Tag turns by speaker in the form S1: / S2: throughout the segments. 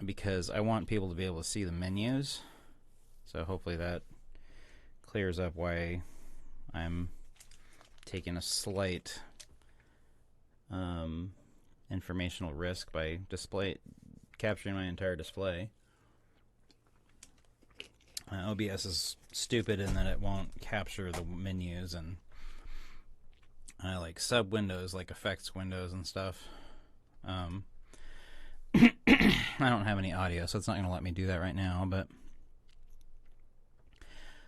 S1: because I want people to be able to see the menus. So hopefully that clears up why I'm taking a slight informational risk by capturing my entire display. OBS is stupid in that it won't capture the menus, and I like sub windows, like effects windows and stuff. I don't have any audio, so it's not going to let me do that right now. But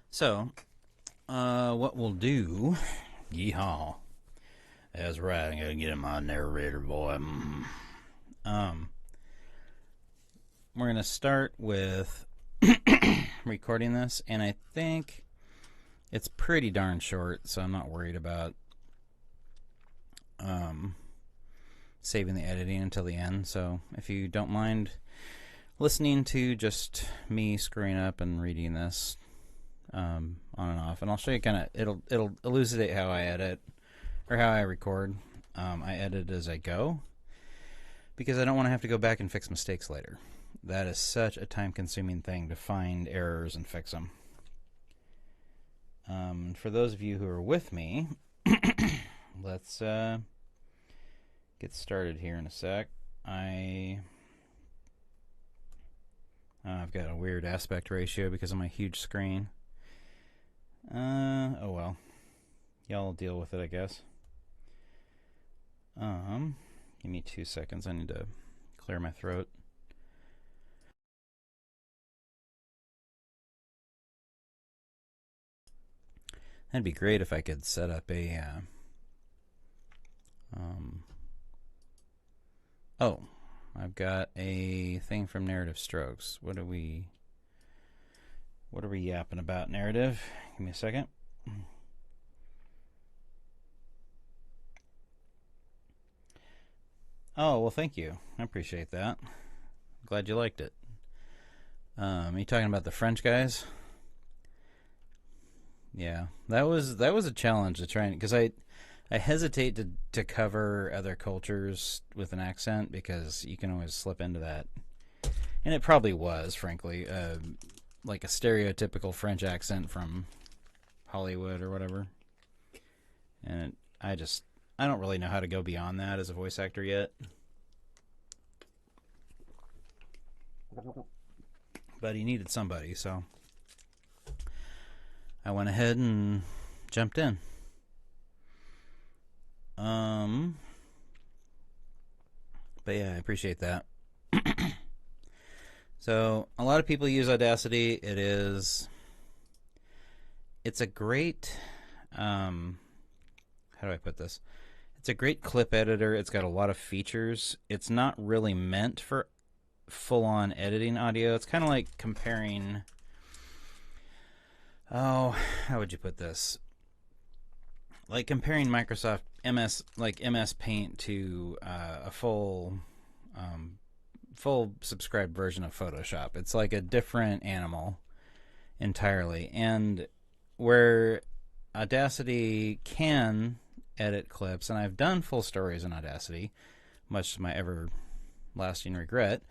S1: so, what we'll do, yeehaw. That's right, I gotta get in my narrator, boy. We're gonna start with recording this, and I think it's pretty darn short, so I'm not worried about saving the editing until the end. So if you don't mind listening to just me screwing up and reading this on and off, and I'll show you it'll elucidate how I edit or how I record. I edit as I go because I don't want to have to go back and fix mistakes later. That is such a time-consuming thing to find errors and fix them. For those of you who are with me, let's get started here in a sec. I've got a weird aspect ratio because of my huge screen. Oh well. Y'all deal with it, I guess. Give me 2 seconds. I need to clear my throat. That'd be great if I could set up a oh, I've got a thing from Narrative Strokes. What are we yapping about, Narrative? Give me a second. Oh, well, thank you. I appreciate that. Glad you liked it. Are you talking about the French guys? Yeah, that was a challenge to try, because I hesitate to cover other cultures with an accent because you can always slip into that, and it probably was, frankly, like a stereotypical French accent from Hollywood or whatever, and I don't really know how to go beyond that as a voice actor yet. But he needed somebody, so I went ahead and jumped in. But yeah, I appreciate that. So a lot of people use Audacity. It's a great, how do I put this? It's a great clip editor. It's got a lot of features. It's not really meant for full-on editing audio. It's kind of like comparing, how would you put this? Like comparing Microsoft MS Paint to a full subscribed version of Photoshop. It's like a different animal entirely. And where Audacity can edit clips, and I've done full stories in Audacity, much to my everlasting regret,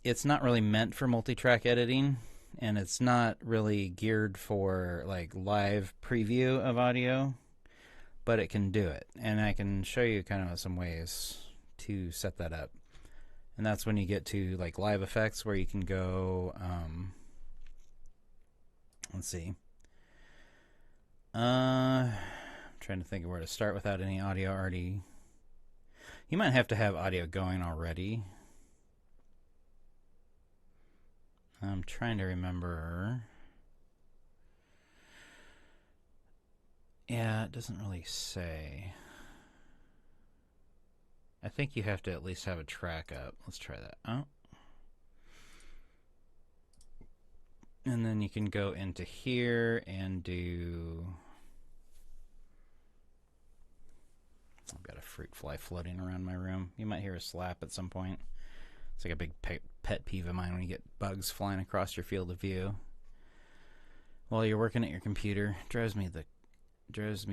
S1: it's not really meant for multi-track editing, and it's not really geared for like live preview of audio, but it can do it. And I can show you kind of some ways to set that up. And that's when you get to like live effects, where you can go, let's see. I'm trying to think of where to start without any audio already. You might have to have audio going already. I'm trying to remember. Yeah, it doesn't really say. I think you have to at least have a track up. Let's try that. Oh. And then you can go into here and do... I've got a fruit fly floating around my room. You might hear a slap at some point. It's like a big pet peeve of mine when you get bugs flying across your field of view while you're working at your computer. Drives me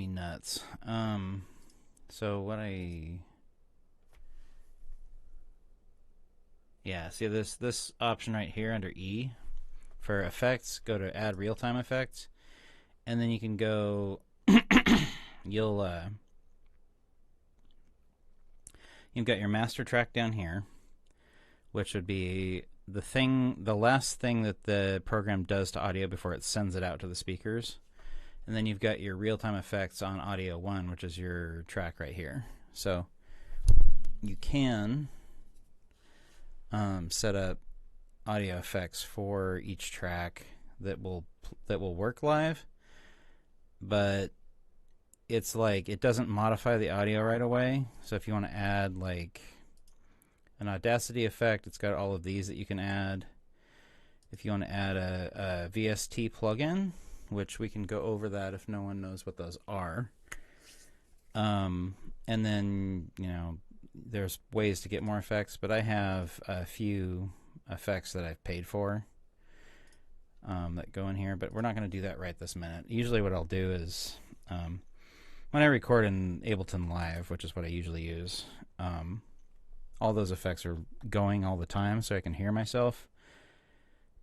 S1: nuts. So what Yeah, see this option right here under E for effects, go to add real-time effects, and then you can go you'll you've got your master track down here, which would be the last thing that the program does to audio before it sends it out to the speakers. And then you've got your real-time effects on audio 1, which is your track right here. So you can set up audio effects for each track that will work live, but it's like it doesn't modify the audio right away. So if you want to add like an Audacity effect, it's got all of these that you can add. If you want to add a VST plugin, which we can go over that if no one knows what those are. And then, you know, there's ways to get more effects, but I have a few effects that I've paid for that go in here, but we're not going to do that right this minute. Usually what I'll do is when I record in Ableton Live, which is what I usually use, all those effects are going all the time so I can hear myself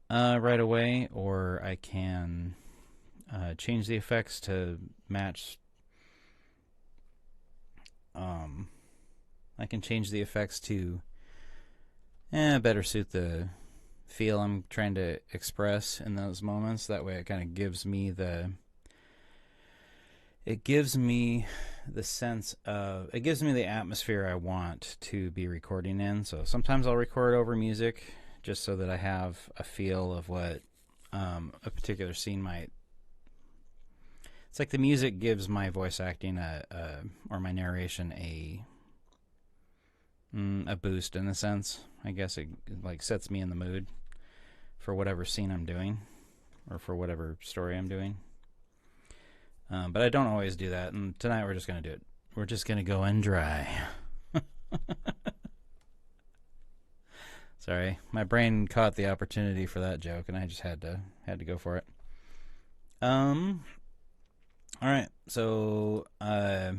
S1: right away, or I can change the effects to match. I can change the effects to better suit the feel I'm trying to express in those moments. That way it kind of gives me the sense of, it gives me the atmosphere I want to be recording in. So sometimes I'll record over music just so that I have a feel of what a particular scene might. It's like the music gives my voice acting or my narration a boost in a sense. I guess it like sets me in the mood for whatever scene I'm doing or for whatever story I'm doing. But I don't always do that, and tonight we're just going to do it. We're just going to go in dry. Sorry, my brain caught the opportunity for that joke, and I just had to go for it. All right, so I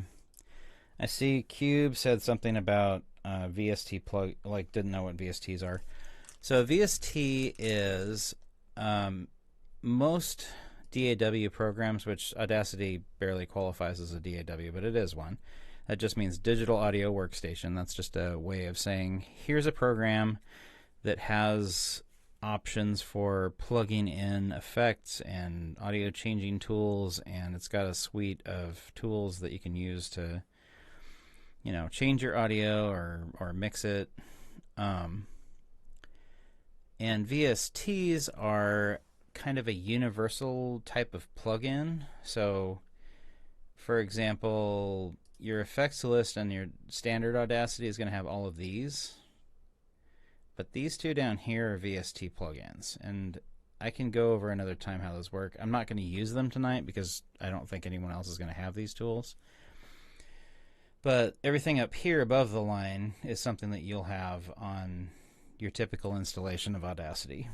S1: see Cube said something about VST plug, like didn't know what VSTs are. So VST is most DAW programs, which Audacity barely qualifies as a DAW, but it is one. That just means digital audio workstation. That's just a way of saying here's a program that has options for plugging in effects and audio changing tools, and it's got a suite of tools that you can use to, you know, change your audio or mix it. And VSTs are kind of a universal type of plugin. So, for example, your effects list on your standard Audacity is going to have all of these. But these two down here are VST plugins, and I can go over another time how those work. I'm not going to use them tonight because I don't think anyone else is going to have these tools. But everything up here above the line is something that you'll have on your typical installation of Audacity.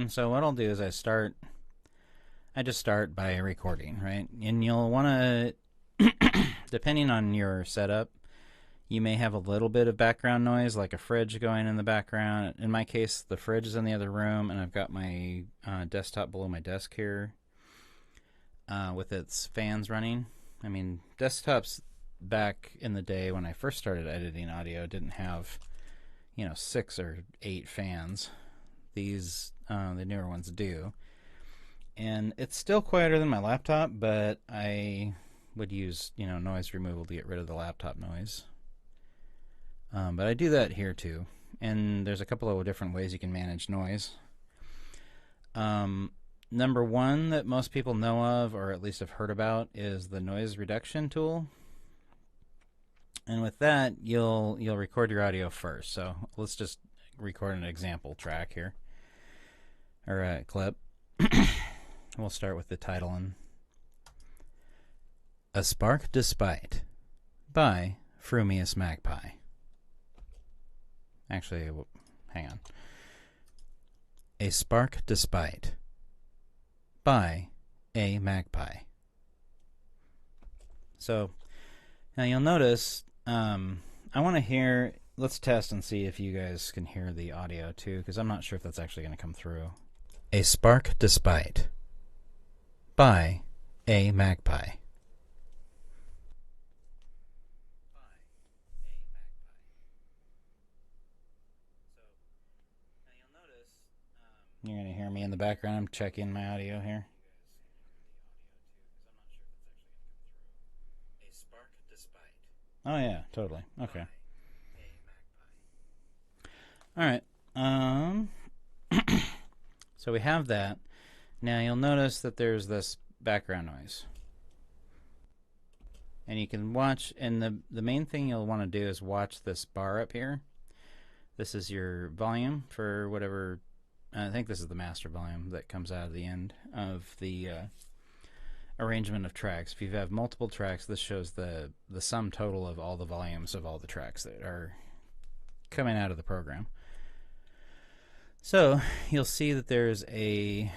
S1: So what I'll do is I just start by recording, right? And you'll want to, depending on your setup, you may have a little bit of background noise, like a fridge going in the background. In my case, the fridge is in the other room, and I've got my desktop below my desk here with its fans running. I mean, desktops back in the day when I first started editing audio didn't have, 6 or 8 fans. These, the newer ones do. And it's still quieter than my laptop, but I would use, noise removal to get rid of the laptop noise. But I do that here too. And there's a couple of different ways you can manage noise. Number one that most people know of, or at least have heard about, is the noise reduction tool. And with that, you'll record your audio first. So let's just record an example track here, or a clip. We'll start with the title and A Spark Despite by Frumious Magpie. Actually, hang on. A Spark Despite by a Magpie. So Now you'll notice, I want to hear, let's test and see if you guys can hear the audio too, because I'm not sure if that's actually going to come through. A Spark Despite by a Magpie. You're going to hear me in the background. I'm checking my audio here. Oh yeah, totally. Okay. All right. So we have that. Now you'll notice that there's this background noise. And you can watch, and the main thing you'll want to do is watch this bar up here. This is your volume for whatever, I think this is the master volume that comes out of the end of the arrangement of tracks. If you have multiple tracks, this shows the sum total of all the volumes of all the tracks that are coming out of the program. So you'll see that there's a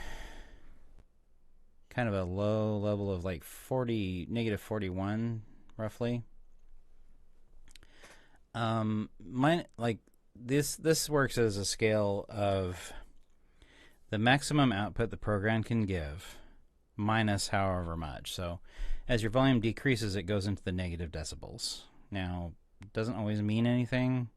S1: kind of a low level of like negative 41 roughly. This works as a scale of the maximum output the program can give minus however much. So as your volume decreases, it goes into the negative decibels. Now, it doesn't always mean anything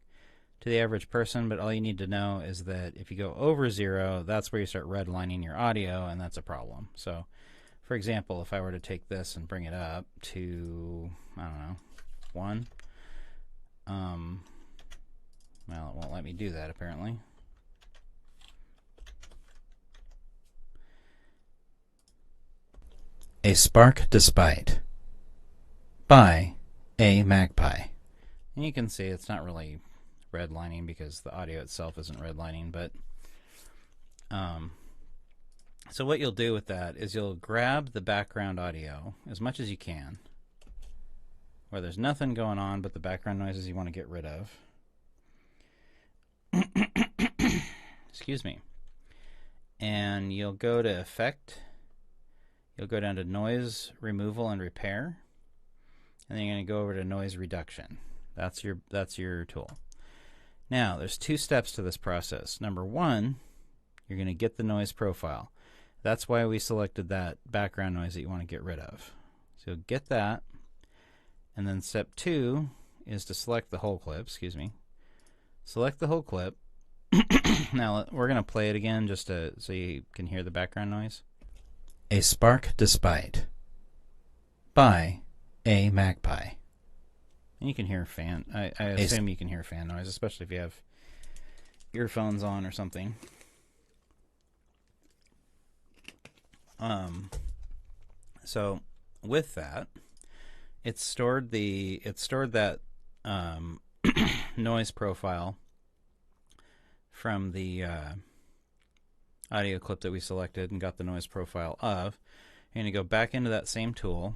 S1: to the average person, but all you need to know is that if you go over 0, that's where you start redlining your audio, and that's a problem. So, for example, if I were to take this and bring it up to, I don't know, 1, well, it won't let me do that apparently. A Spark Despite by a Magpie. And you can see it's not really redlining because the audio itself isn't redlining, but so what you'll do with that is you'll grab the background audio as much as you can where there's nothing going on but the background noises you want to get rid of. Excuse me. And you'll go to Effect, you'll go down to Noise Removal and Repair, and then you're going to go over to Noise Reduction. That's your tool. Now, there's 2 steps to this process. Number 1, you're going to get the noise profile. That's why we selected that background noise that you want to get rid of. So get that, and then step 2 is to select the whole clip. Excuse me. Select the whole clip. Now, we're going to play it again just so you can hear the background noise. A Spark Despite by a Magpie. And you can hear fan. I assume you can hear fan noise, especially if you have earphones on or something. So with that, it stored that noise profile from the audio clip that we selected and got the noise profile of. You're going to go back into that same tool.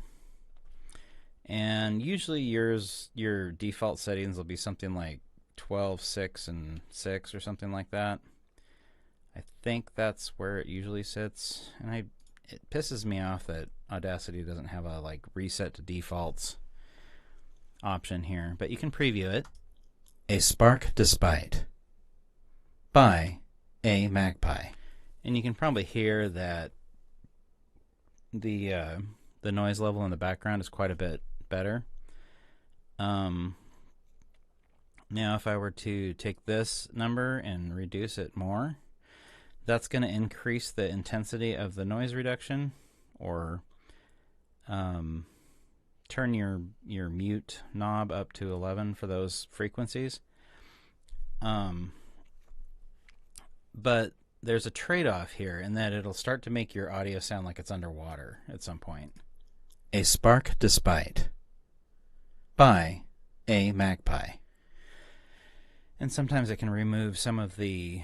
S1: And usually your default settings will be something like 12, 6, and 6 or something like that. I think that's where it usually sits. And it pisses me off that Audacity doesn't have a like reset to defaults option here. But you can preview it. A Spark Despite by a Magpie. And you can probably hear that the noise level in the background is quite a bit better. Now if I were to take this number and reduce it more, that's going to increase the intensity of the noise reduction, or turn your mute knob up to 11 for those frequencies. But there's a trade-off here in that it'll start to make your audio sound like it's underwater at some point. A Spark Despite by a Magpie. And sometimes it can remove some of the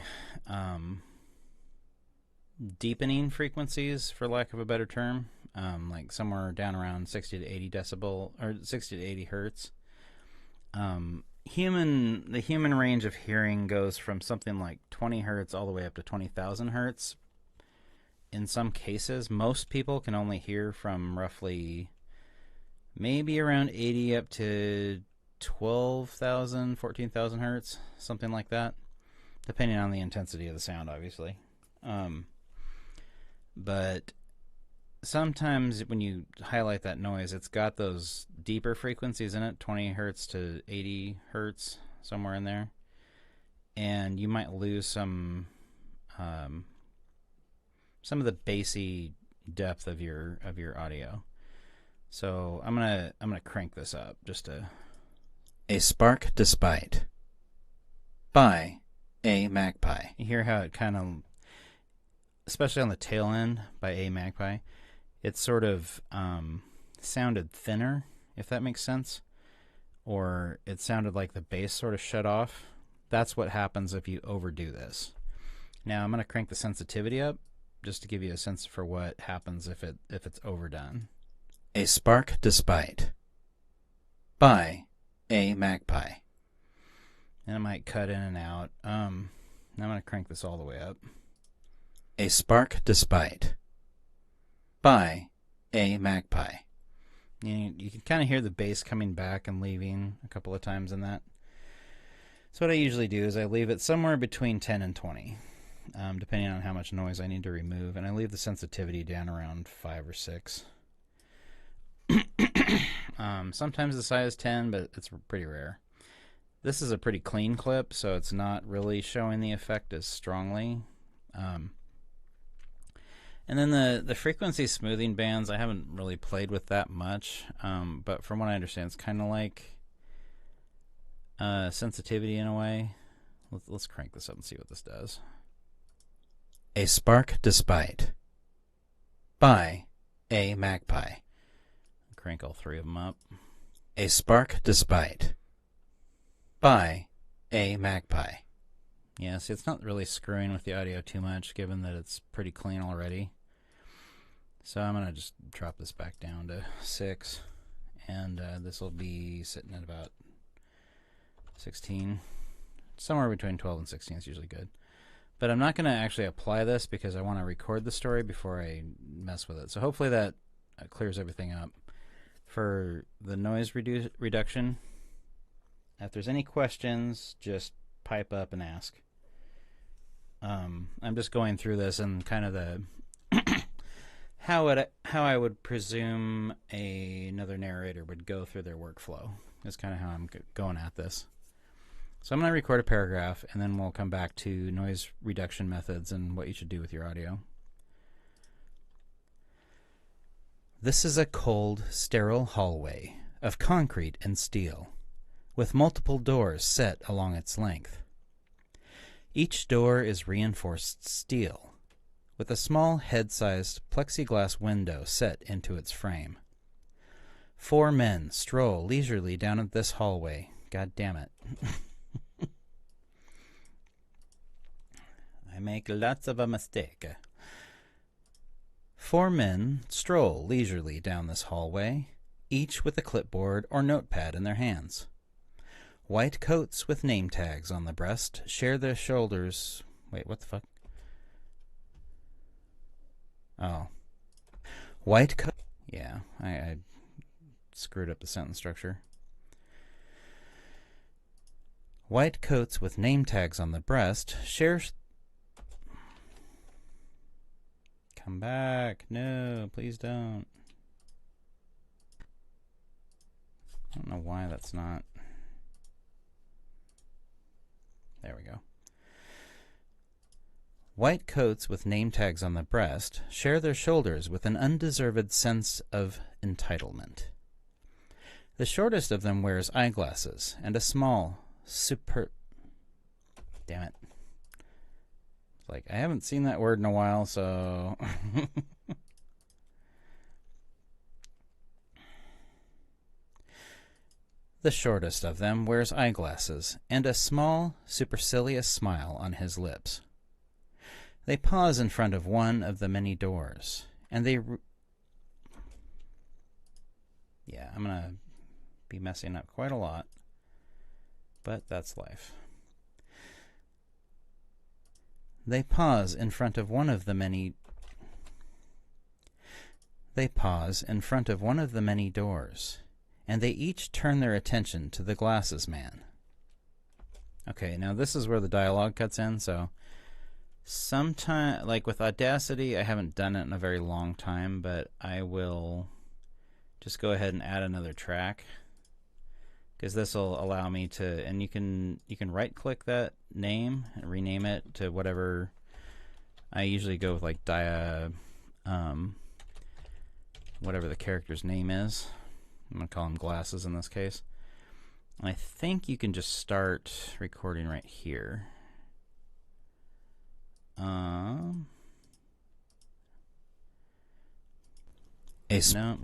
S1: deepening frequencies, for lack of a better term, like somewhere down around 60 to 80 decibel, or 60 to 80 hertz. The human range of hearing goes from something like 20 hertz all the way up to 20,000 hertz. In some cases, most people can only hear from roughly maybe around 80 up to 12,000, 14,000 hertz, something like that, depending on the intensity of the sound, obviously. But sometimes when you highlight that noise, it's got those deeper frequencies in it, 20 hertz to 80 hertz, somewhere in there, and you might lose some of the bassy depth of your audio. So I'm gonna crank this up just to. A Spark Despite by A Magpie. You hear how it kind of, especially on the tail end by A Magpie, it sort of sounded thinner, if that makes sense, or it sounded like the bass sort of shut off. That's what happens if you overdo this. Now I'm going to crank the sensitivity up just to give you a sense for what happens if it's overdone. A Spark Despite by A Magpie. And I might cut in and out. I'm going to crank this all the way up. A Spark Despite by A Magpie. You can kind of hear the bass coming back and leaving a couple of times in that. So what I usually do is I leave it somewhere between 10 and 20, depending on how much noise I need to remove, and I leave the sensitivity down around 5 or 6. Sometimes as high as 10, but it's pretty rare. This is a pretty clean clip, so it's not really showing the effect as strongly. And then the frequency smoothing bands, I haven't really played with that much, but from what I understand, it's kind of like sensitivity in a way. Let's crank this up and see what this does. A Spark Despite by A Magpie. Crank all three of them up. A Spark Despite by A Magpie. Yeah, see, it's not really screwing with the audio too much, given that it's pretty clean already. So I'm going to just drop this back down to 6, and this will be sitting at about 16. Somewhere between 12 and 16 is usually good. But I'm not going to actually apply this because I want to record the story before I mess with it. So hopefully that clears everything up. For the noise reduction, if there's any questions, just pipe up and ask. I'm just going through this and kind of the how I would presume another narrator would go through their workflow. Is kind of how I'm going at this. So I'm going to record a paragraph, and then we'll come back to noise reduction methods and what you should do with your audio. This is a cold, sterile hallway of concrete and steel, with multiple doors set along its length. Each door is reinforced steel, with a small head-sized plexiglass window set into its frame. 4 men stroll leisurely down this hallway. God damn it. I make lots of a mistake. 4 men stroll leisurely down this hallway, each with a clipboard or notepad in their hands. White coats with name tags on the breast share their shoulders. Wait, what the fuck? Oh. White coat. Yeah, I screwed up the sentence structure. White coats with name tags on the breast share. Come back. No, please don't. I don't know why that's not. There we go. White coats with name tags on the breast share their shoulders with an undeserved sense of entitlement. The shortest of them wears eyeglasses and a small, Damn it. It's like, I haven't seen that word in a while, so... The shortest of them wears eyeglasses and a small, supercilious smile on his lips. They pause in front of one of the many doors, and they... Yeah, I'm going to be messing up quite a lot, but that's life. They pause in front of one of the many... They pause in front of one of the many doors, and they each turn their attention to the glasses man. Okay, now this is where the dialogue cuts in, so sometime, like with Audacity, I haven't done it in a very long time, but I will just go ahead and add another track, because this will allow me to, and you can right click that name and rename it to whatever. I usually go with like whatever the character's name is. I'm gonna call him Glasses in this case. I think you can just start recording right here. No, it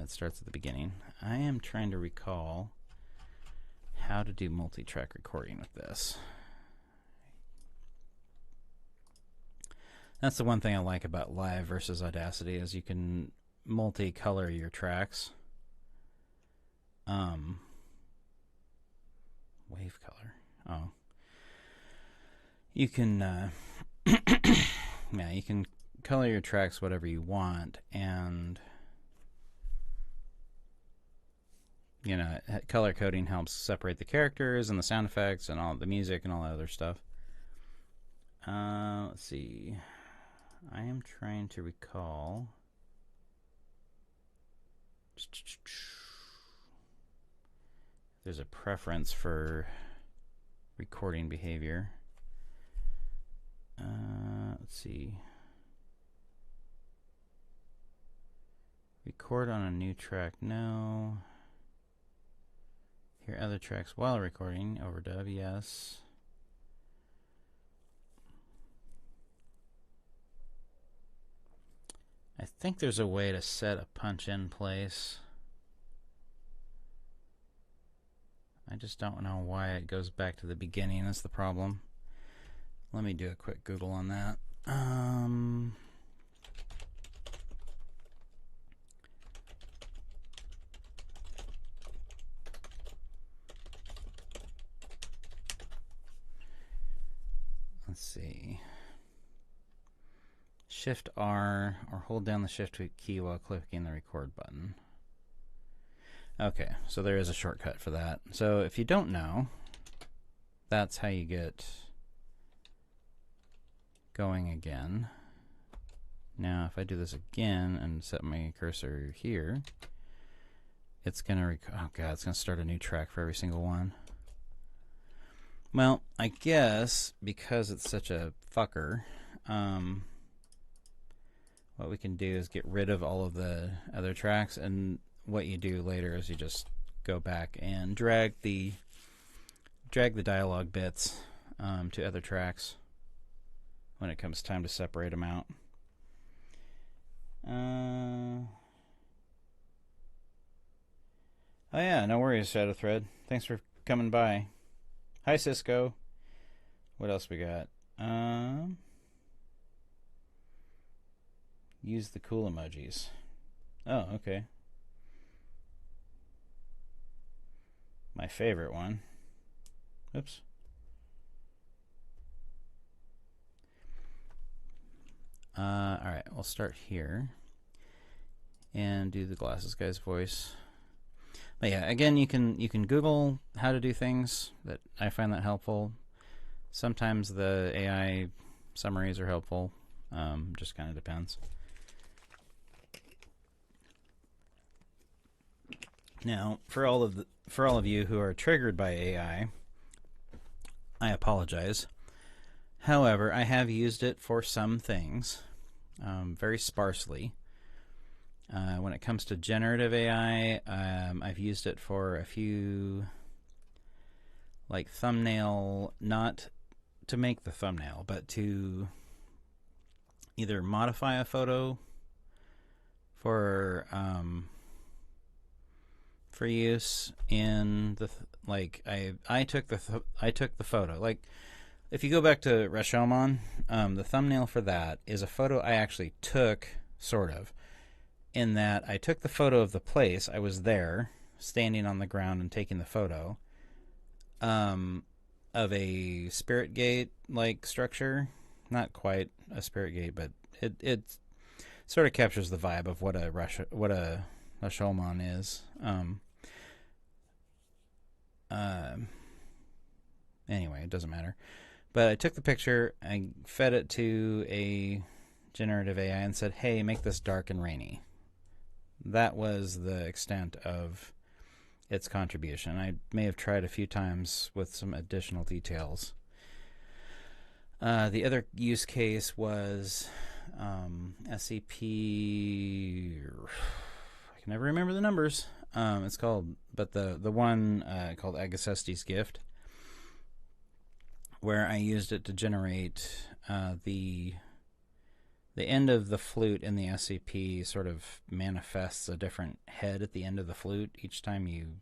S1: starts at the beginning. I am trying to recall how to do multi-track recording with this. That's the one thing I like about Live versus Audacity is you can multi-color your tracks. Wave color. Oh. You can yeah, you can color your tracks whatever you want, and you know, color coding helps separate the characters and the sound effects and all the music and all that other stuff. Let's see. I am trying to recall. There's a preference for recording behavior. Let's see. Record on a new track, no. Hear other tracks while recording, overdub, yes. I think there's a way to set a punch in place. I just don't know why it goes back to the beginning. That's the problem. Let me do a quick Google on that. Let's see. Shift R or hold down the Shift key while clicking the record button. Okay, so there is a shortcut for that. So if you don't know, that's how you get going again. Now if I do this again and set my cursor here, it's gonna oh god, it's gonna start a new track for every single one. Well, I guess because it's such a fucker, what we can do is get rid of all of the other tracks, and what you do later is you just go back and drag the dialogue bits to other tracks when it comes time to separate them out. Oh yeah, no worries, Shadow Thread. Thanks for coming by. Hi, Cisco. What else we got? Use the cool emojis. Oh, okay. My favorite one. Oops. Alright, we'll start here and do the Glasses guy's voice. But yeah, again, you can Google how to do things. That I find that helpful. Sometimes the AI summaries are helpful. Just kind of depends. Now, for all of you who are triggered by AI, I apologize. However, I have used it for some things, very sparsely. When it comes to generative AI, I've used it for a few, like thumbnail, not to make the thumbnail, but to either modify a photo for use in the I took the photo. Like if you go back to Rashomon, the thumbnail for that is a photo I actually took, sort of. In that I took the photo of the place. I was there, standing on the ground and taking the photo of a spirit gate like structure. Not quite a spirit gate, but it's sort of captures the vibe of what a Rashomon is. Anyway, it doesn't matter. But I took the picture, I fed it to a generative AI and said, hey, make this dark and rainy. That was the extent of its contribution. I may have tried a few times with some additional details. The other use case was SCP. I can never remember the numbers. It's called, but the one called Agassesti's Gift, where I used it to generate the end of the flute in the SCP sort of manifests a different head at the end of the flute each time you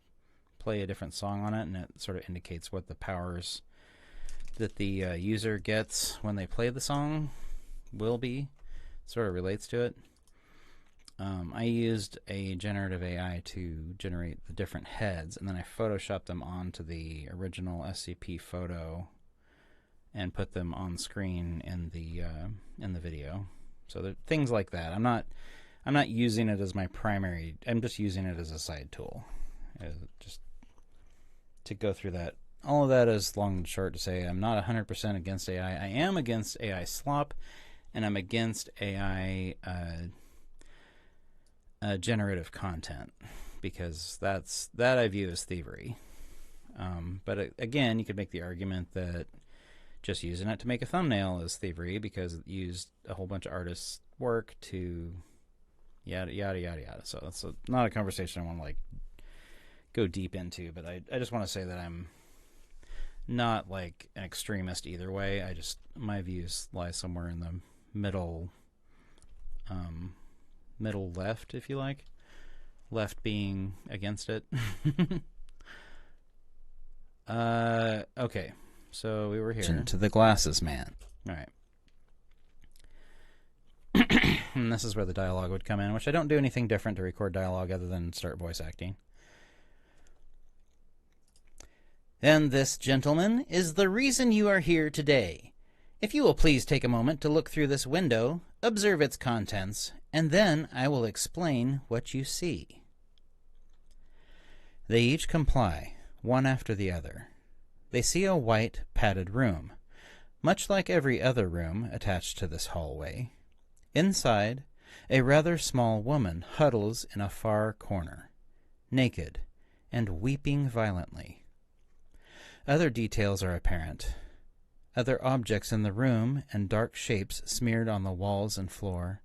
S1: play a different song on it, and it sort of indicates what the powers that the user gets when they play the song will be. Sort of relates to it. I used a generative AI to generate the different heads, and then I photoshopped them onto the original SCP photo and put them on screen in the video. So things like that. I'm not using it as my primary. I'm just using it as a side tool, just to go through that. All of that is long and short to say I'm not 100% against AI. I am against AI slop, and I'm against AI generative content, because that I view as thievery. But again, you could make the argument that just using it to make a thumbnail is thievery, because it used a whole bunch of artists' work to yada yada yada yada. So that's not a conversation I want to go deep into. But I just want to say that I'm not an extremist either way. My views lie somewhere in the middle left, if you like. Left being against it. Okay. So we were here. To the glasses man. All right. And this is where the dialogue would come in, which I don't do anything different to record dialogue other than start voice acting. And this, gentlemen, is the reason you are here today. If you will please take a moment to look through this window, observe its contents, and then I will explain what you see. They each comply, one after the other. They see a white, padded room, much like every other room attached to this hallway. Inside, a rather small woman huddles in a far corner, naked and weeping violently. Other details are apparent. Other objects in the room and dark shapes smeared on the walls and floor.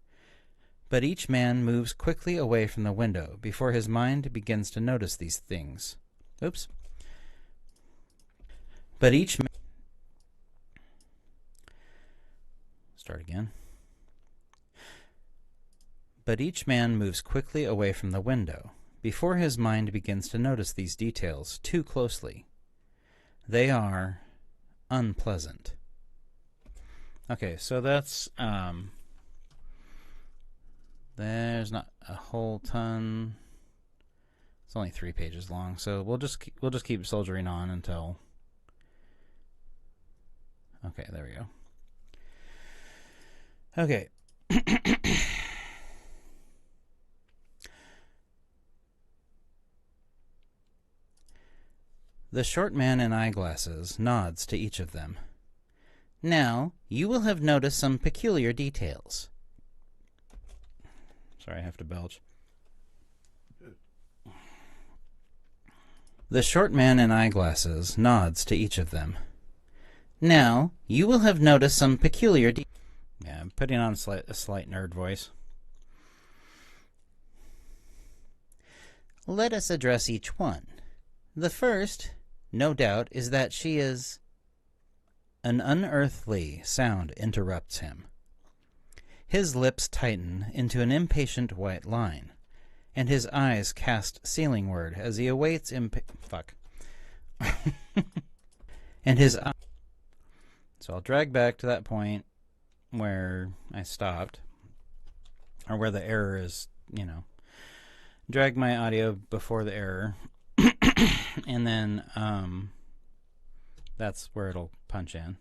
S1: But each man moves quickly away from the window before his mind begins to notice these things. Oops. But each man... Start again. But each man moves quickly away from the window before his mind begins to notice these details too closely. They are unpleasant. Okay, so that's there's not a whole ton. It's only 3 pages long, so we'll just keep soldiering on until. Okay, there we go. Okay. The short man in eyeglasses nods to each of them. Now, you will have noticed some peculiar details. Sorry, I have to belch. The short man in eyeglasses nods to each of them. Now, you will have noticed some peculiar details. Yeah, I'm putting on a slight nerd voice. Let us address each one. The first, no doubt, is that she is... An unearthly sound interrupts him. His lips tighten into an impatient white line, and his eyes cast ceilingward as he awaits and his eyes... So I'll drag back to that point where I stopped, or where the error is, drag my audio before the error, and then that's where it'll punch in.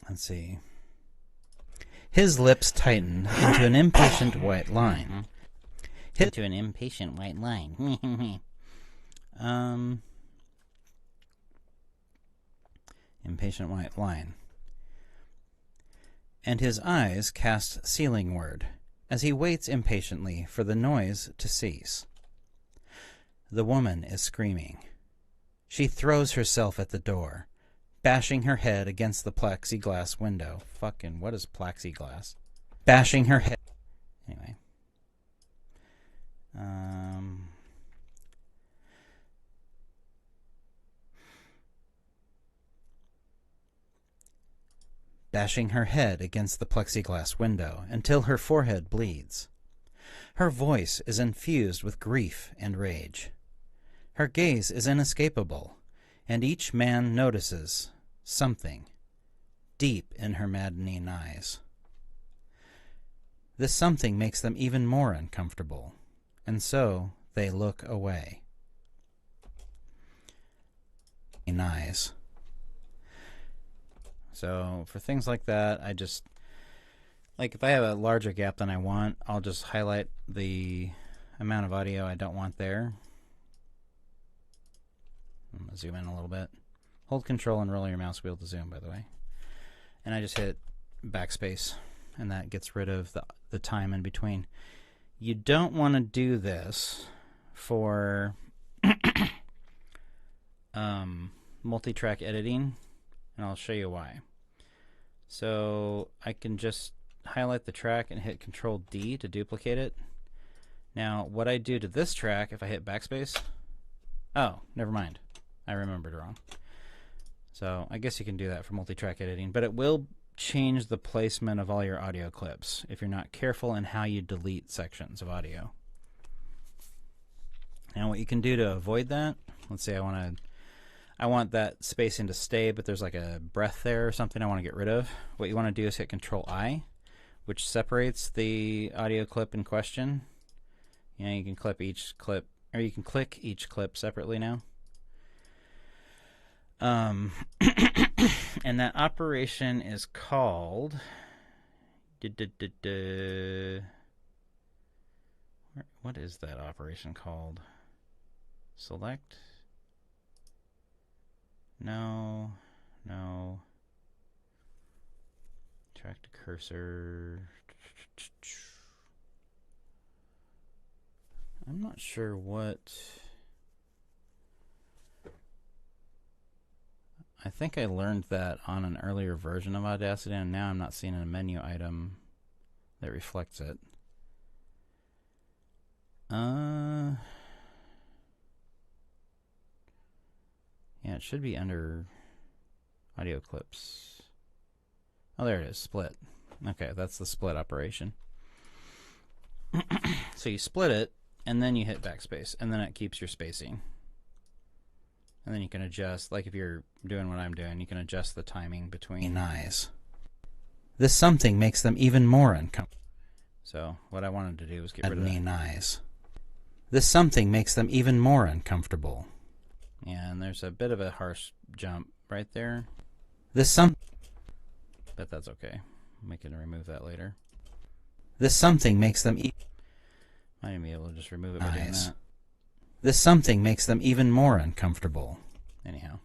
S1: Let's see. His lips tighten into an impatient white line. Into an impatient white line. Impatient white line. And his eyes cast ceilingward as he waits impatiently for the noise to cease. The woman is screaming. She throws herself at the door, bashing her head against the plexiglass window. Fucking, what is plexiglass? Bashing her head. Anyway. Bashing her head against the plexiglass window until her forehead bleeds. Her voice is infused with grief and rage. Her gaze is inescapable, and each man notices something deep in her maddening eyes. This something makes them even more uncomfortable, and so they look away. Eyes. So for things like that, I just, like if I have a larger gap than I want, I'll just highlight the amount of audio I don't want there. I'm going to zoom in a little bit. Hold Control and roll your mouse wheel to zoom, by the way. And I just hit backspace, and that gets rid of the time in between. You don't want to do this for multi-track editing, and I'll show you why. So I can just highlight the track and hit Control D to duplicate it. Now what I do to this track, if I hit backspace, oh, never mind, I remembered wrong. So I guess you can do that for multi-track editing, but it will change the placement of all your audio clips if you're not careful in how you delete sections of audio. Now what you can do to avoid that, let's say I want that spacing to stay, but there's like a breath there or something I want to get rid of. What you want to do is hit Control I, which separates the audio clip in question. You know, you can clip each clip, or you can click each clip separately now. And that operation is called what is that operation called? Select? No. Track to cursor. I'm not sure what. I think I learned that on an earlier version of Audacity, and now I'm not seeing a menu item that reflects it. Yeah, it should be under audio clips. Oh, there it is, split. Okay, that's the split operation. So you split it, and then you hit backspace, and then it keeps your spacing. And then you can adjust, like if you're doing what I'm doing, you can adjust the timing between eyes. This something makes them even more uncomfortable. So what I wanted to do was get rid of that. Eyes. This something makes them even more uncomfortable. Yeah, and there's a bit of a harsh jump right there. But that's okay. We can remove that later. This something makes them might even be able to just remove it by doing that. This something makes them even more uncomfortable. Anyhow.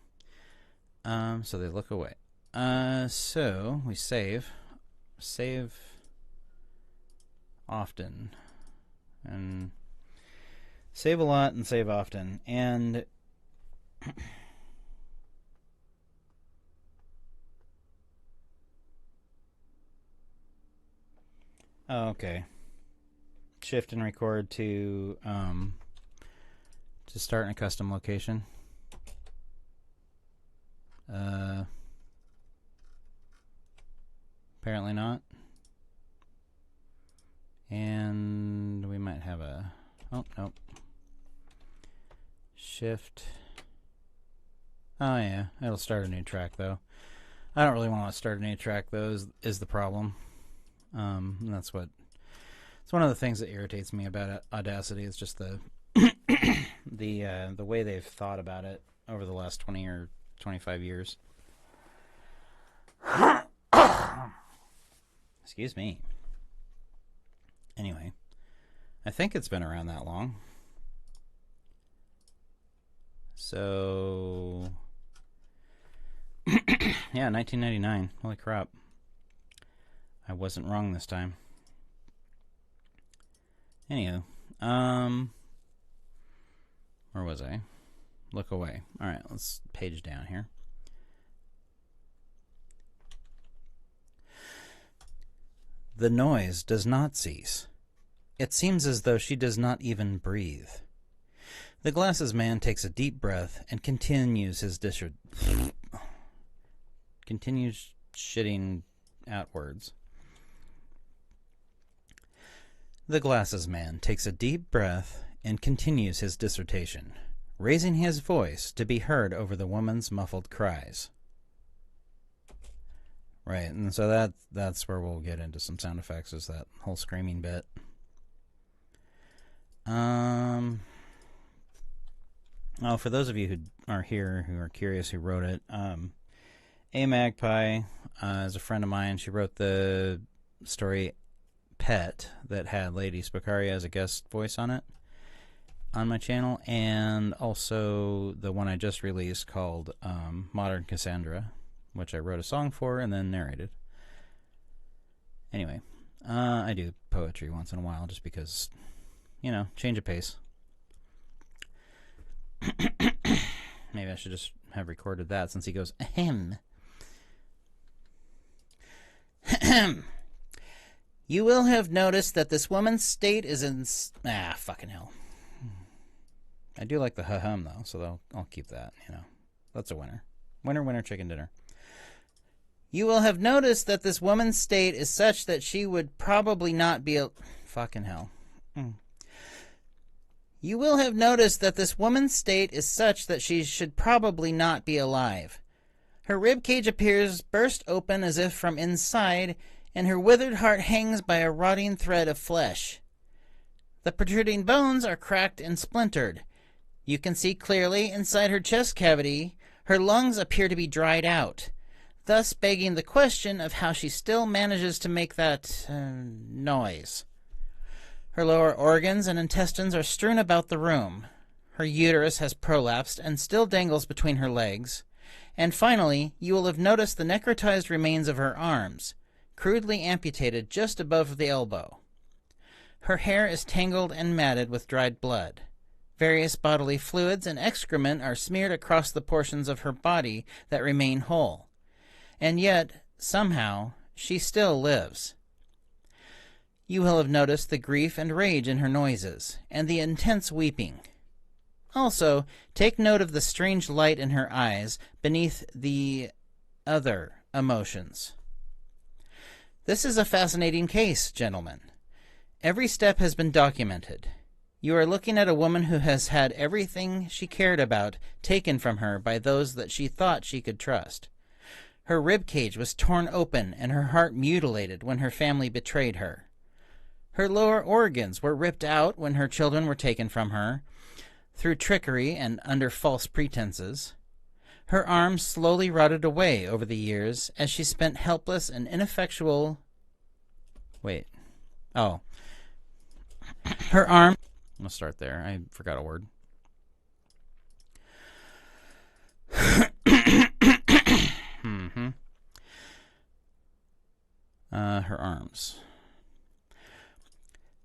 S1: So they look away. So we save. Save often. And save a lot and save often. And oh, okay. Shift and record to start in a custom location. Apparently not. And we might have a, oh, nope. Shift. Oh yeah, it'll start a new track though. I don't really want to start a new track though, is the problem. And that's what, it's one of the things that irritates me about Audacity. It's just the the way they've thought about it over the last 20 or 25 years. Excuse me. Anyway, I think it's been around that long. So, yeah, 1999. Holy crap. I wasn't wrong this time. Anywho, where was I? Look away. All right, let's page down here. The noise does not cease. It seems as though she does not even breathe. The glasses man takes a deep breath and continues continues shitting out words. The glasses man takes a deep breath and continues his dissertation, raising his voice to be heard over the woman's muffled cries. Right, and so that's where we'll get into some sound effects, is that whole screaming bit. Oh, for those of you who are here, who are curious who wrote it, A Magpie is a friend of mine. She wrote the story Pet that had Lady Spicari as a guest voice on it on my channel, and also the one I just released called Modern Cassandra, which I wrote a song for and then narrated. Anyway, I do poetry once in a while just because, you know, change of pace. Maybe I should just have recorded that since he goes, ahem. You will have noticed that this woman's state is in... fucking hell. I do like the ha-hum, though, so I'll keep that, you know. That's a winner. Winner, winner, chicken dinner. You will have noticed that this woman's state is such that she would probably not be a... Fucking hell. You will have noticed that this woman's state is such that she should probably not be alive. Her ribcage appears burst open as if from inside, and her withered heart hangs by a rotting thread of flesh. The protruding bones are cracked and splintered. You can see clearly inside her chest cavity. Her lungs appear to be dried out, thus begging the question of how she still manages to make that noise. Her lower organs and intestines are strewn about the room. Her uterus has prolapsed and still dangles between her legs. And finally, you will have noticed the necrotized remains of her arms, crudely amputated just above the elbow. Her hair is tangled and matted with dried blood. Various bodily fluids and excrement are smeared across the portions of her body that remain whole. And yet, somehow, she still lives. You will have noticed the grief and rage in her noises, and the intense weeping. Also, take note of the strange light in her eyes beneath the other emotions. This is a fascinating case, gentlemen. Every step has been documented. You are looking at a woman who has had everything she cared about taken from her by those that she thought she could trust. Her ribcage was torn open and her heart mutilated when her family betrayed her. Her lower organs were ripped out when her children were taken from her, through trickery and under false pretenses. Her arms slowly rotted away over the years as she spent helpless and ineffectual... Her arm... I'll start there. I forgot a word. Her arms.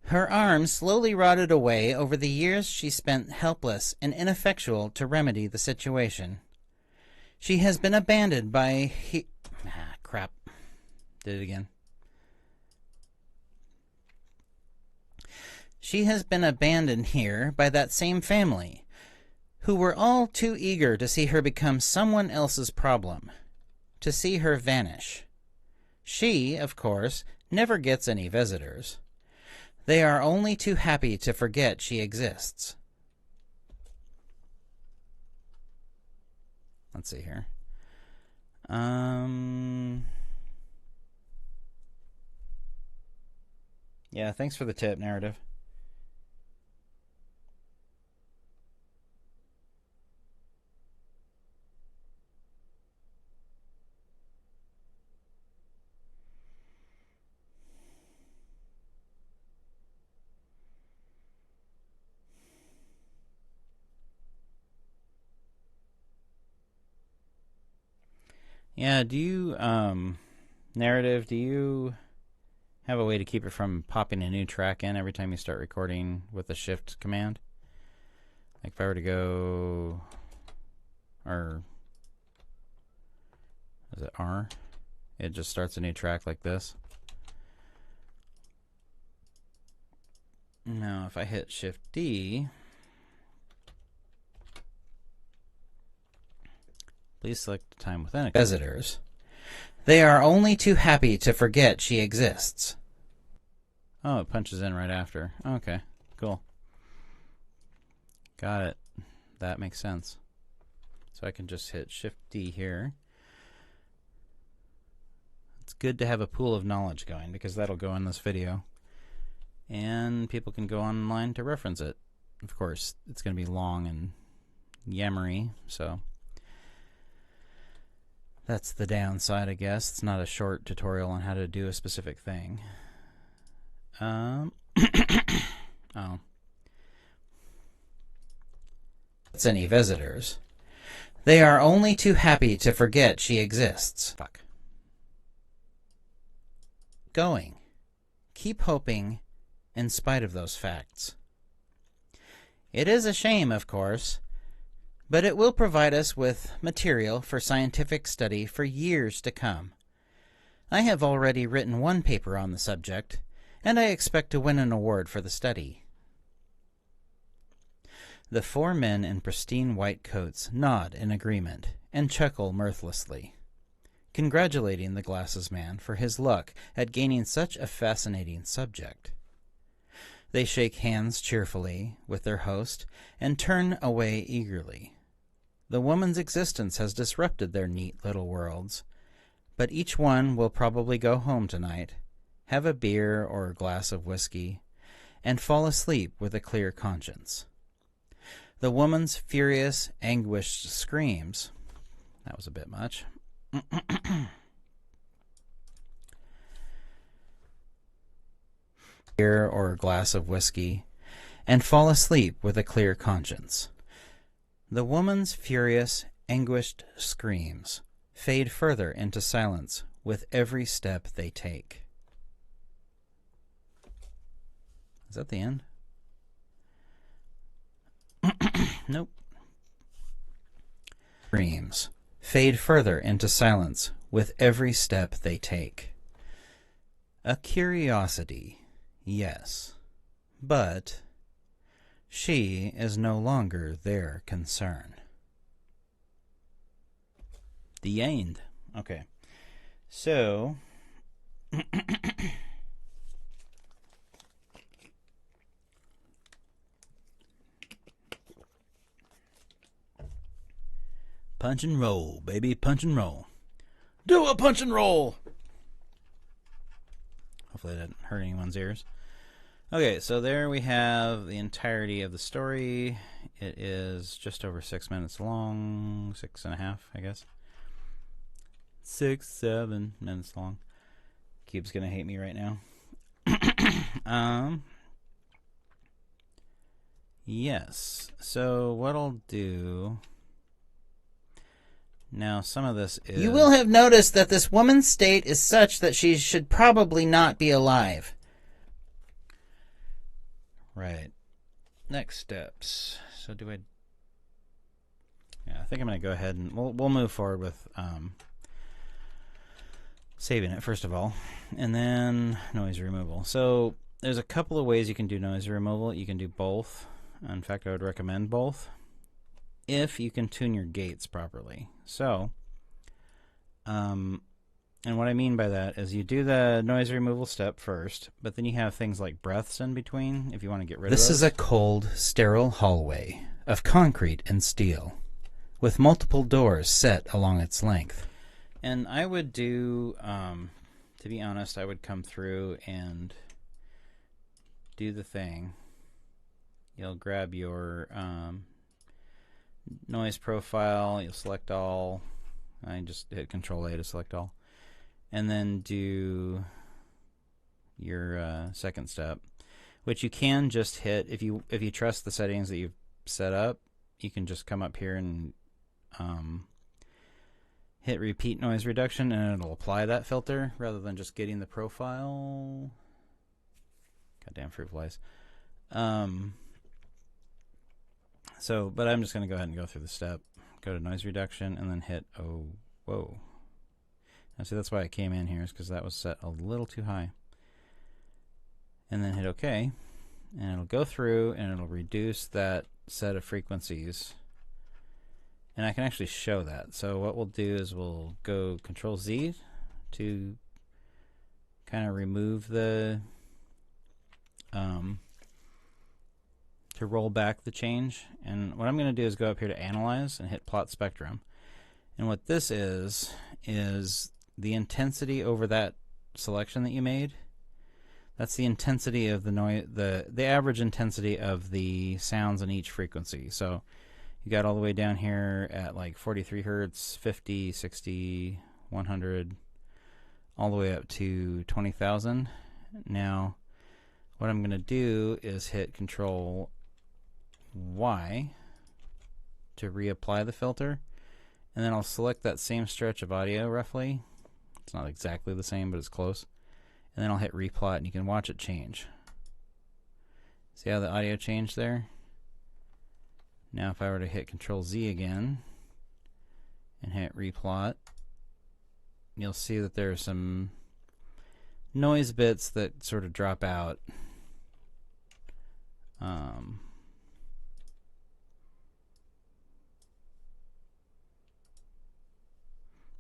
S1: Her arms slowly rotted away over the years she spent helpless and ineffectual to remedy the situation. She has been abandoned by... crap. Did it again. She has been abandoned here by that same family, who were all too eager to see her become someone else's problem, to see her vanish. She, of course, never gets any visitors. They are only too happy to forget she exists. Let's see here. Yeah, thanks for the tip, Narrative. Yeah, do you, Narrative, do you have a way to keep it from popping a new track in every time you start recording with the shift command? Like if I were to go, or is it R? It just starts a new track like this. Now if I hit shift D, please select the time within it. Visitors. They are only too happy to forget she exists. Oh, it punches in right after. Okay, cool. Got it. That makes sense. So I can just hit shift D here. It's good to have a pool of knowledge going because that'll go in this video. And people can go online to reference it. Of course, it's going to be long and yammery, so that's the downside, I guess. It's not a short tutorial on how to do a specific thing. Oh. It's any visitors. They are only too happy to forget she exists. Fuck. Going. Keep hoping in spite of those facts. It is a shame, of course, but it will provide us with material for scientific study for years to come. I have already written one paper on the subject, and I expect to win an award for the study. The four men in pristine white coats nod in agreement and chuckle mirthlessly, congratulating the glasses man for his luck at gaining such a fascinating subject. They shake hands cheerfully with their host and turn away eagerly. The woman's existence has disrupted their neat little worlds, but each one will probably go home tonight, have a beer or a glass of whiskey, and fall asleep with a clear conscience. The woman's furious, anguished screams, that was a bit much, beer or a glass of whiskey, and fall asleep with a clear conscience. The woman's furious, anguished screams fade further into silence with every step they take. Is that the end? Nope. Screams fade further into silence with every step they take. A curiosity, yes, but she is no longer their concern. The end. Okay. So, punch and roll, baby, punch and roll. Do a punch and roll! Hopefully that didn't hurt anyone's ears. Okay, so there we have the entirety of the story. It is just over 6 minutes long. 6.5, I guess. 6, 7 minutes long. Cube's gonna hate me right now. Yes. So what I'll do now, some of this is... You will have noticed that this woman's state is such that she should probably not be alive. Right. Next steps. So do I... Yeah, I think I'm going to go ahead and... We'll move forward with saving it, first of all. And then noise removal. So there's a couple of ways you can do noise removal. You can do both. In fact, I would recommend both, if you can tune your gates properly. So, and what I mean by that is you do the noise removal step first, but then you have things like breaths in between if you want to get rid of those. This is a cold, sterile hallway of concrete and steel, with multiple doors set along its length. And I would do, to be honest, I would come through and do the thing. You'll grab your noise profile, you'll select all. I just hit Control-A to select all. And then do your second step, which you can just hit, if you trust the settings that you've set up, you can just come up here and hit repeat noise reduction, and it'll apply that filter rather than just getting the profile. Goddamn fruit flies. But I'm just going to go ahead and go through the step. Go to noise reduction and then hit, oh, whoa. Now see, that's why I came in here, is because that was set a little too high. And then hit OK. And it'll go through and it'll reduce that set of frequencies. And I can actually show that. So what we'll do is we'll go Control Z to kind of remove the, to roll back the change. And what I'm going to do is go up here to Analyze and hit Plot Spectrum. And what this is the intensity over that selection that you made. That's the intensity of the noise, the average intensity of the sounds in each frequency. So you got all the way down here at like 43 hertz, 50, 60, 100, all the way up to 20,000. Now, what I'm going to do is hit Control Y to reapply the filter, and then I'll select that same stretch of audio roughly. It's not exactly the same, but it's close. And then I'll hit replot, and you can watch it change. See how the audio changed there? Now if I were to hit Control Z again and hit replot, you'll see that there are some noise bits that sort of drop out.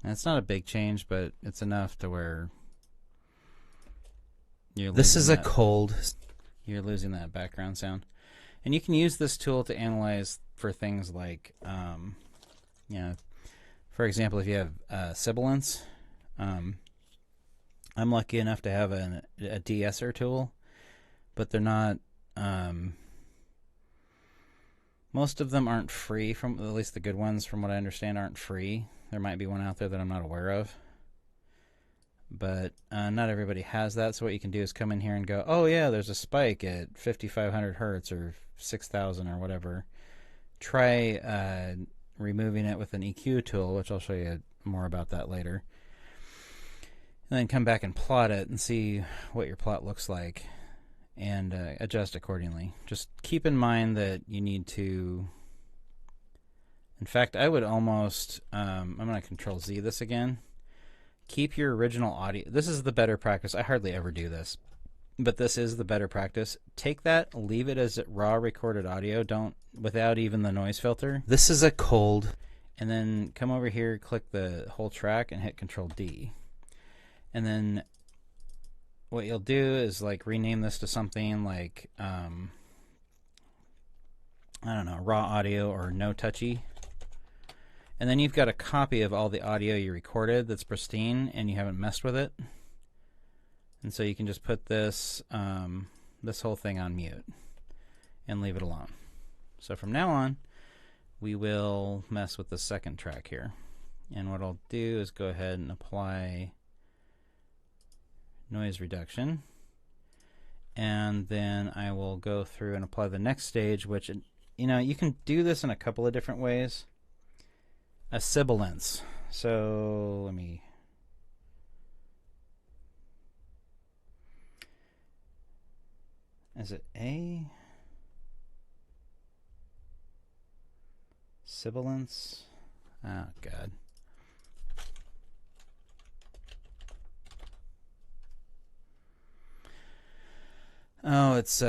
S1: And it's not a big change, but it's enough to where you're you're losing that background sound. And you can use this tool to analyze for things like, you know, for example, if you have sibilance. I'm lucky enough to have a de-esser tool, but they're not. Most of them aren't free. From at least the good ones, from what I understand, aren't free. There might be one out there that I'm not aware of. But not everybody has that, so what you can do is come in here and go, oh yeah, there's a spike at 5,500 hertz or 6,000 or whatever. Try removing it with an EQ tool, which I'll show you more about that later. And then come back and plot it and see what your plot looks like and adjust accordingly. Just keep in mind that you need to... In fact, I would almost... I'm going to Control Z this again. Keep your original audio. This is the better practice. I hardly ever do this, but this is the better practice. Take that, leave it as raw recorded audio. Don't, without even the noise filter.
S2: This is a cold.
S1: And then come over here, click the whole track, and hit Control D. And then what you'll do is like rename this to something like I don't know, raw audio or no touchy. And then you've got a copy of all the audio you recorded that's pristine and you haven't messed with it. And so you can just put this this whole thing on mute and leave it alone. So from now on, we will mess with the second track here. And what I'll do is go ahead and apply noise reduction. And then I will go through and apply the next stage, which, you know, you can do this in a couple of different ways. A sibilance. So let me... Is it A? Sibilance? Oh, God. Oh, it's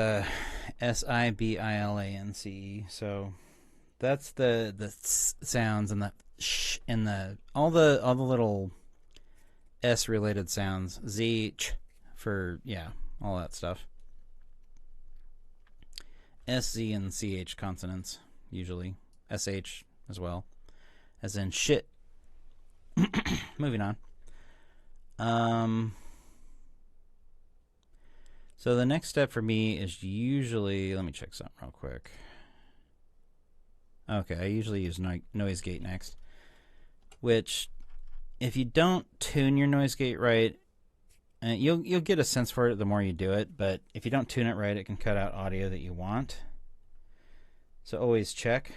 S1: S-I-B-I-L-A-N-C-E. So that's the sounds and the sh and the all the little S related sounds. Z, ch for, yeah, all that stuff. S, Z, and CH consonants usually. SH as well, as in shit. Moving on. So the next step for me is usually, let me check something real quick. Okay, I usually use noise gate next, which if you don't tune your noise gate right, you'll get a sense for it the more you do it, but if you don't tune it right, it can cut out audio that you want. So always check.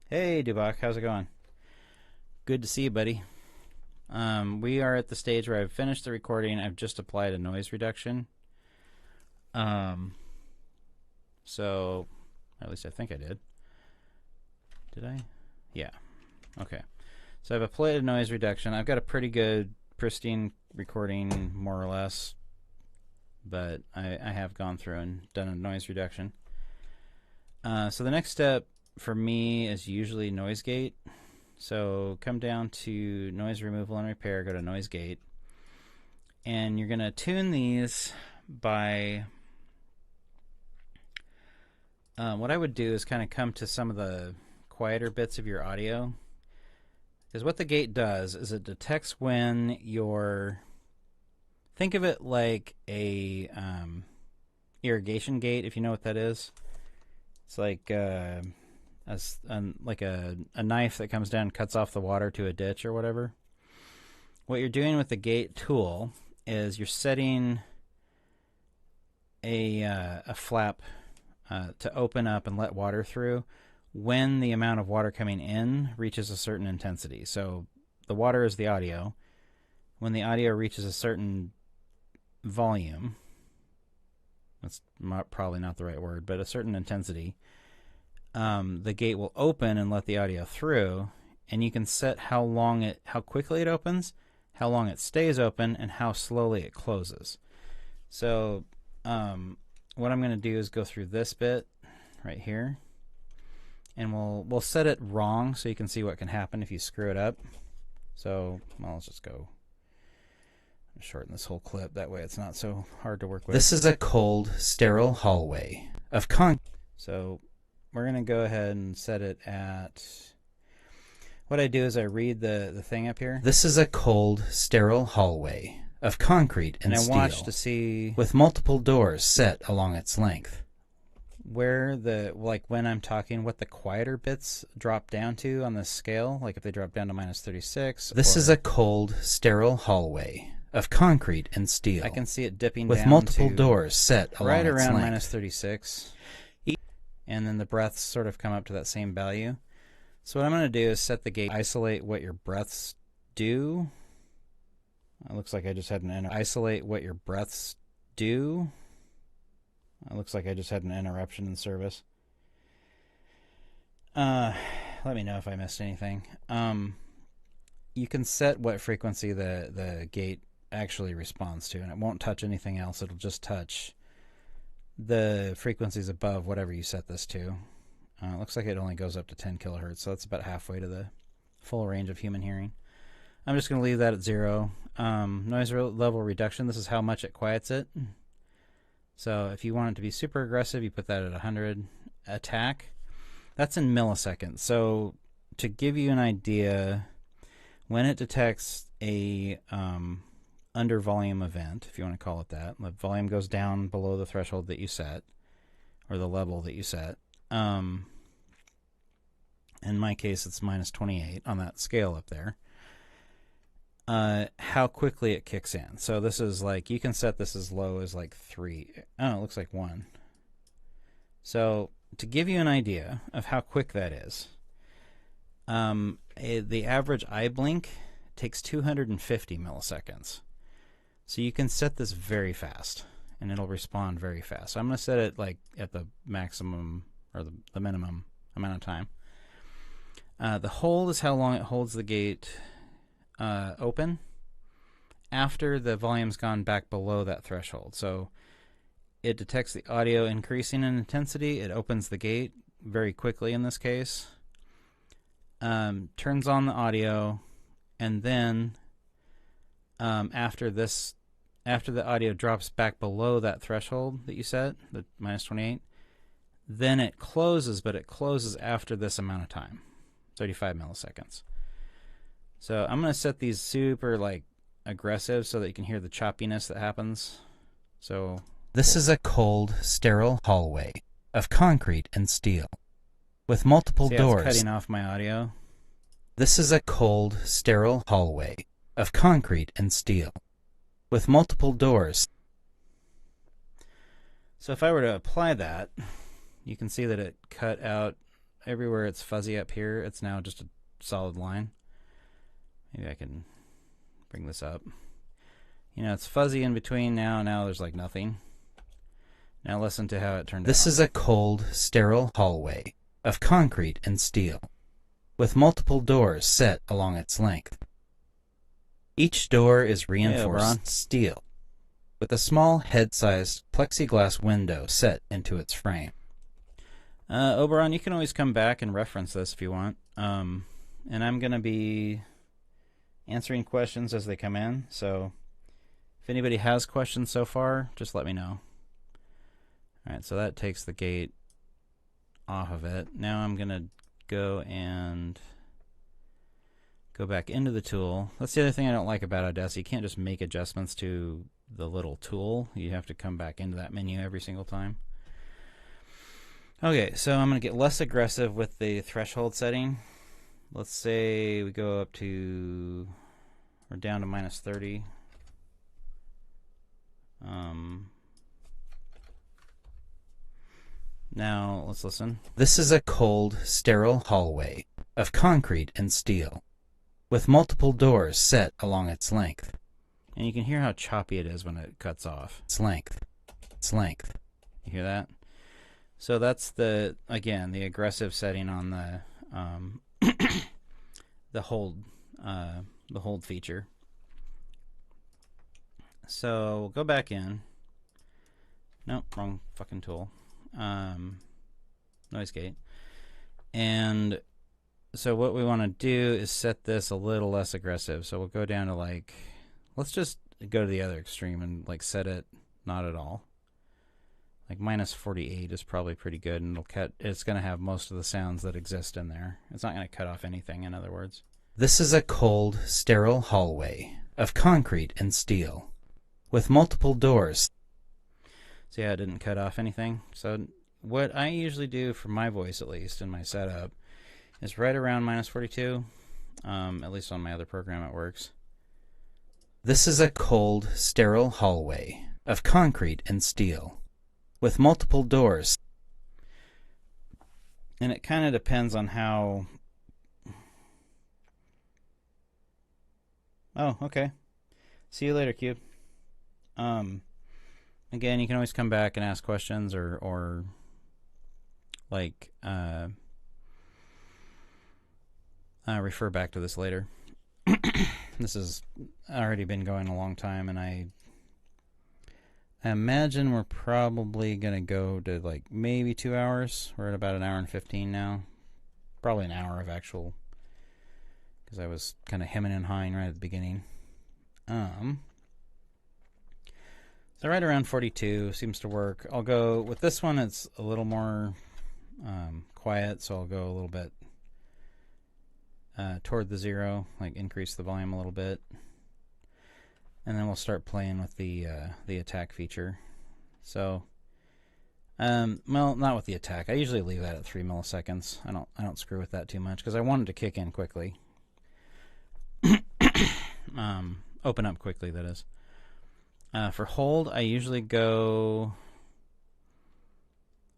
S1: Hey, Dubak, how's it going? Good to see you, buddy. We are at the stage where I've finished the recording. I've just applied a noise reduction. So, at least I think I did. Did I? Yeah. Okay. So I've applied a noise reduction. I've got a pretty good, pristine recording, more or less. But I have gone through and done a noise reduction. So the next step for me is usually noise gate. So come down to noise removal and repair, go to noise gate, and you're going to tune these by what I would do is kind of come to some of the quieter bits of your audio, because what the gate does is it detects when you're, think of it like a irrigation gate, if you know what that is. It's like like a knife that comes down and cuts off the water to a ditch or whatever. What you're doing with the gate tool is you're setting a flap to open up and let water through when the amount of water coming in reaches a certain intensity. So the water is the audio. When the audio reaches a certain volume, that's probably not the right word, but a certain intensity, the gate will open and let the audio through, and you can set how quickly it opens, how long it stays open, and how slowly it closes. So what I'm going to do is go through this bit right here, and we'll set it wrong so you can see what can happen if you screw it up. So let's just go shorten this whole clip, that way it's not so hard to work with. This is a cold, sterile hallway of So we're going to go ahead and set it at, what I do is I read the thing up here. This is a cold, sterile hallway of concrete and steel. And I watch to see, with multiple doors set along its length, where when I'm talking, what the quieter bits drop down to on the scale, like if they drop down to -36. This is a cold, sterile hallway of concrete and steel. I can see it dipping down with multiple doors set along right around -36. And then the breaths sort of come up to that same value. So what I'm going to do is set the gate, isolate what your breaths do. It looks like I just had an isolate what your breaths do. It looks like I just had an interruption in service. Let me know if I missed anything. You can set what frequency the gate actually responds to, and it won't touch anything else. It'll just touch the frequencies above whatever you set this to. It looks like it only goes up to 10 kilohertz, so that's about halfway to the full range of human hearing. I'm just going to leave that at 0. Noise level reduction, this is how much it quiets it. So if you want it to be super aggressive, you put that at 100. Attack, that's in milliseconds. So to give you an idea, when it detects a under volume event, if you want to call it that, the volume goes down below the threshold that you set, or the level that you set. In my case, it's -28 on that scale up there. How quickly it kicks in. So this is like, you can set this as low as like 3. Oh, it looks like 1. So to give you an idea of how quick that is, the average eye blink takes 250 milliseconds. So you can set this very fast, and it'll respond very fast. So I'm going to set it like at the maximum or the minimum amount of time. The hold is how long it holds the gate open after the volume's gone back below that threshold. So it detects the audio increasing in intensity. It opens the gate very quickly in this case, turns on the audio, and then after the audio drops back below that threshold that you set, the -28, then it closes, but it closes after this amount of time, 35 milliseconds. So I'm going to set these super aggressive so that you can hear the choppiness that happens. So this is a cold, sterile hallway of concrete and steel with multiple doors. It's cutting off my audio. This is a cold, sterile hallway of concrete and steel with multiple doors. So if I were to apply that, you can see that it cut out everywhere it's fuzzy up here. It's now just a solid line. Maybe I can bring this up. You know, it's fuzzy in between now. Now there's like nothing. Now listen to how it turned out.
S2: This is a cold, sterile hallway of concrete and steel, with multiple doors set along its length. Each door is reinforced steel, with a small head-sized plexiglass window set into its frame.
S1: Oberon, you can always come back and reference this if you want. And I'm going to be answering questions as they come in, so if anybody has questions so far, just let me know. Alright, so that takes the gate off of it. Now I'm going to go and go back into the tool. That's the other thing I don't like about Audacity. You can't just make adjustments to the little tool. You have to come back into that menu every single time. Okay, so I'm going to get less aggressive with the threshold setting. Let's say we go up to, or down to -30. Now, let's listen.
S2: This is a cold, sterile hallway of concrete and steel, with multiple doors set along its length.
S1: And you can hear how choppy it is when it cuts off.
S2: Its length.
S1: You hear that? So that's the, again, the aggressive setting on the the hold feature. So we'll go back in. Nope, wrong fucking tool. Noise gate. And so what we want to do is set this a little less aggressive. So we'll go down to like, let's just go to the other extreme and like set it not at all. Like -48 is probably pretty good, and it's going to have most of the sounds that exist in there. It's not going to cut off anything, in other words.
S2: This is a cold, sterile hallway of concrete and steel, with multiple doors.
S1: So yeah, it didn't cut off anything. So what I usually do for my voice, at least in my setup, is right around -42. At least on my other program it works.
S2: This is a cold, sterile hallway of concrete and steel, with multiple doors.
S1: And it kind of depends on how... Oh, okay. See you later, Cube. Again, you can always come back and ask questions or like refer back to this later. This has already been going a long time, and I imagine we're probably going to go to like maybe 2 hours. We're at about 1 hour and 15 now. Probably an hour of actual, because I was kind of hemming and hawing right at the beginning. So right around 42 seems to work. I'll go with this one. It's a little more quiet, so I'll go a little bit toward the 0, like increase the volume a little bit, and then we'll start playing with the attack feature. So, well, not with the attack. I usually leave that at 3 milliseconds. I don't screw with that too much because I want it to kick in quickly. Open up quickly, that is. For hold, I usually go...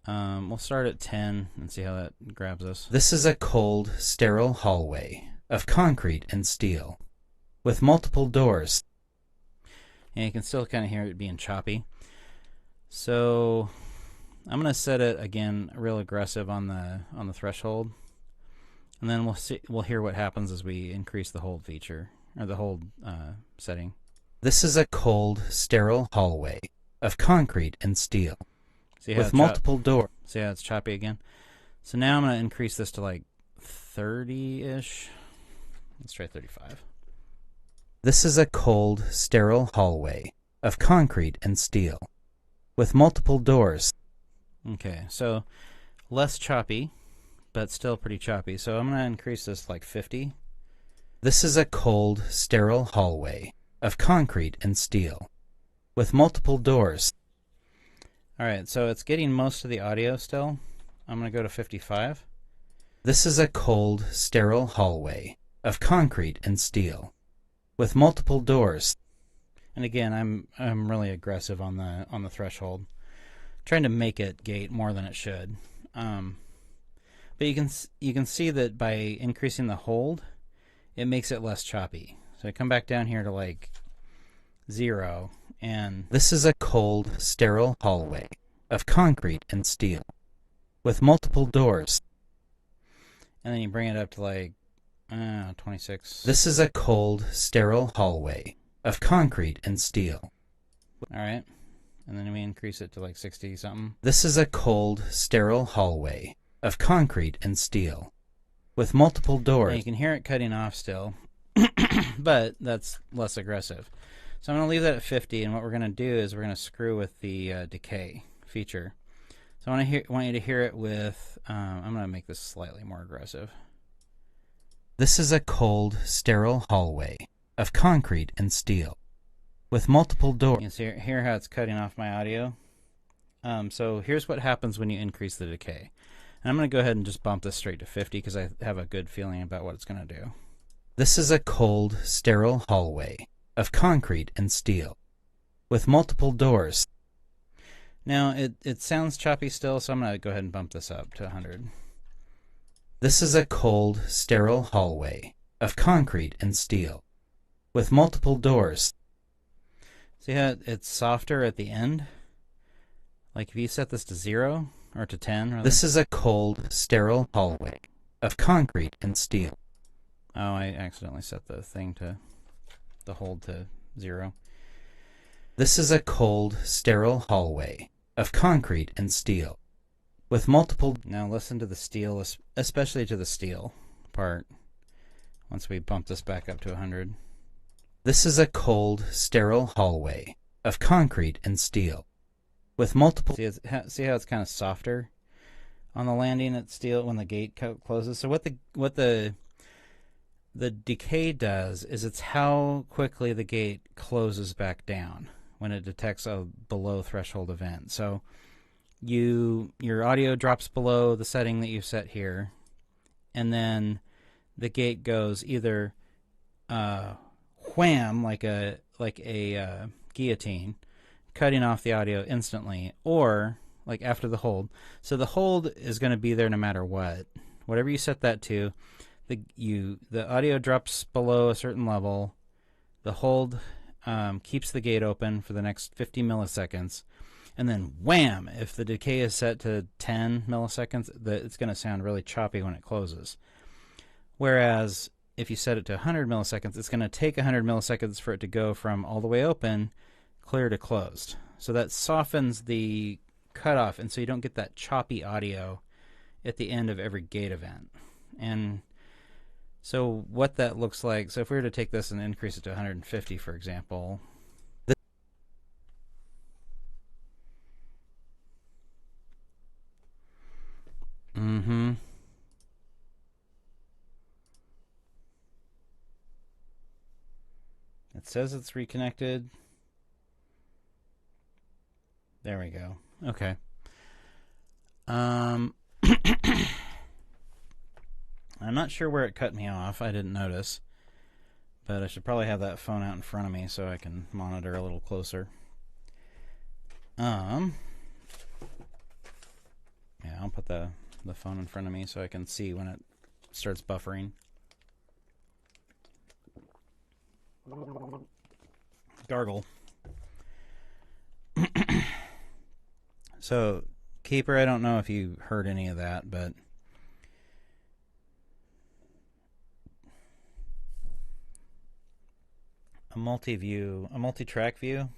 S1: we'll start at 10 and see how that grabs us.
S2: This is a cold, sterile hallway of concrete and steel, with multiple doors.
S1: And you can still kind of hear it being choppy. So I'm going to set it again real aggressive on the threshold, and then we'll hear what happens as we increase the hold feature, or the hold setting.
S2: This is a cold, sterile hallway of concrete and steel, with multiple doors.
S1: See how it's choppy again? So now I'm going to increase this to like 30-ish. Let's try 35.
S2: This is a cold, sterile hallway of concrete and steel, with multiple doors.
S1: Okay, so less choppy, but still pretty choppy. So I'm going to increase this to like 50.
S2: This is a cold, sterile hallway of concrete and steel, with multiple doors.
S1: Alright, so it's getting most of the audio still. I'm going to go to 55.
S2: This is a cold, sterile hallway of concrete and steel, with multiple doors.
S1: And again, I'm really aggressive on the threshold, trying to make it gate more than it should. But you can see that by increasing the hold, it makes it less choppy. So I come back down here to like 0, and
S2: this is a cold, sterile hallway of concrete and steel with multiple doors.
S1: And then you bring it up to like 26.
S2: This is a cold, sterile hallway of concrete and steel.
S1: All right. And then we increase it to like 60 something.
S2: This is a cold, sterile hallway of concrete and steel with multiple doors.
S1: And you can hear it cutting off still, but that's less aggressive. So I'm going to leave that at 50, and what we're going to do is we're going to screw with the decay feature. So I want you to hear it with, I'm going to make this slightly more aggressive.
S2: This is a cold, sterile hallway of concrete and steel with multiple doors.
S1: You can hear how it's cutting off my audio. So here's what happens when you increase the decay. And I'm going to go ahead and just bump this straight to 50 because I have a good feeling about what it's going to do.
S2: This is a cold, sterile hallway of concrete and steel with multiple doors.
S1: Now, it sounds choppy still, so I'm going to go ahead and bump this up to 100.
S2: This is a cold, sterile hallway of concrete and steel with multiple doors.
S1: See how it's softer at the end? Like if you set this to 0, or to 10, rather.
S2: This is a cold, sterile hallway of concrete and steel.
S1: Oh, I accidentally set the thing to the hold to 0.
S2: This is a cold, sterile hallway of concrete and steel with multiple.
S1: Now listen to the steel, especially to the steel part. Once we bump this back up to 100.
S2: This is a cold, sterile hallway of concrete and steel with multiple.
S1: See how it's kind of softer on the landing at steel when the gate closes. So what the decay does is it's how quickly the gate closes back down when it detects a below threshold event. So your audio drops below the setting that you've set here, and then the gate goes either wham, like a guillotine, cutting off the audio instantly, or like after the hold. So the hold is going to be there no matter what. Whatever you set that to, the audio drops below a certain level. The hold keeps the gate open for the next 50 milliseconds, and then wham! If the decay is set to 10 milliseconds, it's going to sound really choppy when it closes. Whereas if you set it to 100 milliseconds, it's going to take 100 milliseconds for it to go from all the way open, clear to closed. So that softens the cutoff, and so you don't get that choppy audio at the end of every gate event. And so what that looks like, so if we were to take this and increase it to 150, for example. It says it's reconnected. There we go. Okay. I'm not sure where it cut me off. I didn't notice. But I should probably have that phone out in front of me so I can monitor a little closer. Yeah, I'll put the phone in front of me so I can see when it starts buffering. Gargle. So, Keeper, I don't know if you heard any of that, but a multi-track view.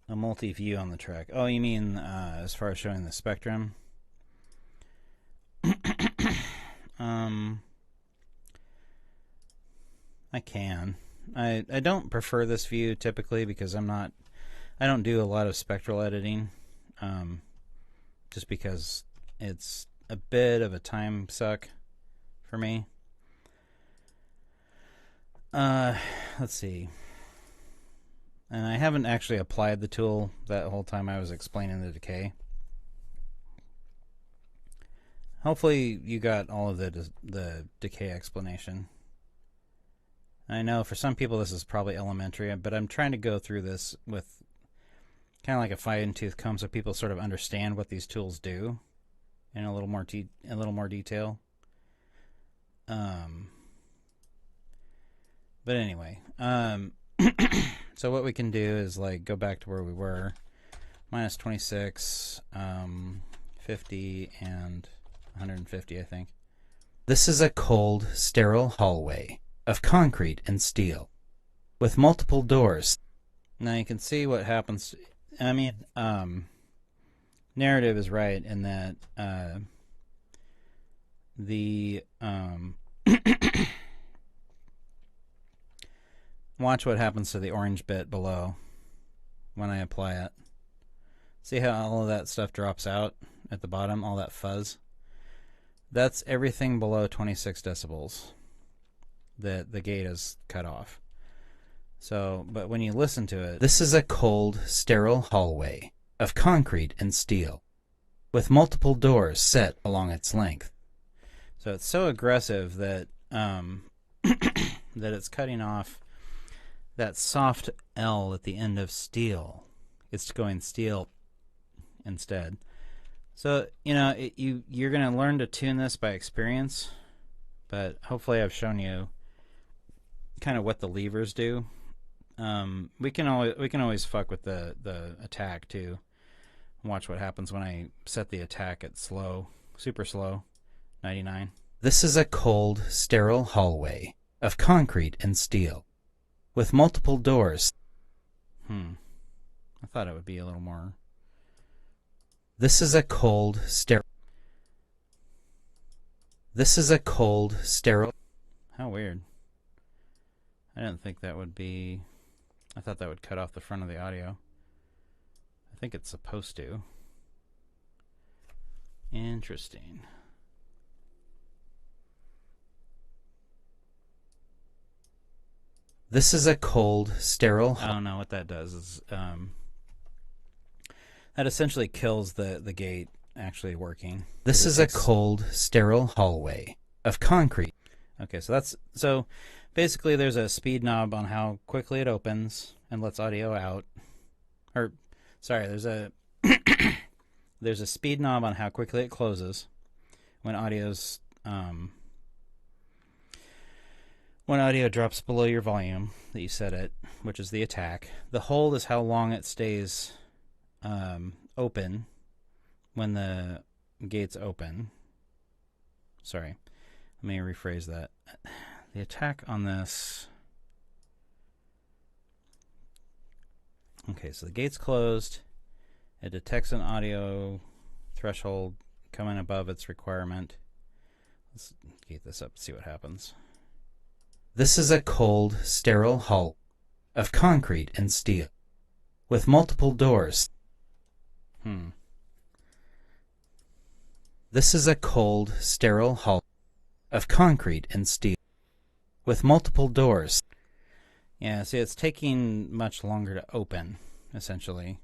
S1: A multi-view on the track. Oh, you mean as far as showing the spectrum? I can. I don't prefer this view typically because I don't do a lot of spectral editing, just because it's a bit of a time suck for me. Let's see. And I haven't actually applied the tool that whole time I was explaining the decay. Hopefully you got all of the decay explanation. I know for some people this is probably elementary, but I'm trying to go through this with kind of like a fine-tooth comb so people sort of understand what these tools do in a little more detail. But anyway, so what we can do is like go back to where we were, minus 26, 50, and 150, I think.
S2: This is a cold, sterile hallway of concrete and steel, with multiple doors.
S1: Now you can see what happens. I mean, narrative is right in that the watch what happens to the orange bit below when I apply it. See how all of that stuff drops out at the bottom, all that fuzz? That's everything below 26 decibels that the gate is cut off. So, but when you listen to it...
S2: This is a cold, sterile hallway of concrete and steel, with multiple doors set along its length.
S1: So it's so aggressive that that it's cutting off that soft L at the end of steel. It's going steel instead. So, you know, you're going to learn to tune this by experience, but hopefully I've shown you kind of what the levers do. We can always fuck with the attack too. Watch what happens when I set the attack at slow, super slow, 99.
S2: This is a cold, sterile hallway of concrete and steel, with multiple doors.
S1: I thought it would be a little more.
S2: This is a cold, sterile. This is a cold, sterile.
S1: How weird. I didn't think that would be. I thought that would cut off the front of the audio. I think it's supposed to. Interesting.
S2: This is a cold, sterile.
S1: I don't know what that does. Is that essentially kills the gate actually working.
S2: This is a cold, sterile hallway of concrete.
S1: Okay, so basically there's a speed knob on how quickly it opens and lets audio out. Or sorry, there's a there's a speed knob on how quickly it closes when audio's when audio drops below your volume that you set it, which is the attack. The hold is how long it stays open when the gate's open. Sorry, let me rephrase that. The attack on this... Okay, so the gate's closed. It detects an audio threshold coming above its requirement. Let's gate this up and see what happens.
S2: This is a cold, sterile hull of concrete and steel, with multiple doors. This is a cold, sterile hull of concrete and steel, with multiple doors.
S1: Yeah, see, it's taking much longer to open, essentially,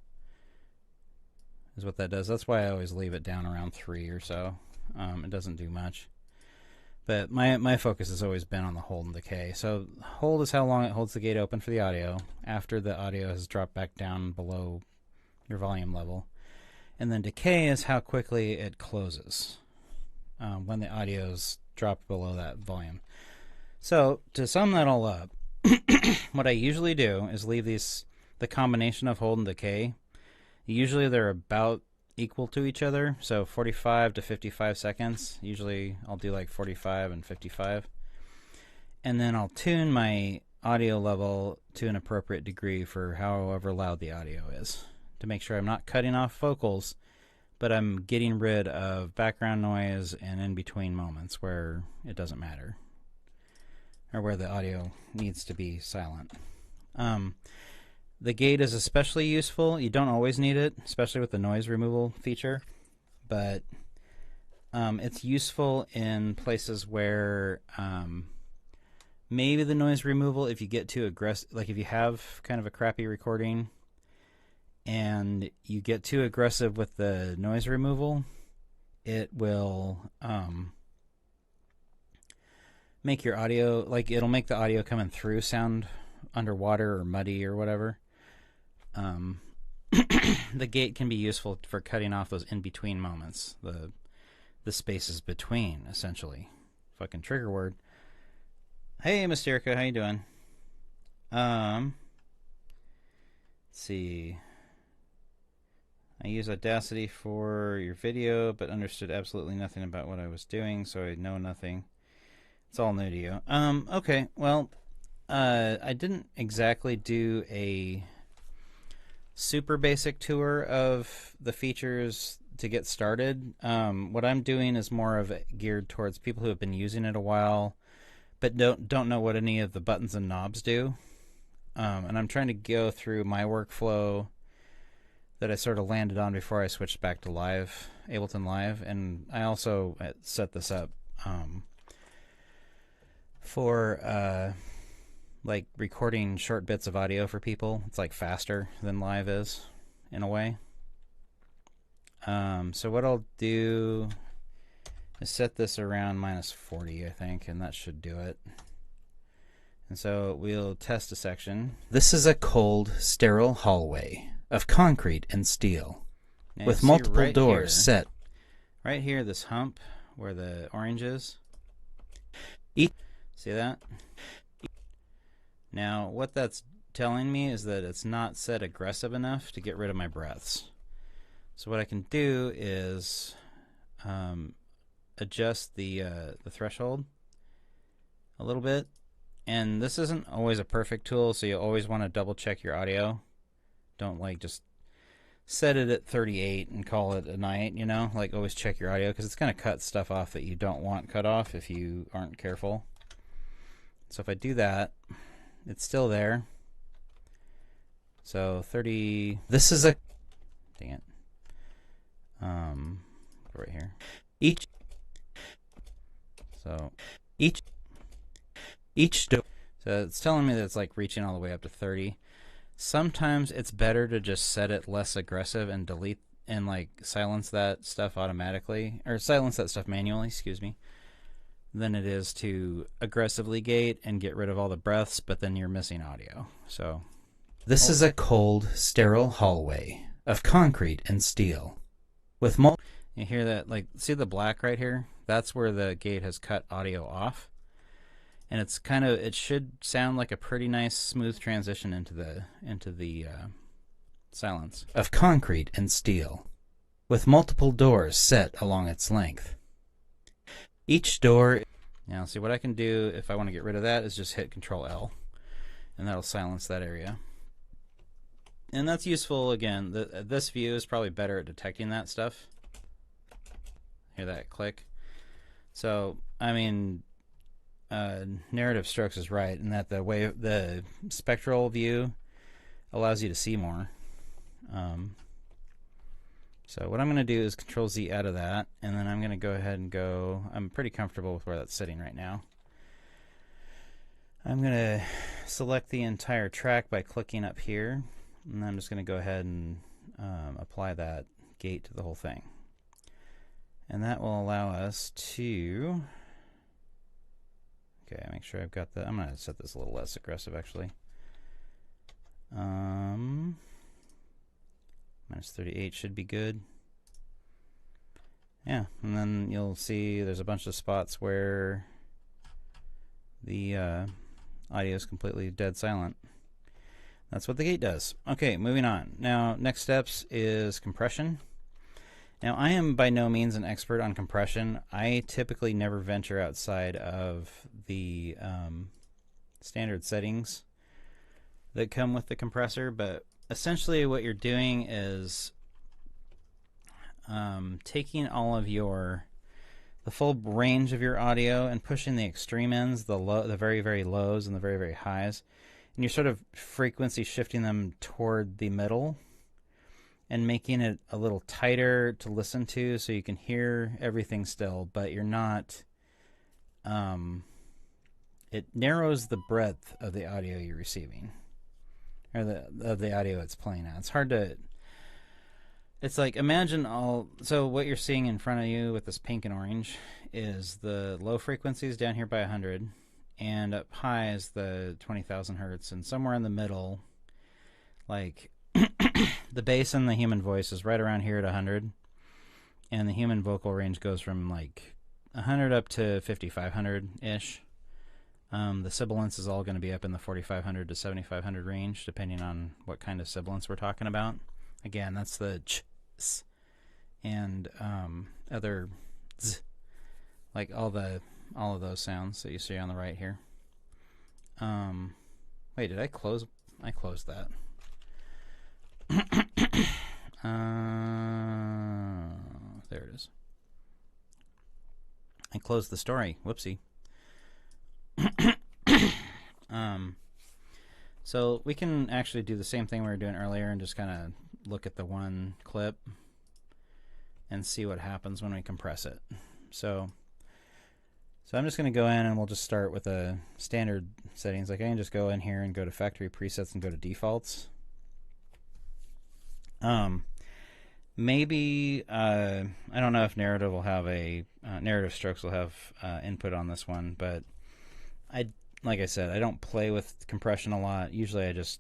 S1: is what that does. That's why I always leave it down around 3 or so. It doesn't do much. But my focus has always been on the hold and decay. So hold is how long it holds the gate open for the audio after the audio has dropped back down below your volume level. And then decay is how quickly it closes when the audio's dropped below that volume. So to sum that all up, what I usually do is leave the combination of hold and decay. Usually they're about equal to each other, so 45 to 55 seconds. Usually I'll do like 45 and 55. And then I'll tune my audio level to an appropriate degree for however loud the audio is, to make sure I'm not cutting off vocals, but I'm getting rid of background noise and in-between moments where it doesn't matter, or where the audio needs to be silent. The gate is especially useful. You don't always need it, especially with the noise removal feature, but it's useful in places where maybe the noise removal, if you get too aggressive, like if you have kind of a crappy recording and you get too aggressive with the noise removal, it will make your audio, like it'll make the audio coming through sound underwater or muddy or whatever. The gate can be useful for cutting off those in-between moments, the the spaces between, essentially. Fucking trigger word. Hey, Mysterica, how you doing? Let's see. I use Audacity for your video, but understood absolutely nothing about what I was doing, so I know nothing. It's all new to you. Okay, well, I didn't exactly do a super basic tour of the features to get started. What I'm doing is more of geared towards people who have been using it a while, but don't know what any of the buttons and knobs do. And I'm trying to go through my workflow that I sort of landed on before I switched back to live, Ableton Live, and I also set this up for like recording short bits of audio for people. It's like faster than live is, in a way. So what I'll do is set this around -40, I think, and that should do it. And so we'll test a section.
S2: This is a cold, sterile hallway of concrete and steel,
S1: now
S2: with multiple
S1: right
S2: doors
S1: here,
S2: set.
S1: Right here, this hump where the orange is. See that? Now, what that's telling me is that it's not set aggressive enough to get rid of my breaths. So what I can do is adjust the threshold a little bit. And this isn't always a perfect tool, so you always want to double check your audio. Don't like just set it at 38 and call it a night, you know? Like always check your audio, because it's going to cut stuff off that you don't want cut off if you aren't careful. So if I do that, it's still there. So 30.
S2: This is a.
S1: Dang it. Right here.
S2: Each door.
S1: So it's telling me that it's like reaching all the way up to 30. Sometimes it's better to just set it less aggressive and delete and like silence that stuff automatically, or silence that stuff manually, excuse me, than it is to aggressively gate and get rid of all the breaths, but then you're missing audio. So
S2: this is a cold, sterile hallway of concrete and steel, with
S1: you hear that? Like, see the black right here? That's where the gate has cut audio off, and it's kind of, it should sound like a pretty nice smooth transition into the silence
S2: of concrete and steel, with multiple doors set along its length. Each door.
S1: Now, see what I can do if I want to get rid of that is just hit Control L, and that'll silence that area. And that's useful. Again, this view is probably better at detecting that stuff. Hear that click? So, I mean, Narrative Strokes is right in that the spectral view allows you to see more. So what I'm going to do is Control Z out of that, and then I'm going to go ahead and go. I'm pretty comfortable with where that's sitting right now. I'm going to select the entire track by clicking up here, and I'm just going to go ahead and apply that gate to the whole thing. And that will allow us to. Okay, make sure I've got the. I'm going to set this a little less aggressive, actually. -38 should be good. Yeah, and then you'll see there's a bunch of spots where the audio is completely dead silent. That's what the gate does. Okay, moving on. Now, next steps is compression. Now, I am by no means an expert on compression. I typically never venture outside of the standard settings that come with the compressor, but essentially what you're doing is taking all of the full range of your audio and pushing the extreme ends, the very, very lows and the very, very highs, and you're sort of frequency shifting them toward the middle and making it a little tighter to listen to so you can hear everything still, but you're not it narrows the breadth of the audio you're receiving, or of the audio it's playing at. It's hard to. It's like, imagine so what you're seeing in front of you with this pink and orange is the low frequencies down here by 100, and up high is the 20,000 hertz, and somewhere in the middle, like the bass and the human voice is right around here at 100, and the human vocal range goes from like 100 up to 5500-ish. The sibilance is all going to be up in the 4500 to 7500 range, depending on what kind of sibilance we're talking about. Again, that's the ch and other z, like all of those sounds that you see on the right here. Wait, did I close? I closed that. There it is. I closed the story. Whoopsie. So we can actually do the same thing we were doing earlier and just kind of look at the one clip and see what happens when we compress it. So I'm just going to go in and we'll just start with the standard settings. Like I can just go in here and go to factory presets and go to defaults. Maybe I don't know if narrative will have a narrative strokes will have input on this one, but like I said, I don't play with compression a lot. Usually I just,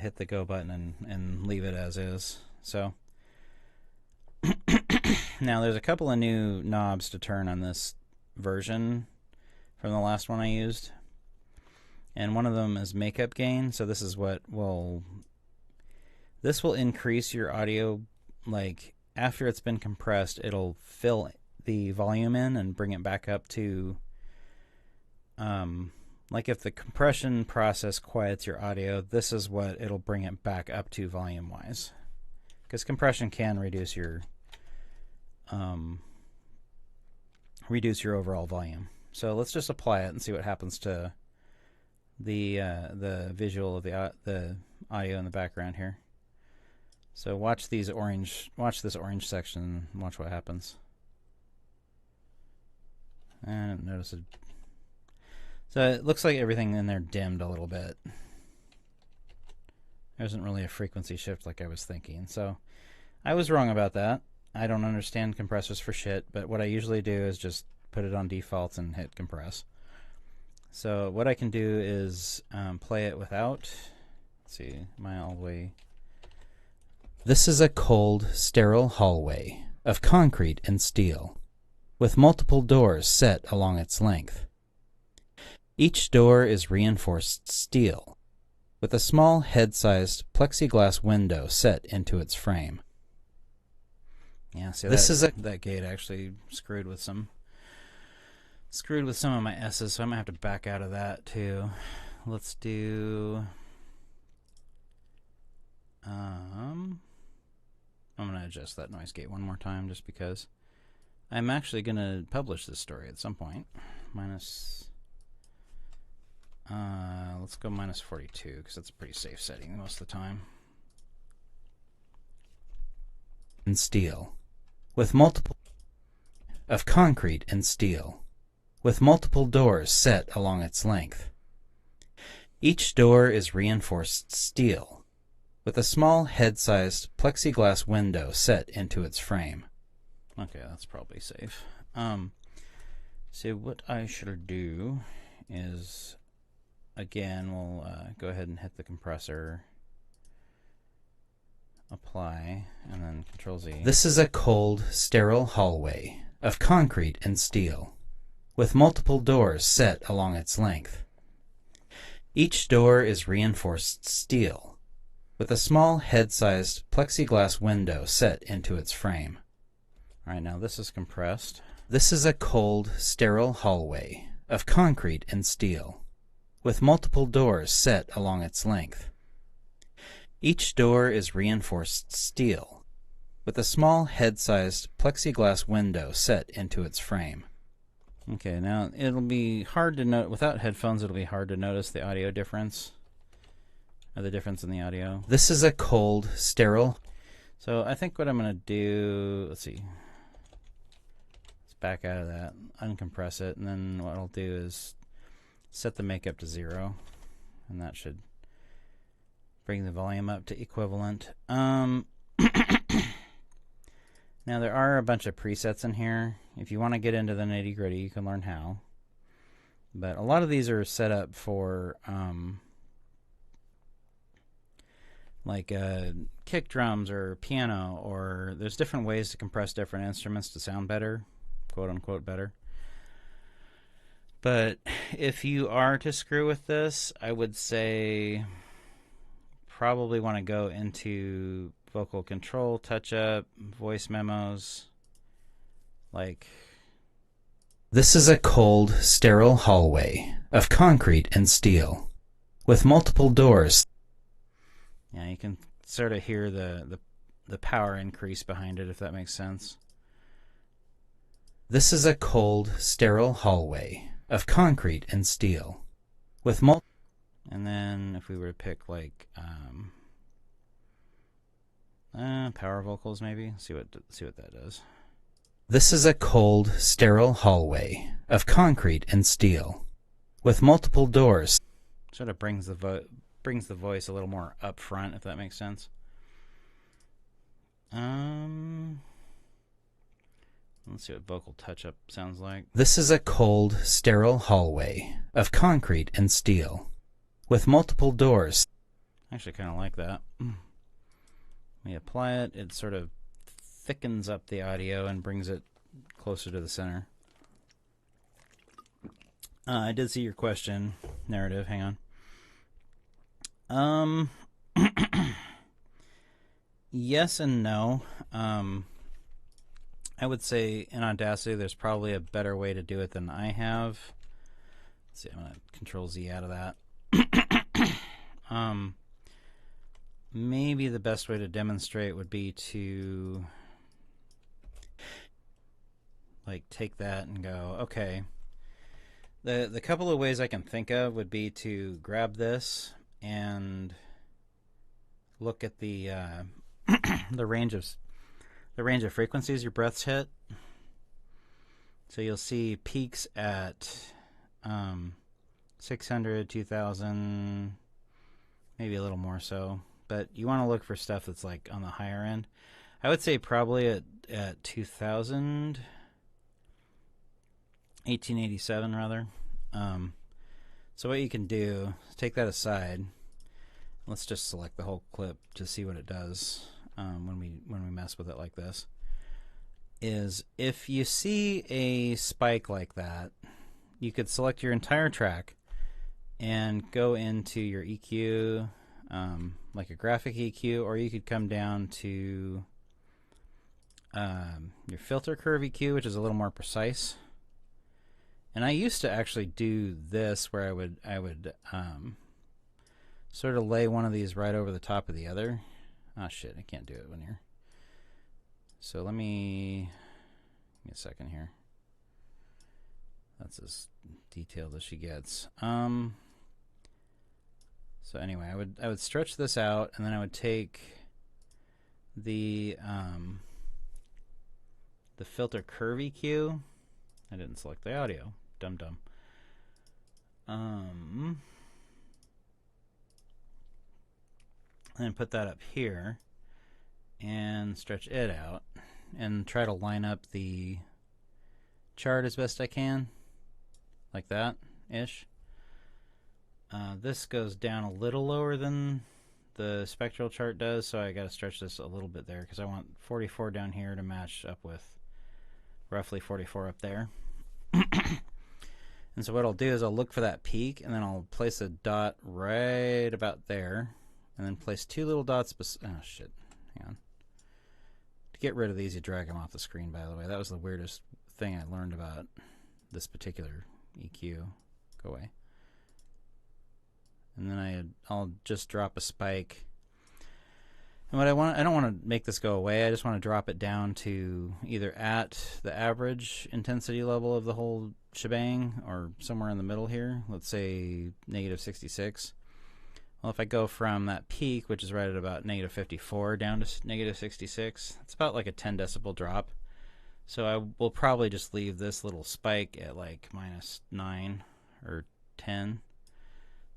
S1: hit the go button and leave it as is. So now there's a couple of new knobs to turn on this version from the last one I used. And one of them is makeup gain. So this is what will increase your audio. Like after it's been compressed, it'll fill the volume in and bring it back up to like if the compression process quiets your audio, this is what it'll bring it back up to volume wise, because compression can reduce your overall volume. So let's just apply it and see what happens to the visual of the audio in the background here. So watch this orange section and watch what happens. I didn't notice it. So it looks like everything in there dimmed a little bit. There isn't really a frequency shift like I was thinking. So I was wrong about that. I don't understand compressors for shit, but what I usually do is just put it on defaults and hit compress. So what I can do is play it without. Let's see, am I all the way?
S2: This is a cold, sterile hallway of concrete and steel, with multiple doors set along its length. Each door is reinforced steel, with a small head-sized plexiglass window set into its frame.
S1: Yeah, see, that gate actually screwed with some of my S's, so I might have to back out of that too. Let's do I'm gonna adjust that noise gate one more time just because I'm actually gonna publish this story at some point. Let's go minus 42 because that's a pretty safe setting most of the time.
S2: And steel, with multiple of concrete and steel, with multiple doors set along its length. Each door is reinforced steel, with a small head-sized plexiglass window set into its frame.
S1: Okay, that's probably safe. So what I should do is, again, we'll go ahead and hit the compressor, apply, and then Control-Z.
S2: This is a cold, sterile hallway of concrete and steel, with multiple doors set along its length. Each door is reinforced steel, with a small head-sized plexiglass window set into its frame.
S1: All right, now this is compressed.
S2: This is a cold, sterile hallway of concrete and steel, with multiple doors set along its length. Each door is reinforced steel, with a small head-sized plexiglass window set into its frame.
S1: Okay, now it'll be hard to note without headphones. It'll be hard to notice the audio difference, or the difference in the audio.
S2: This is a cold, sterile.
S1: So I think what I'm gonna do. Let's see. Let's back out of that, uncompress it, and then what I'll do is set the makeup to 0, and that should bring the volume up to equivalent. Now there are a bunch of presets in here. If you want to get into the nitty-gritty, you can learn how. But a lot of these are set up for like kick drums or piano, or there's different ways to compress different instruments to sound better, quote unquote better. But if you are to screw with this, I would say probably want to go into vocal control, touch up, voice memos, like...
S2: This is a cold, sterile hallway of concrete and steel, with multiple doors.
S1: Yeah, you can sort of hear the power increase behind it, if that makes sense.
S2: This is a cold, sterile hallway of concrete and steel, with
S1: And then if we were to pick like power vocals, maybe see what that does.
S2: This is a cold, sterile hallway of concrete and steel, with multiple doors.
S1: Sort of brings the voice a little more up front, if that makes sense. Let's see what vocal touch-up sounds like.
S2: This is a cold, sterile hallway of concrete and steel, with multiple doors.
S1: I actually kind of like that. When you apply it, it sort of thickens up the audio and brings it closer to the center. I did see your question, narrative. Hang on. Yes and no. I would say in Audacity there's probably a better way to do it than I have. Let's see, I'm going to Control Z out of that. Maybe the best way to demonstrate would be to like take that and go, okay. The couple of ways I can think of would be to grab this and look at the the range of frequencies your breaths hit. So you'll see peaks at 600, 2000, maybe a little more so. But you want to look for stuff that's like on the higher end. I would say probably at 2000, 1887 rather. So what you can do is take that aside. Let's just select the whole clip to see what it does when we mess with it like this. Is if you see a spike like that, you could select your entire track and go into your EQ, like a graphic EQ, or you could come down to your filter curve EQ, which is a little more precise. And I used to actually do this where I would sort of lay one of these right over the top of the other. Oh shit, I can't do it when you're... So give me a second here. That's as detailed as she gets. So anyway, I would stretch this out, and then I would take the filter curve EQ. I didn't select the audio. Dum. And put that up here and stretch it out and try to line up the chart as best I can, like that ish. This goes down a little lower than the spectral chart does, so I got to stretch this a little bit there because I want 44 down here to match up with roughly 44 up there. And so what I'll do is I'll look for that peak, and then I'll place a dot right about there, and then place two little dots. Oh shit! Hang on. To get rid of these, you drag them off the screen. By the way, that was the weirdest thing I learned about this particular EQ. Go away. And then I'll just drop a spike. And what I don't want to make this go away. I just want to drop it down to either at the average intensity level of the whole shebang or somewhere in the middle here. Let's say -66. Well, if I go from that peak, which is right at about -54, down to -66, it's about like a 10 decibel drop. So I will probably just leave this little spike at like -9 or 10.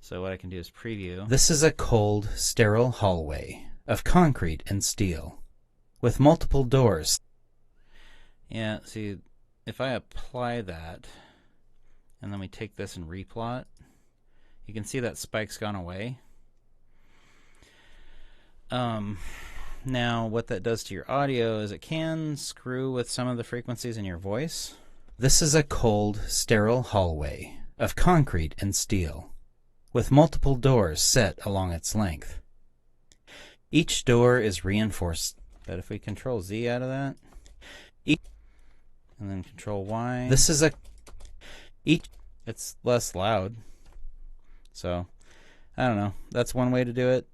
S1: So what I can do is preview.
S2: This is a cold, sterile hallway of concrete and steel, with multiple doors.
S1: Yeah, see, if I apply that, and then we take this and replot, you can see that spike's gone away. Now, what that does to your audio is it can screw with some of the frequencies in your voice.
S2: This is a cold, sterile hallway of concrete and steel, with multiple doors set along its length. Each door is reinforced.
S1: But if we control Z out of that, and then control Y, it's less loud. So, I don't know. That's one way to do it.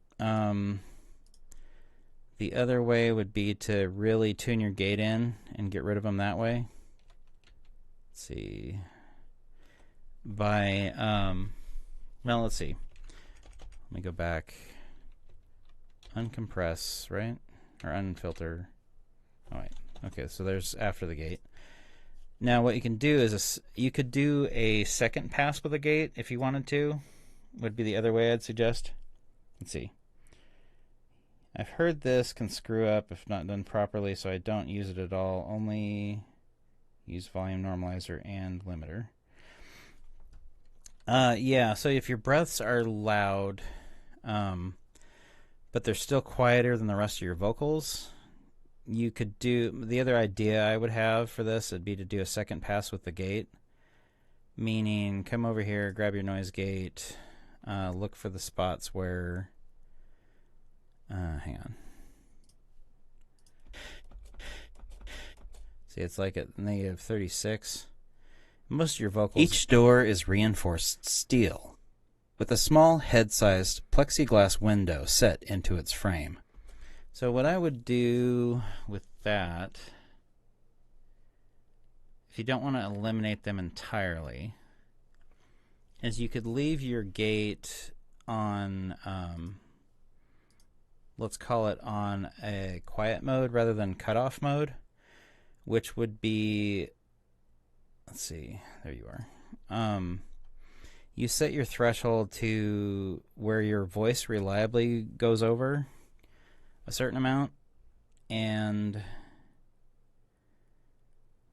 S1: The other way would be to really tune your gate in and get rid of them that way. Let's see. Well, let's see. Let me go back. Uncompress, right? Or unfilter. Oh, wait. Okay, so there's after the gate. Now, what you can do is you could do a second pass with a gate if you wanted to. Would be the other way I'd suggest. Let's see. I've heard this can screw up if not done properly, so I don't use it at all. Only use volume normalizer and limiter. Yeah, so if your breaths are loud, but they're still quieter than the rest of your vocals, you could do, the other idea I would have for this would be to do a second pass with the gate, meaning come over here, grab your noise gate, look for the spots where, hang on. See, it's like at negative 36. Most of your vocals...
S2: Each door is reinforced steel, with a small head-sized plexiglass window set into its frame.
S1: So what I would do with that, if you don't want to eliminate them entirely, is you could leave your gate on, let's call it on a quiet mode rather than cutoff mode, which would be, let's see, there you are. You set your threshold to where your voice reliably goes over a certain amount, and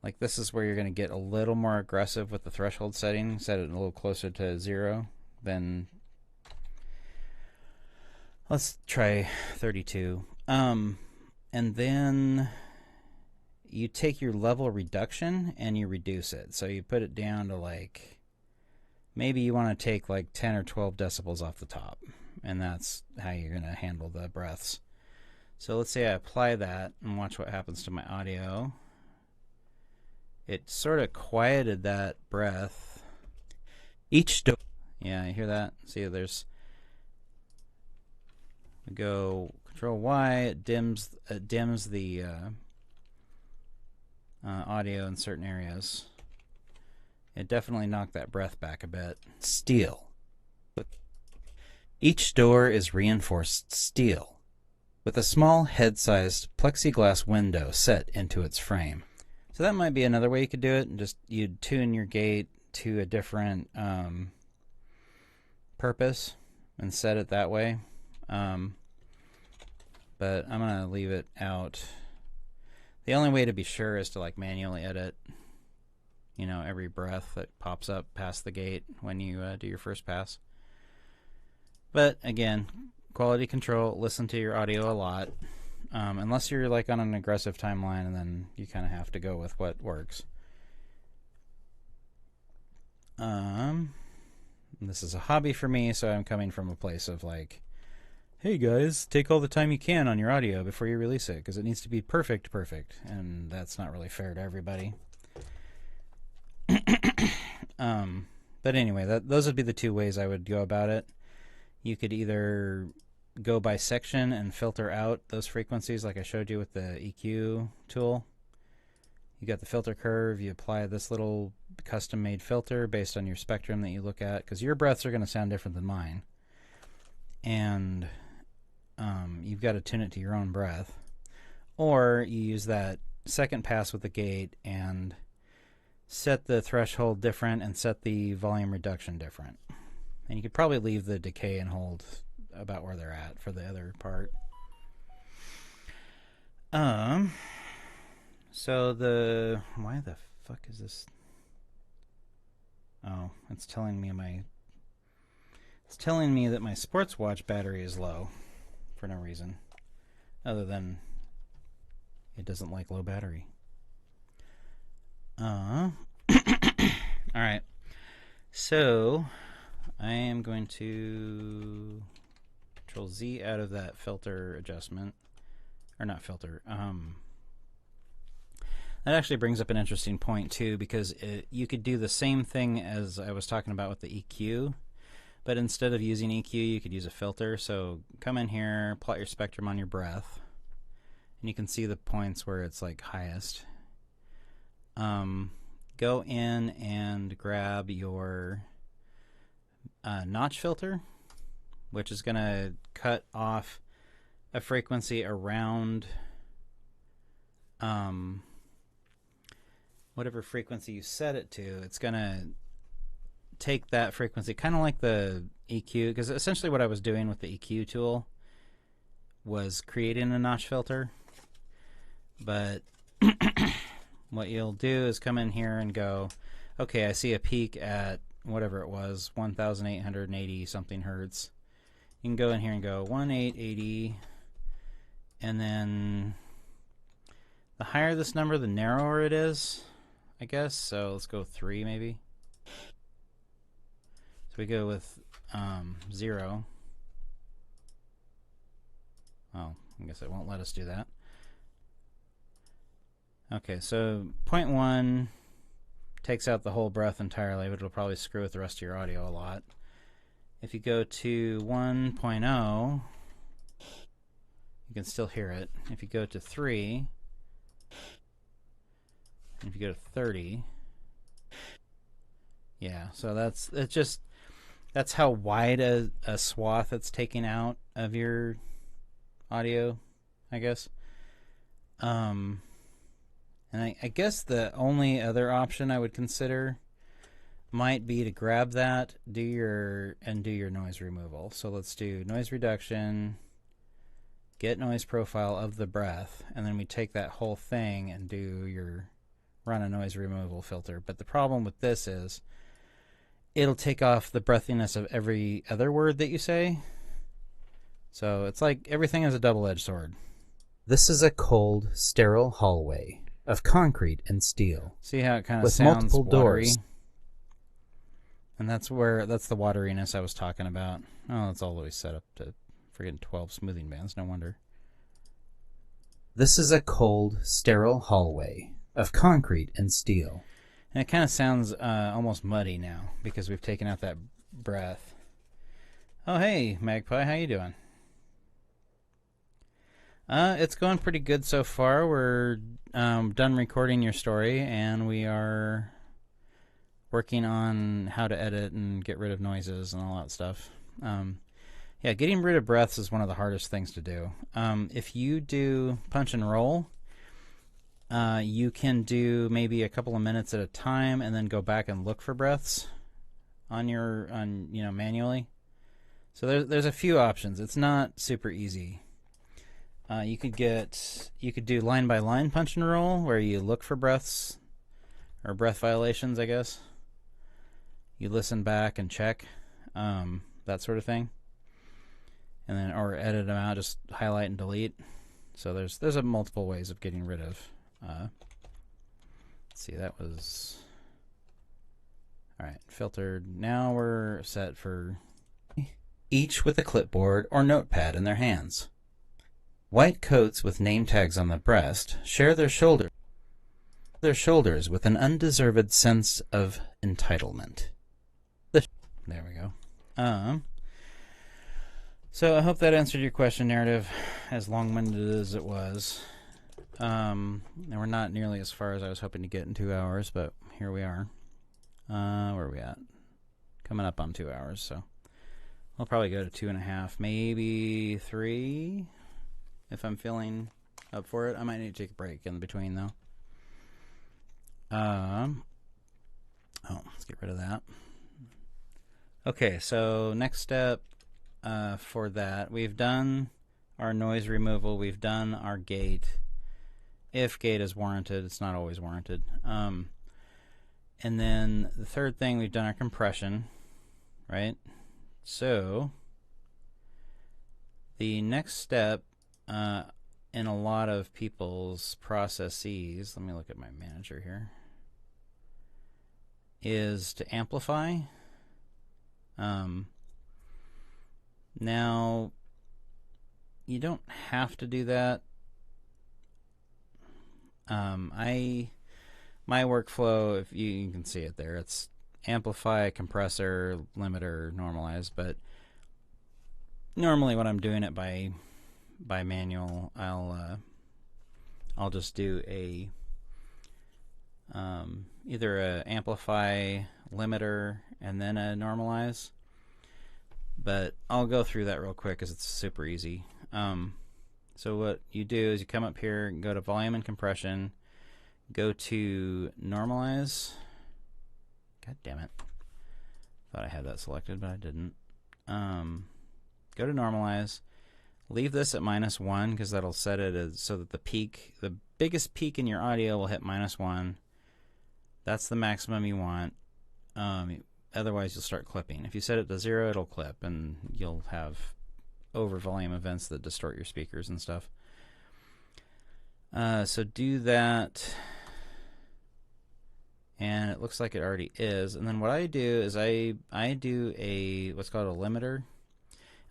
S1: like this is where you're going to get a little more aggressive with the threshold setting. Set it a little closer to 0 than, let's try 32. And then you take your level reduction and you reduce it. So you put it down to like, maybe you want to take like 10 or 12 decibels off the top, and that's how you're going to handle the breaths. So let's say I apply that and watch what happens to my audio. It sort of quieted that breath. Yeah, you hear that? See, there's, we go Control Y, it dims the audio in certain areas. It definitely knocked that breath back a bit.
S2: Steel. Each door is reinforced steel, with a small head-sized plexiglass window set into its frame.
S1: So that might be another way you could do it, and just you'd tune your gate to a different purpose and set it that way. But I'm gonna leave it out. The only way to be sure is to like manually edit, you know, every breath that pops up past the gate when you do your first pass. But again, quality control, listen to your audio a lot. Unless you're like on an aggressive timeline, and then you kind of have to go with what works. This is a hobby for me, so I'm coming from a place of like, hey guys, take all the time you can on your audio before you release it, because it needs to be perfect, and that's not really fair to everybody. But anyway, those would be the two ways I would go about it. You could either go by section and filter out those frequencies like I showed you with the EQ tool. You got the filter curve, you apply this little custom made filter based on your spectrum that you look at, because your breaths are going to sound different than mine, and you've got to tune it to your own breath. Or you use that second pass with the gate and set the threshold different and set the volume reduction different. And you could probably leave the decay and hold about where they're at for the other part. So why the fuck is this? Oh, it's telling me that my sports watch battery is low for no reason. other than it doesn't like low battery. All right. So I am going to Control Z out of that filter adjustment, or not filter. That actually brings up an interesting point too, because you could do the same thing as I was talking about with the EQ, but instead of using EQ, you could use a filter. So come in here, plot your spectrum on your breath, and you can see the points where it's like highest. Go in and grab your notch filter, which is going to cut off a frequency around whatever frequency you set it to. It's going to take that frequency, kind of like the EQ, because essentially what I was doing with the EQ tool was creating a notch filter. But what you'll do is come in here and go, okay, I see a peak at whatever it was, 1,880 something hertz. You can go in here and go 1,880, and then the higher this number, the narrower it is, I guess. So let's go 3 maybe. So we go with 0. Oh, I guess it won't let us do that. Okay, so 0.1 takes out the whole breath entirely, but it'll probably screw with the rest of your audio a lot. If you go to 1.0, you can still hear it. If you go to 3, and if you go to 30, yeah, so that's how wide a swath it's taking out of your audio, I guess. And I guess the only other option I would consider might be to grab that, do your noise removal. So let's do noise reduction, get noise profile of the breath, and then we take that whole thing and run a noise removal filter. But the problem with this is it'll take off the breathiness of every other word that you say. So it's like everything is a double-edged sword.
S2: This is a cold, sterile hallway of concrete and steel.
S1: See how it kind of
S2: with
S1: sounds
S2: multiple
S1: watery?
S2: doors.
S1: And that's the wateriness I was talking about. Oh, it's all the way set up to friggin' 12 smoothing bands. No wonder.
S2: This is a cold, sterile hallway of concrete and steel.
S1: And it kind of sounds almost muddy now because we've taken out that breath. Oh, hey, Magpie, how you doing? It's going pretty good so far. We're done recording your story, and we are working on how to edit and get rid of noises and all that stuff. Yeah, getting rid of breaths is one of the hardest things to do. If you do punch and roll, you can do maybe a couple of minutes at a time, and then go back and look for breaths manually. So there's a few options. It's not super easy. You could do line by line punch and roll, where you look for breaths or breath violations, I guess. You listen back and check, that sort of thing, and then or edit them out, just highlight and delete. So there's multiple ways of getting rid of. Let's see, that was all right. Filtered. Now we're set for
S2: each with a clipboard or notepad in their hands. White coats with name tags on the breast share their shoulders with an undeserved sense of entitlement.
S1: There we go. So I hope that answered your question, Narrative, as long-winded as it was. And we're not nearly as far as I was hoping to get in 2 hours, but here we are. Where are we at? Coming up on 2 hours, so we'll probably go to 2.5, maybe 3, if I'm feeling up for it. I might need to take a break in between, though. Let's get rid of that. Okay, so next step for that, we've done our noise removal, we've done our gate. If gate is warranted, it's not always warranted. And then the third thing, we've done our compression, right? So the next step, in a lot of people's processes, let me look at my manager here, is to amplify. Now, you don't have to do that. My workflow, if you can see it there, it's amplify, compressor, limiter, normalize. But normally, when I'm doing it by manual, I'll just do a either a amplify, limiter, and then a normalize. But I'll go through that real quick because it's super easy. So what you do is you come up here, go to volume and compression, go to normalize. God damn it. Thought I had that selected, but I didn't. Go to normalize. Leave this at -1 because that'll set it as so that the biggest peak in your audio will hit -1. That's the maximum you want. Otherwise, you'll start clipping. If you set it to 0, it'll clip, and you'll have over volume events that distort your speakers and stuff. So do that, and it looks like it already is. And then what I do is I do a what's called a limiter,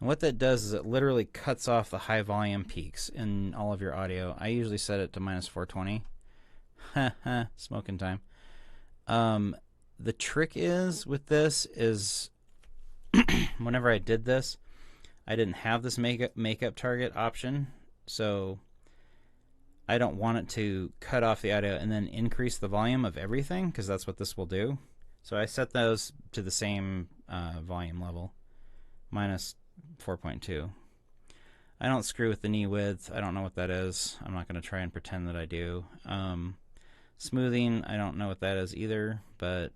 S1: and what that does is it literally cuts off the high volume peaks in all of your audio. I usually set it to -420. Smoking time. The trick is with this is whenever I did this, I didn't have this makeup target option, so I don't want it to cut off the audio and then increase the volume of everything, because that's what this will do. So I set those to the same volume level, -4.2. I don't screw with the knee width. I don't know what that is. I'm not going to try and pretend that I do. Smoothing, I don't know what that is either, but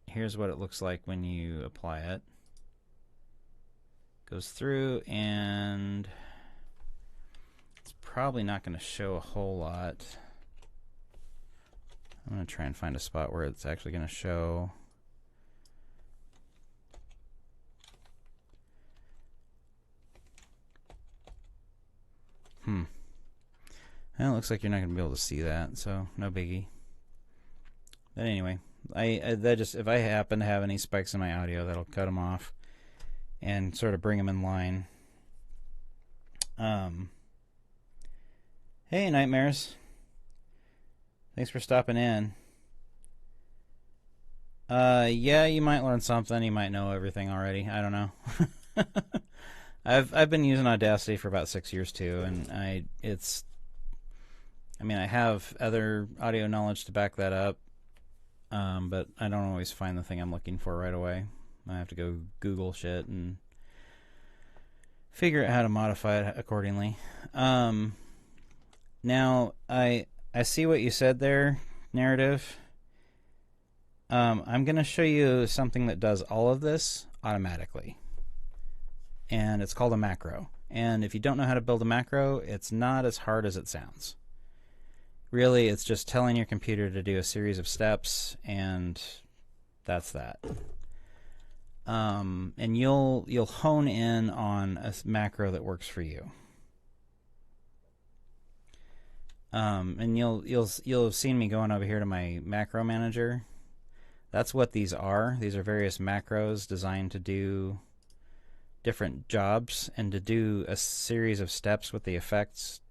S1: here's what it looks like when you apply it. Goes through, and it's probably not going to show a whole lot. I'm going to try and find a spot where it's actually going to show. Well, it looks like you're not going to be able to see that, so no biggie. But anyway, that just, if I happen to have any spikes in my audio, that'll cut them off and sort of bring them in line. Hey, Nightmares. Thanks for stopping in. Yeah, you might learn something. You might know everything already. I don't know. I've been using Audacity for about 6 years too, and I have other audio knowledge to back that up, but I don't always find the thing I'm looking for right away. I have to go Google shit and figure out how to modify it accordingly. Now, I see what you said there, Narrative. I'm going to show you something that does all of this automatically, and it's called a macro. And if you don't know how to build a macro, it's not as hard as it sounds. Really, it's just telling your computer to do a series of steps, and that's that. And you'll hone in on a macro that works for you. And you'll have seen me going over here to my macro manager. That's what these are. These are various macros designed to do different jobs and to do a series of steps with the effects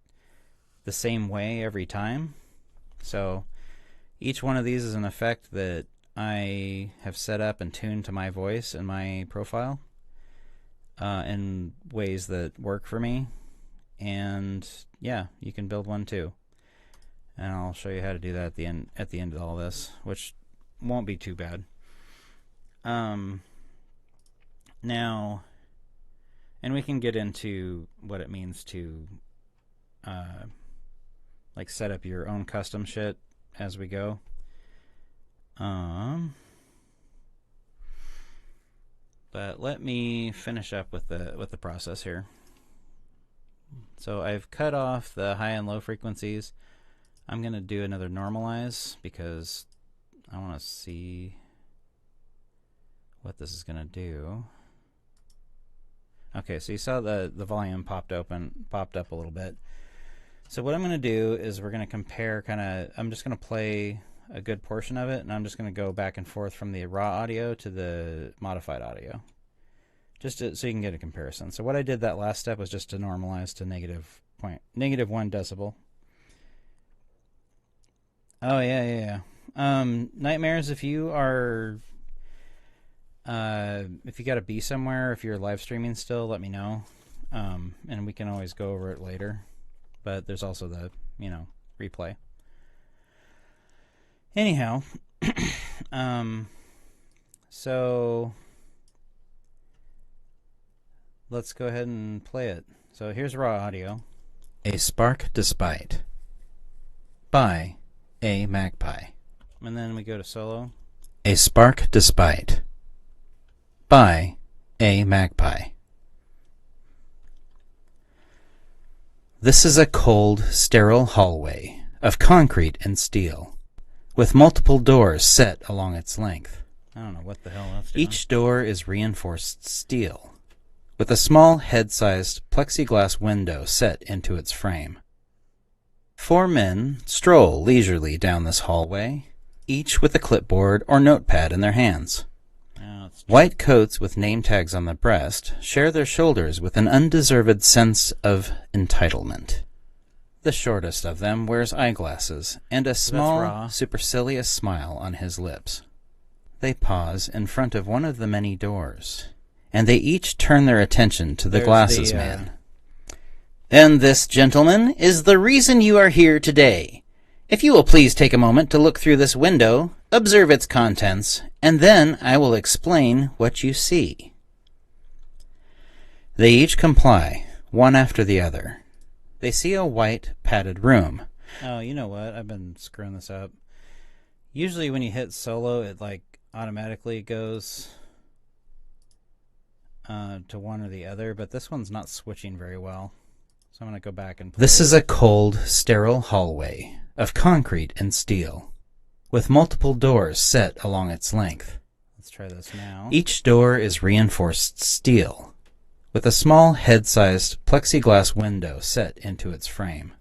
S1: the same way every time. So each one of these is an effect that I have set up and tuned to my voice and my profile in ways that work for me. And yeah, you can build one too. And I'll show you how to do that at the end of all this, which won't be too bad. Now, and we can get into what it means to like set up your own custom shit as we go. But let me finish up with the process here. So I've cut off the high and low frequencies. I'm going to do another normalize because I want to see what this is going to do. Okay, so you saw the volume popped up a little bit. So what I'm going to do is we're going to compare I'm just going to play a good portion of it, and I'm just going to go back and forth from the raw audio to the modified audio, so you can get a comparison. So what I did that last step was just to normalize to -1 decibel. Oh yeah. Nightmares, if you are if you got to be somewhere, if you're live streaming still, let me know, and we can always go over it later. But there's also the replay. Anyhow, so let's go ahead and play it. So here's raw audio.
S2: A Spark Despite by A Magpie.
S1: And then we go to solo.
S2: A Spark Despite by A Magpie. This is a cold, sterile hallway of concrete and steel, with multiple doors set along its length.
S1: I don't know what the hell that's doing.
S2: Each door is reinforced steel, with a small head-sized plexiglass window set into its frame. 4 men stroll leisurely down this hallway, each with a clipboard or notepad in their hands. White coats with name tags on the breast share their shoulders with an undeserved sense of entitlement. The shortest of them wears eyeglasses and a small, supercilious smile on his lips. They pause in front of one of the many doors, and they each turn their attention to the glasses man. And this, gentlemen, is the reason you are here today. If you will please take a moment to look through this window, observe its contents, and then I will explain what you see. They each comply, one after the other. They see a white, padded room.
S1: Oh, you know what? I've been screwing this up. Usually when you hit solo, it automatically goes to one or the other, but this one's not switching very well. So I'm going to go back and play.
S2: This is a cold, sterile hallway of concrete and steel, with multiple doors set along its length.
S1: Let's try this now.
S2: Each door is reinforced steel, with a small head-sized plexiglass window set into its frame.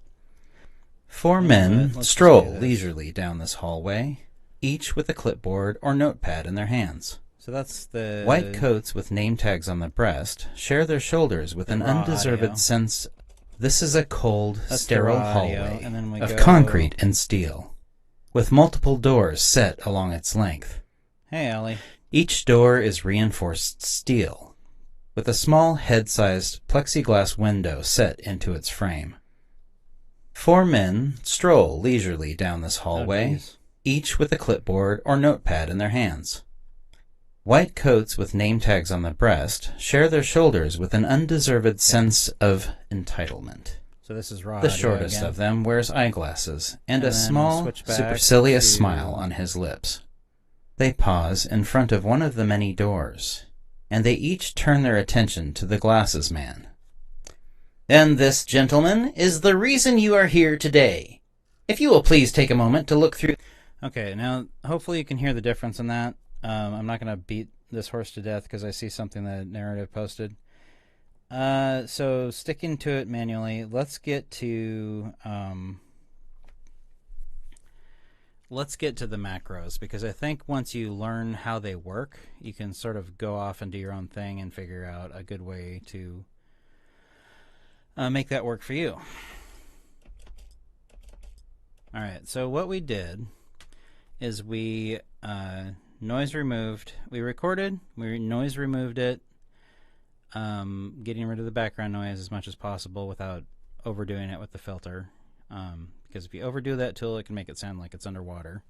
S2: 4 men stroll leisurely down this hallway, each with a clipboard or notepad in their hands.
S1: So that's the...
S2: White coats with name tags on the breast share their shoulders with an undeserved sense. This is a cold, sterile hallway of concrete and steel, with multiple doors set along its length.
S1: Hey, Allie.
S2: Each door is reinforced steel, with a small head-sized plexiglass window set into its frame. 4 men stroll leisurely down this hallway, each with a clipboard or notepad in their hands. White coats with name tags on the breast share their shoulders with an undeserved sense of entitlement.
S1: So this is raw.
S2: The shortest of them wears eyeglasses and a small, supercilious smile on his lips. They pause in front of one of the many doors, and they each turn their attention to the glasses man. And this, gentlemen, is the reason you are here today. If you will please take a moment to look through...
S1: Okay, now hopefully you can hear the difference in that. I'm not going to beat this horse to death because I see something that Narrative posted. So sticking to it manually, let's get to the macros, because I think once you learn how they work, you can sort of go off and do your own thing and figure out a good way to make that work for you. All right, so what we did is we noise removed. We recorded, we noise removed it, getting rid of the background noise as much as possible without overdoing it with the filter, because if you overdo that tool, it can make it sound like it's underwater.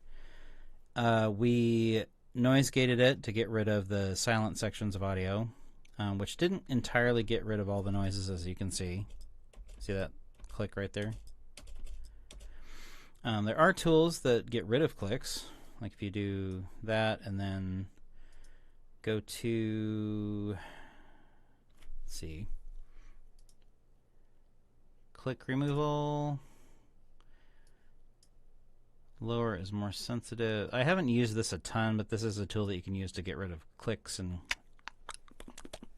S1: We noise gated it to get rid of the silent sections of audio, which didn't entirely get rid of all the noises, as you can see. See that click right there? There are tools that get rid of clicks. Like if you do that and then go to, let's see, click removal, lower is more sensitive. I haven't used this a ton, but this is a tool that you can use to get rid of clicks and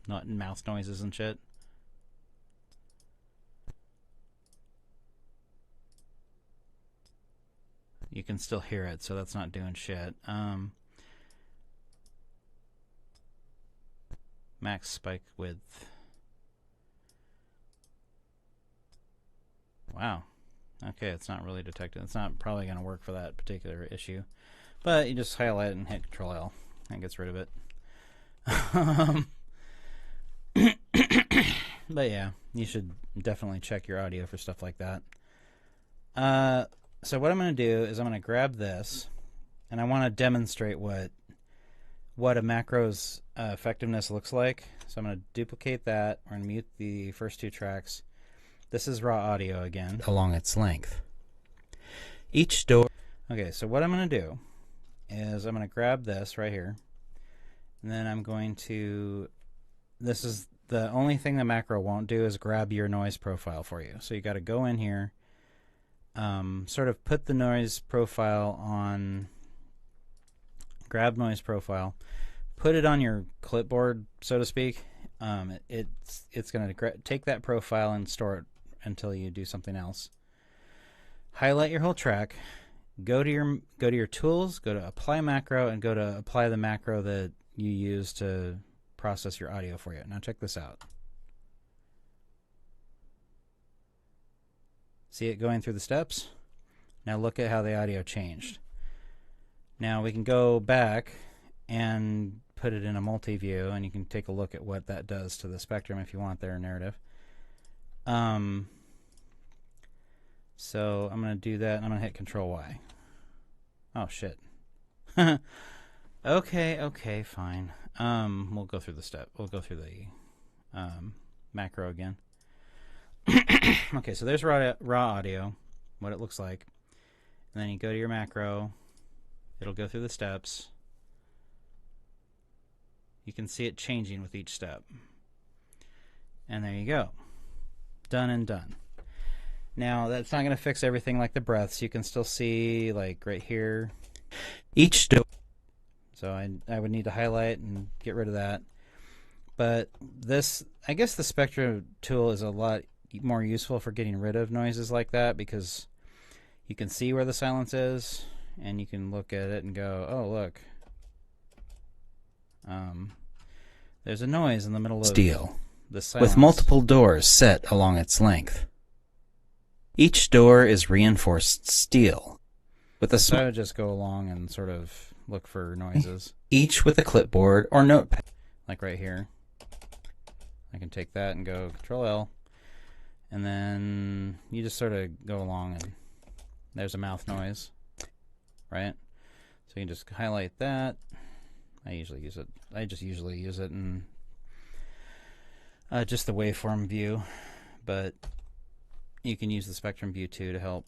S1: not mouth noises and shit. you can still hear it, so that's not doing shit. Max spike width. Wow. Okay, it's not really detected. It's not probably going to work for that particular issue. But you just highlight it and hit Control L. And gets rid of it. But yeah, you should definitely check your audio for stuff like that. So what I'm going to do is I'm going to grab this, and I want to demonstrate what a macro's effectiveness looks like. So I'm going to duplicate that. We're going to mute the first two tracks. This is raw audio again.
S2: Along its length. Each door...
S1: Okay, so what I'm going to do is I'm going to grab this right here, and then I'm going to... This is the only thing the macro won't do is grab your noise profile for you. So you got to go in here, sort of put the noise profile on... Grab noise profile, put it on your clipboard, so to speak. It's going to take that profile and store it until you do something else. Highlight your whole track, go to your tools, go to apply macro, and go to apply the macro that you use to process your audio for you. Now check this out. See it going through the steps? Now look at how the audio changed. Now we can go back and put it in a multi-view, and you can take a look at what that does to the spectrum if you want there, narrative. So I'm going to do that, and I'm going to hit Control Y. Oh, shit. Okay, fine. We'll go through the step. We'll go through the macro again. Okay, so there's raw audio, what it looks like. And then you go to your macro. It'll go through the steps. You can see it changing with each step. And there you go. Done and done. Now, that's not going to fix everything like the breaths. You can still see, like, right here.
S2: Each door.
S1: So I would need to highlight and get rid of that. But this, I guess the Spectrum tool is a lot more useful for getting rid of noises like that, because you can see where the silence is, and you can look at it and go, oh, look. There's a noise in the middle of
S2: steel,
S1: the silence.
S2: With multiple doors set along its length. Each door is reinforced steel.
S1: So I would just go along and sort of look for noises.
S2: Each with a clipboard or notepad.
S1: Like right here. I can take that and go Control L. And then you just sort of go along, and there's a mouth noise. Right? So you can just highlight that. I just usually use it in just the waveform view, but you can use the spectrum view too to help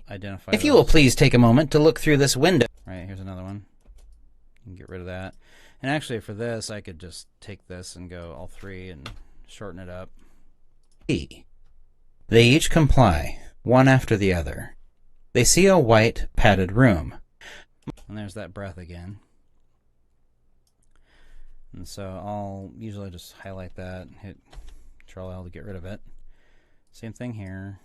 S1: identify.
S2: If you will please take a moment to look through this window.
S1: Right, here's another one. You can get rid of that. And actually for this, I could just take this and go all three and shorten it up.
S2: They each comply, one after the other. They see a white, padded room.
S1: And there's that breath again. And so I'll usually just highlight that, hit Control L to get rid of it. Same thing here.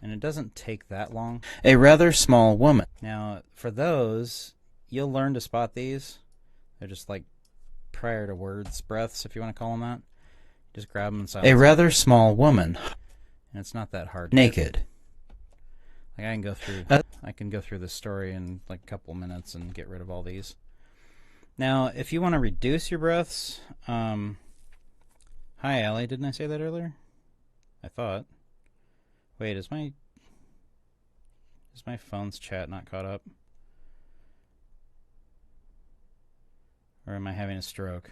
S1: And it doesn't take that long.
S2: A rather small woman.
S1: Now, for those, you'll learn to spot these. They're just like prior to words, breaths, if you want to call them that. Just grab them and silence.
S2: A rather small woman.
S1: And it's not that hard.
S2: Naked.
S1: Like I can go through this story in like a couple minutes and get rid of all these. Now, if you want to reduce your breaths, hi Allie, didn't I say that earlier? I thought. Wait, is my phone's chat not caught up? Or am I having a stroke?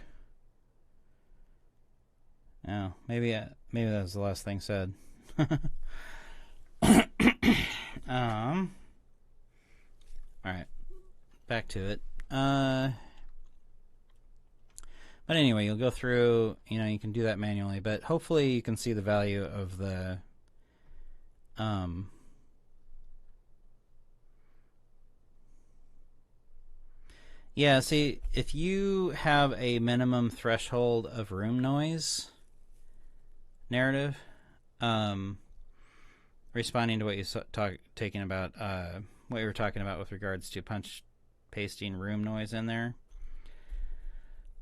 S1: Oh, maybe that was the last thing said. All right, back to it. But anyway, you'll go through, you can do that manually, but hopefully you can see the value of the yeah, see, if you have a minimum threshold of room noise narrative, responding to what you taking about what you were talking about with regards to pasting room noise in there.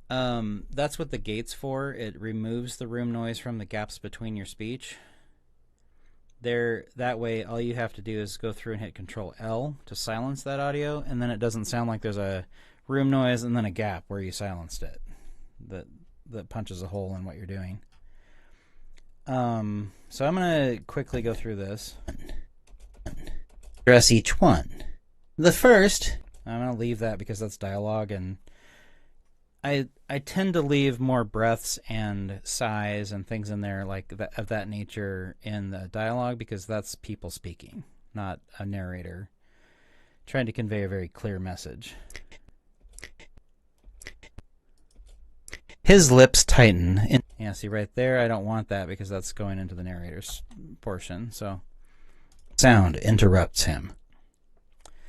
S1: That's what the gate's for. It removes the room noise from the gaps between your speech. That way, all you have to do is go through and hit Control L to silence that audio, and then it doesn't sound like there's a room noise and then a gap where you silenced it. That punches a hole in what you're doing. So I'm gonna quickly go through this.
S2: Address each one. The first.
S1: I'm gonna leave that because that's dialogue, and I tend to leave more breaths and sighs and things in there like of that nature in the dialogue because that's people speaking, not a narrator trying to convey a very clear message.
S2: His lips tighten.
S1: Yeah, see right there, I don't want that because that's going into the narrator's portion. So
S2: sound interrupts him.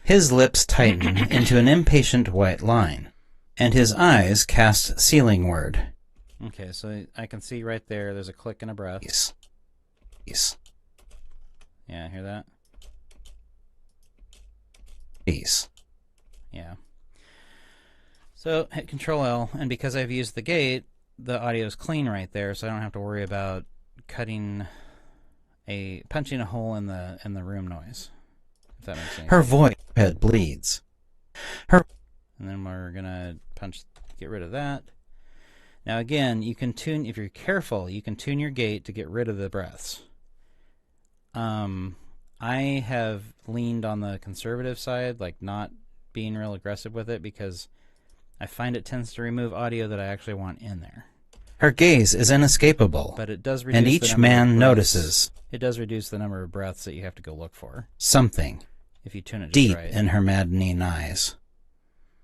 S2: His lips tighten into an impatient white line, and his eyes cast ceilingward.
S1: Okay, so I can see right there, there's a click and a breath.
S2: Yes.
S1: Yeah, hear that?
S2: Peace.
S1: Yeah. So hit Control L, and because I've used the gate, the audio is clean right there, so I don't have to worry about punching a hole in the room noise. If that makes sense.
S2: Her voice head bleeds.
S1: And then we're gonna get rid of that. Now again, you can tune, if you're careful, you can tune your gate to get rid of the breaths. I have leaned on the conservative side, like not being real aggressive with it, because I find it tends to remove audio that I actually want in there.
S2: Her gaze is inescapable,
S1: but it does reduce
S2: and each man notices.
S1: It does reduce the number of breaths that you have to go look for.
S2: Something
S1: if you tune it just
S2: deep
S1: right.
S2: in her maddening eyes.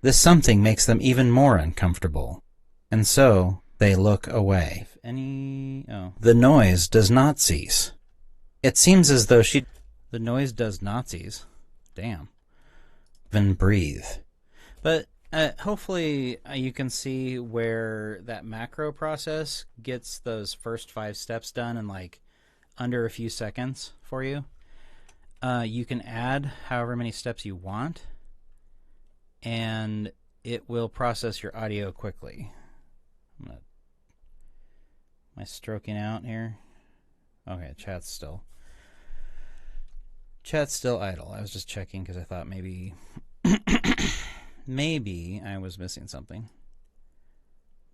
S2: This something makes them even more uncomfortable, and so they look away.
S1: If any... Oh.
S2: The noise does not cease. It seems as though she...
S1: The noise does Nazis. Damn.
S2: Even breathe.
S1: But hopefully you can see where that macro process gets those first 5 steps done in like under a few seconds for you. You can add however many steps you want, and it will process your audio quickly. Am I stroking out here? Okay, chat's still idle. I was just checking because I thought maybe maybe I was missing something,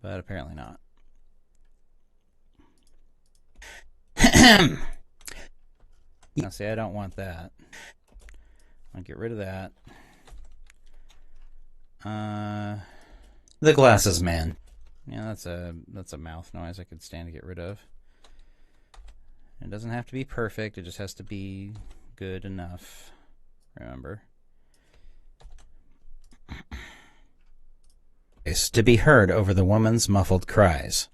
S1: but apparently not. Now see, I don't want that. I'll get rid of that.
S2: The glasses man.
S1: Yeah, that's a mouth noise I could stand to get rid of. It doesn't have to be perfect, it just has to be good enough. Remember.
S2: Is to be heard over the woman's muffled cries.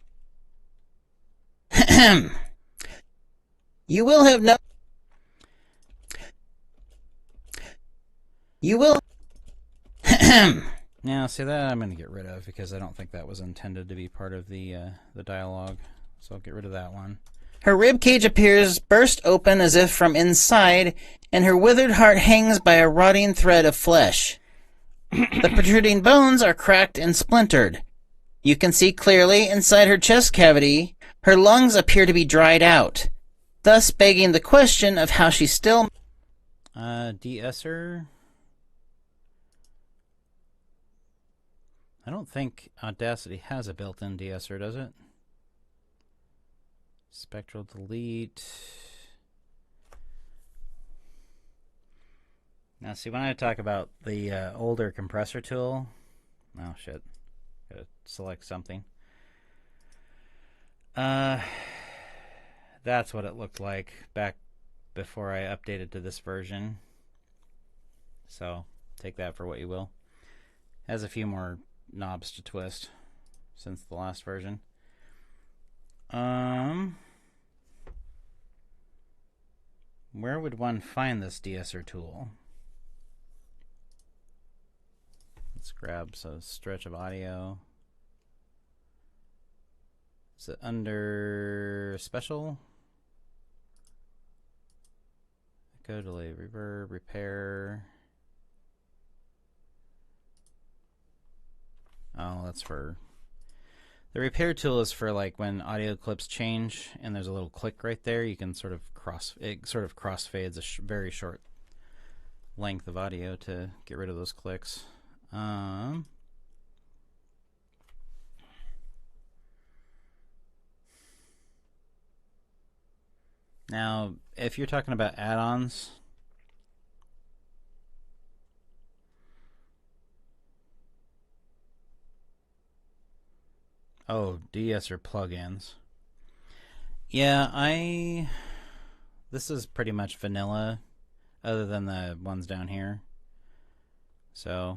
S2: You will have no... You will...
S1: Now, see that I'm going to get rid of because I don't think that was intended to be part of the dialogue. So I'll get rid of that one.
S2: Her rib cage appears burst open as if from inside, and her withered heart hangs by a rotting thread of flesh. The protruding bones are cracked and splintered. You can see clearly inside her chest cavity. Her lungs appear to be dried out, thus begging the question of how she still...
S1: De-esser? I don't think Audacity has a built-in de-esser, does it? Spectral delete. Now, see, when I talk about the older compressor tool... Oh, shit. Gotta select something. That's what it looked like back before I updated to this version. So, take that for what you will. Has a few more knobs to twist since the last version. Where would one find this de-esser tool? Let's grab a stretch of audio. Is it under special? echo, delay, reverb, repair. Oh, that's for... The repair tool is for like when audio clips change and there's a little click right there. You can sort of crossfades a very short length of audio to get rid of those clicks. Now, if you're talking about add-ons, oh, de-esser plugins. Yeah, this is pretty much vanilla, other than the ones down here. So,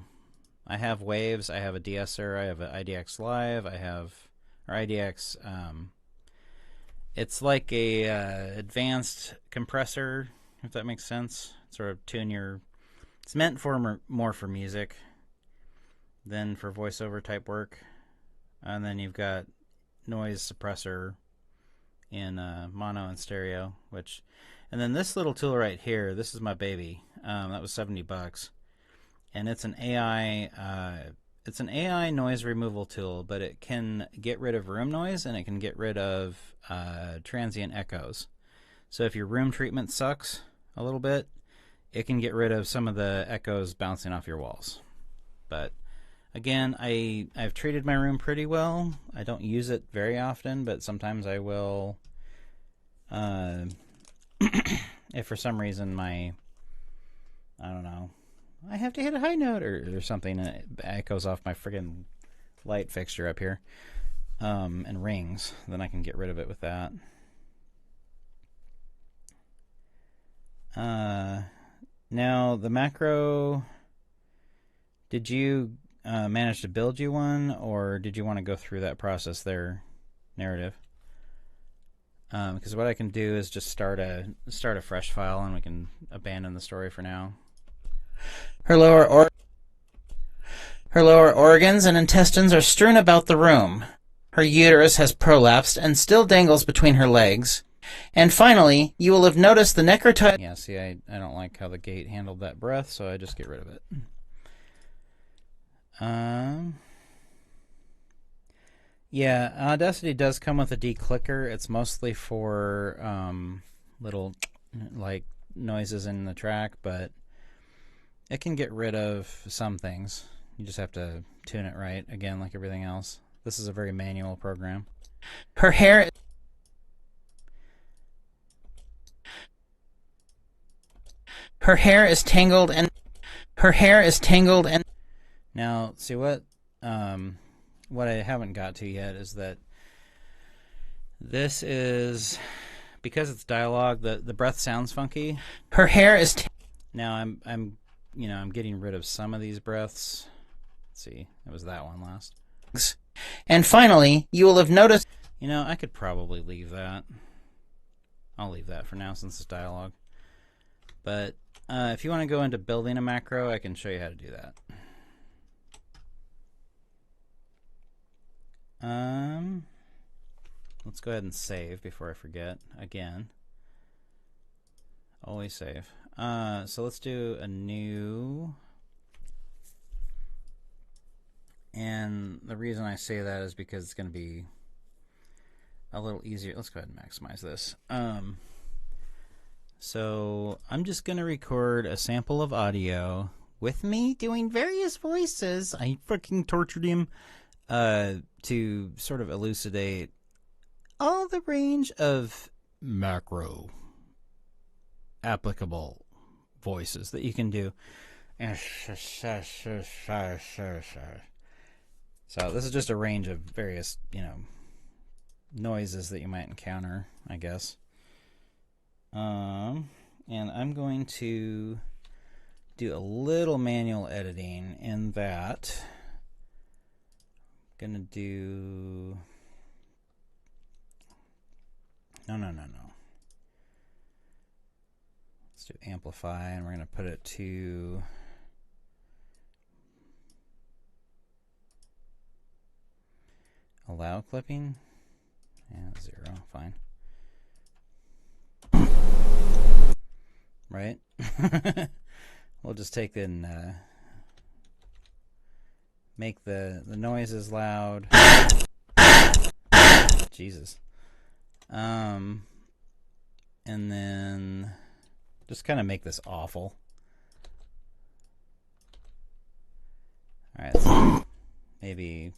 S1: I have waves, I have a de-esser, I have an IDX Live, I have, or IDX, it's like a advanced compressor, if that makes sense. Sort of tune your, it's meant for more for music than for voiceover type work. And then you've got noise suppressor in mono and stereo, which, and then this little tool right here, this is my baby. That was $70, and it's an AI noise removal tool, but it can get rid of room noise and it can get rid of transient echoes. So if your room treatment sucks a little bit, it can get rid of some of the echoes bouncing off your walls. But again, I've treated my room pretty well. I don't use it very often, but sometimes I will. If for some reason I don't know, I have to hit a high note or something, and it echoes off my friggin' light fixture up here, and rings, then I can get rid of it with that. Now, the macro, did you manage to build you one, or did you want to go through that process there, Narrative? Because what I can do is just start a fresh file, and we can abandon the story for now.
S2: Her lower organs and intestines are strewn about the room. Her uterus has prolapsed and still dangles between her legs. And finally, you will have noticed the necrotized...
S1: Yeah, see, I don't like how the gate handled that breath, so I just get rid of it. Yeah, Audacity does come with a declicker. It's mostly for little like noises in the track, but it can get rid of some things. You just have to tune it right, again, like everything else. This is a very manual program.
S2: Her hair is tangled and
S1: now, see what I haven't got to yet is that this is, because it's dialogue, the breath sounds funky.
S2: Her hair is
S1: now I'm getting rid of some of these breaths. Let's see, it was that one last.
S2: And finally, you will have noticed...
S1: I could probably leave that. I'll leave that for now since it's dialogue. But if you want to go into building a macro, I can show you how to do that. Let's go ahead and save before I forget again. Always save. So let's do a new. And the reason I say that is because it's going to be a little easier. Let's go ahead and maximize this. So I'm just going to record a sample of audio with me doing various voices. I fucking tortured him to sort of elucidate all the range of macro applicable voices that you can do. So this is just a range of various, noises that you might encounter, I guess. And I'm going to do a little manual editing in that. I'm gonna do no. Let's do amplify, and we're gonna put it to allow clipping. Yeah, 0, fine. right? We'll just take and make the noises loud. Jesus. And then just kind of make this awful. Alright, so maybe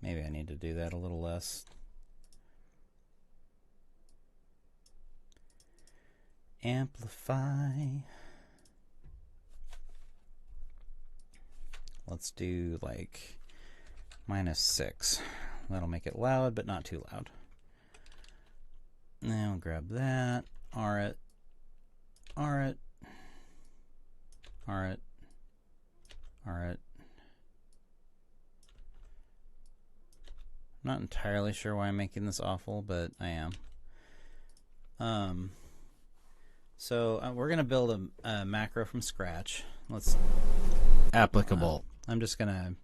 S1: I need to do that a little less. Amplify. Let's do like -6. That'll make it loud, but not too loud. Now grab that. R it. R it. R it. R it. I'm not entirely sure why I'm making this awful, but I am. So we're gonna build a macro from scratch. Let's
S2: Applicable.
S1: I'm just gonna.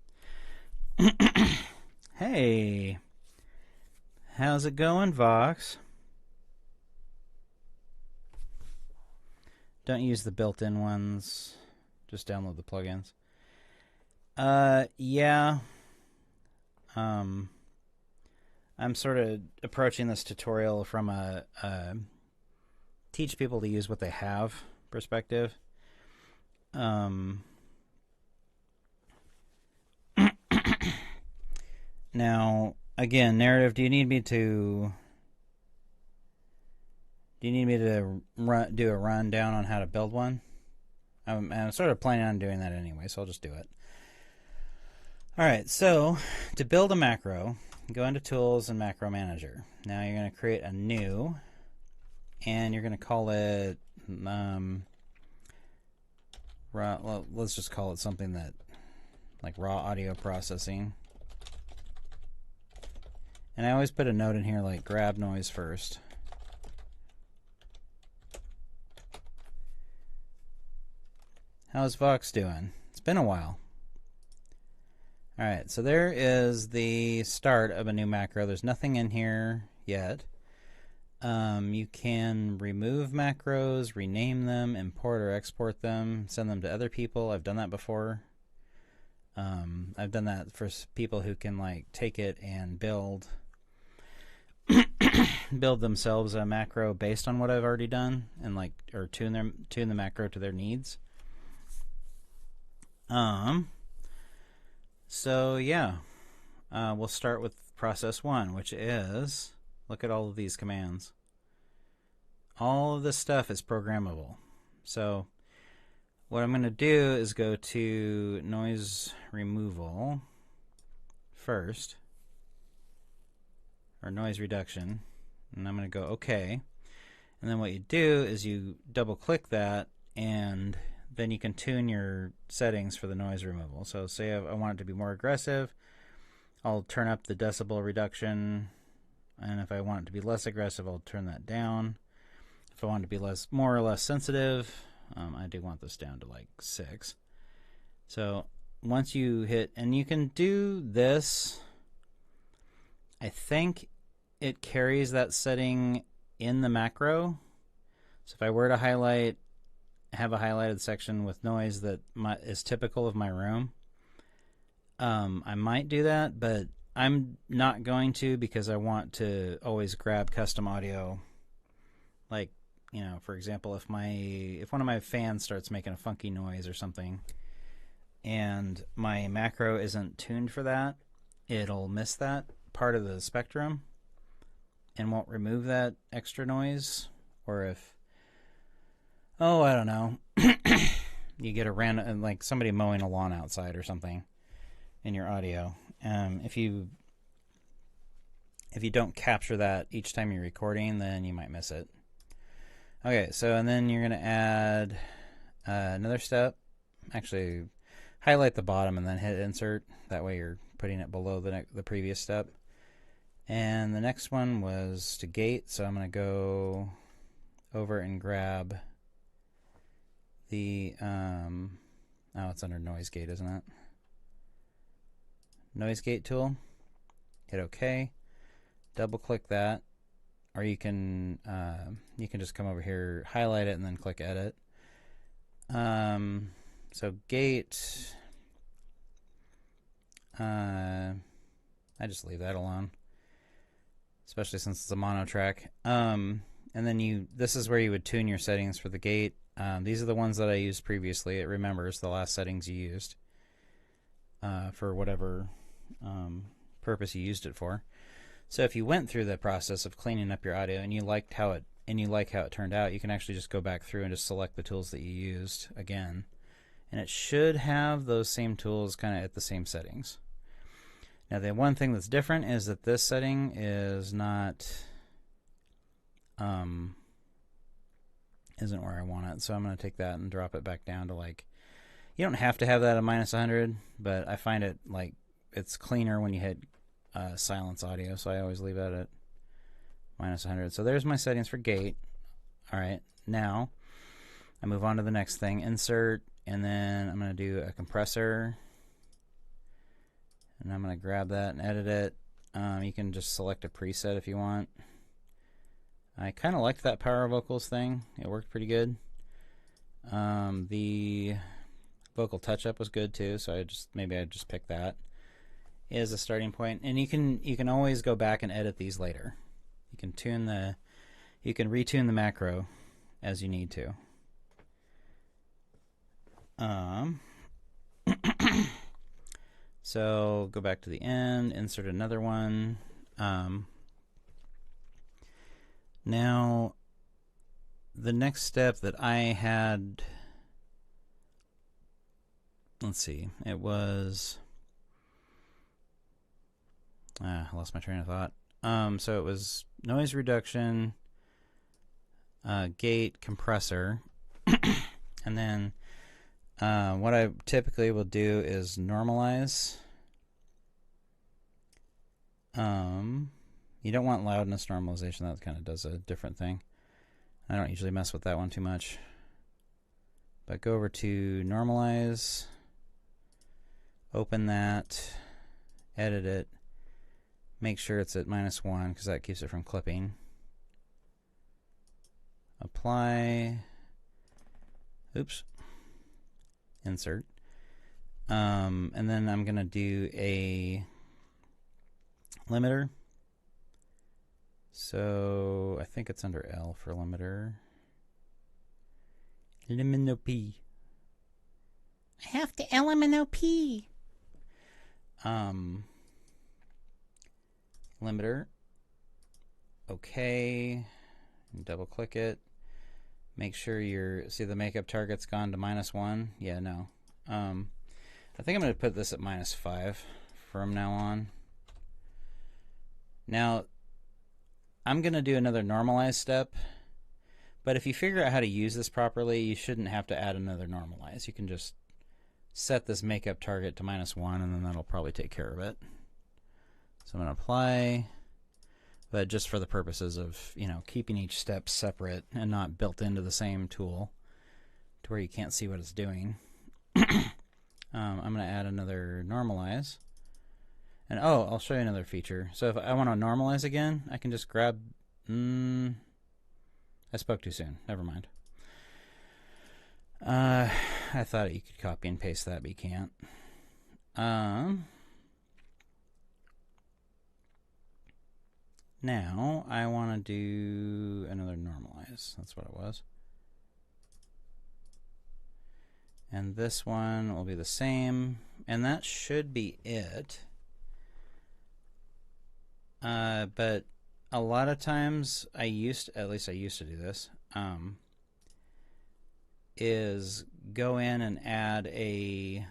S1: Hey, how's it going, Vox? Don't use the built-in ones. Just download the plugins. Yeah. I'm sort of approaching this tutorial from a teach people to use what they have perspective. Now, again, narrative. Do you need me to do a rundown on how to build one? I'm sort of planning on doing that anyway, so I'll just do it. All right. So to build a macro, go into Tools and Macro Manager. Now you're going to create a new, and you're going to call it. Well, let's just call it something that, like raw audio processing. And I always put a note in here like grab noise first. How's Vox doing? It's been a while. Alright, so there is the start of a new macro. There's nothing in here yet. You can remove macros, rename them, import or export them, send them to other people. I've done that before. I've done that for people who can like take it and build themselves a macro based on what I've already done, and like or tune the macro to their needs. So yeah, we'll start with process 1, which is look at all of these commands. All of this stuff is programmable. So what I'm going to do is go to noise removal first, or noise reduction, and I'm going to go OK. And then what you do is you double click that, and then you can tune your settings for the noise removal. So say I want it to be more aggressive, I'll turn up the decibel reduction, and if I want it to be less aggressive, I'll turn that down. If I want it to be more or less sensitive, I do want this down to like 6. So once you hit, and you can do this, I think it carries that setting in the macro. So if I were to have a highlighted section with noise that is typical of my room, I might do that, but I'm not going to, because I want to always grab custom audio. Like, you know, for example, if one of my fans starts making a funky noise or something, and my macro isn't tuned for that, it'll miss that part of the spectrum and won't remove that extra noise. Or if, I don't know, you get a random, like somebody mowing a lawn outside or something in your audio. If you don't capture that each time you're recording, then you might miss it. Okay, so and then you're going to add another step. Actually, highlight the bottom and then hit insert. That way you're putting it below the previous step. And the next one was to gate, so I'm going to go over and grab the it's under noise gate, isn't it? Noise gate tool. Hit OK. double click that, or you can just come over here, highlight it, and then click edit. So gate, I just leave that alone, especially since it's a mono track. And then this is where you would tune your settings for the gate. These are the ones that I used previously. It remembers the last settings you used for whatever purpose you used it for. So if you went through the process of cleaning up your audio and you liked how it turned out, you can actually just go back through and just select the tools that you used again, and it should have those same tools kind of at the same settings. Now the one thing that's different is that this setting is not isn't where I want it, so I'm going to take that and drop it back down to, like, you don't have to have that at -100, but I find it like it's cleaner when you hit silence audio, so I always leave that at -100. So there's my settings for gate. All right, now I move on to the next thing, insert, and then I'm going to do a compressor, and I'm going to grab that and edit it. You can just select a preset if you want. I kind of liked that power vocals thing. It worked pretty good. The vocal touch-up was good too, so maybe I just pick that as a starting point. And you can always go back and edit these later. You can retune the macro as you need to. So go back to the end, insert another one. Now, the next step that I had, let's see, it was, I lost my train of thought. So it was noise reduction, gate, compressor, and then what I typically will do is normalize. You don't want loudness normalization. That kind of does a different thing. I don't usually mess with that one too much. But go over to normalize, open that, edit it, make sure it's at -1 because that keeps it from clipping. Apply, oops, insert. And then I'm going to do a limiter. So I think it's under L for limiter. Elimino P. I have to elimino P. Limiter. Okay. Double click it. Make sure see the makeup target's gone to -1. Yeah, no. I think I'm going to put this at -5 from now on. Now, I'm going to do another normalize step, but if you figure out how to use this properly, you shouldn't have to add another normalize. You can just set this makeup target to -1, and then that'll probably take care of it. So I'm going to apply, but just for the purposes of, keeping each step separate and not built into the same tool to where you can't see what it's doing. I'm going to add another normalize. And I'll show you another feature. So if I want to normalize again, I can just grab... I spoke too soon. Never mind. I thought you could copy and paste that, but you can't. Now I want to do another normalize. That's what it was. And this one will be the same. And that should be it. But a lot of times I used to do this, is go in and add an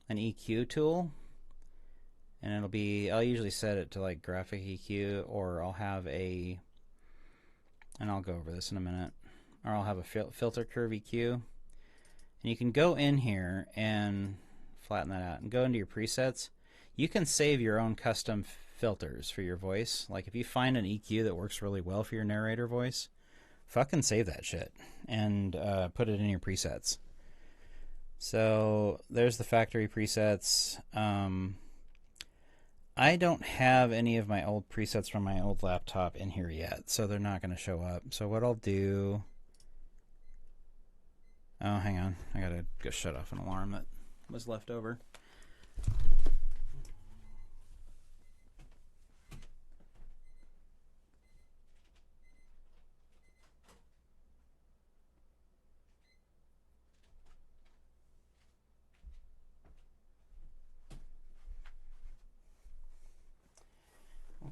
S1: EQ tool, and I'll usually set it to like graphic EQ, or I'll have and I'll go over this in a minute, or I'll have a filter curve EQ, and you can go in here and flatten that out and go into your presets. You can save your own custom filters for your voice. Like if you find an EQ that works really well for your narrator voice, fucking save that shit and put it in your presets. So there's the factory presets. I don't have any of my old presets from my old laptop in here yet, so they're not going to show up. So what I'll do... Oh, hang on. I got to go shut off an alarm that was left over.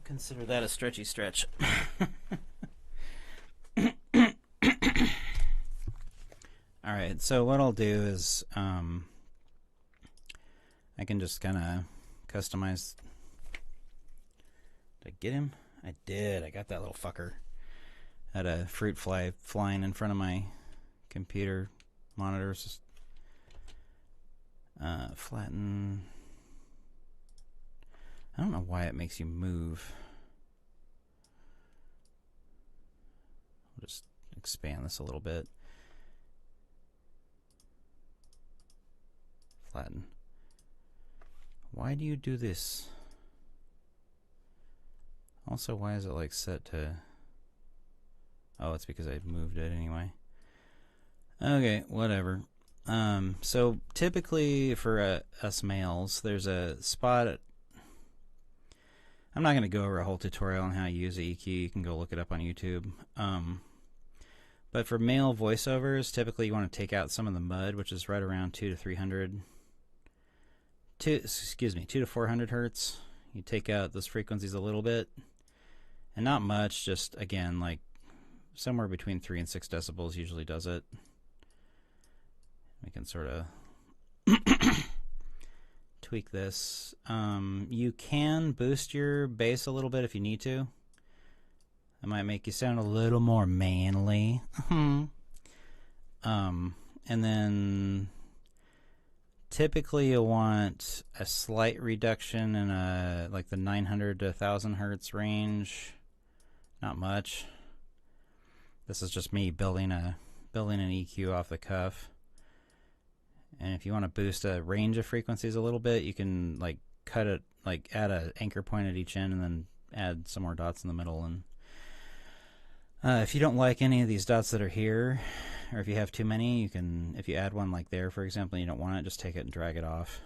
S1: Consider that a stretchy stretch. Alright, so what I'll do is I can just kind of customize. Did I get him? I did. I got that little fucker. I had a fruit fly flying in front of my computer monitors. Flatten. I don't know why it makes you move. I'll just expand this a little bit. Flatten. Why do you do this? Also, why is it like set to... Oh, it's because I moved it anyway. Okay, whatever. So typically for us males, there's a spot... I'm not going to go over a whole tutorial on how to use EQ. You can go look it up on YouTube. But for male voiceovers, typically you want to take out some of the mud, which is right around 2 to 400 hertz. You take out those frequencies a little bit, and not much, just again like somewhere between 3 and 6 decibels usually does it. We can sort of tweak this. You can boost your bass a little bit if you need to. That might make you sound a little more manly. And then typically you'll want a slight reduction in like the 900 to 1000 hertz range. Not much. This is just me building an EQ off the cuff. And if you want to boost a range of frequencies a little bit, you can like cut it, like add an anchor point at each end and then add some more dots in the middle. And if you don't like any of these dots that are here, or if you have too many, you can, if you add one like there, for example, and you don't want it, just take it and drag it off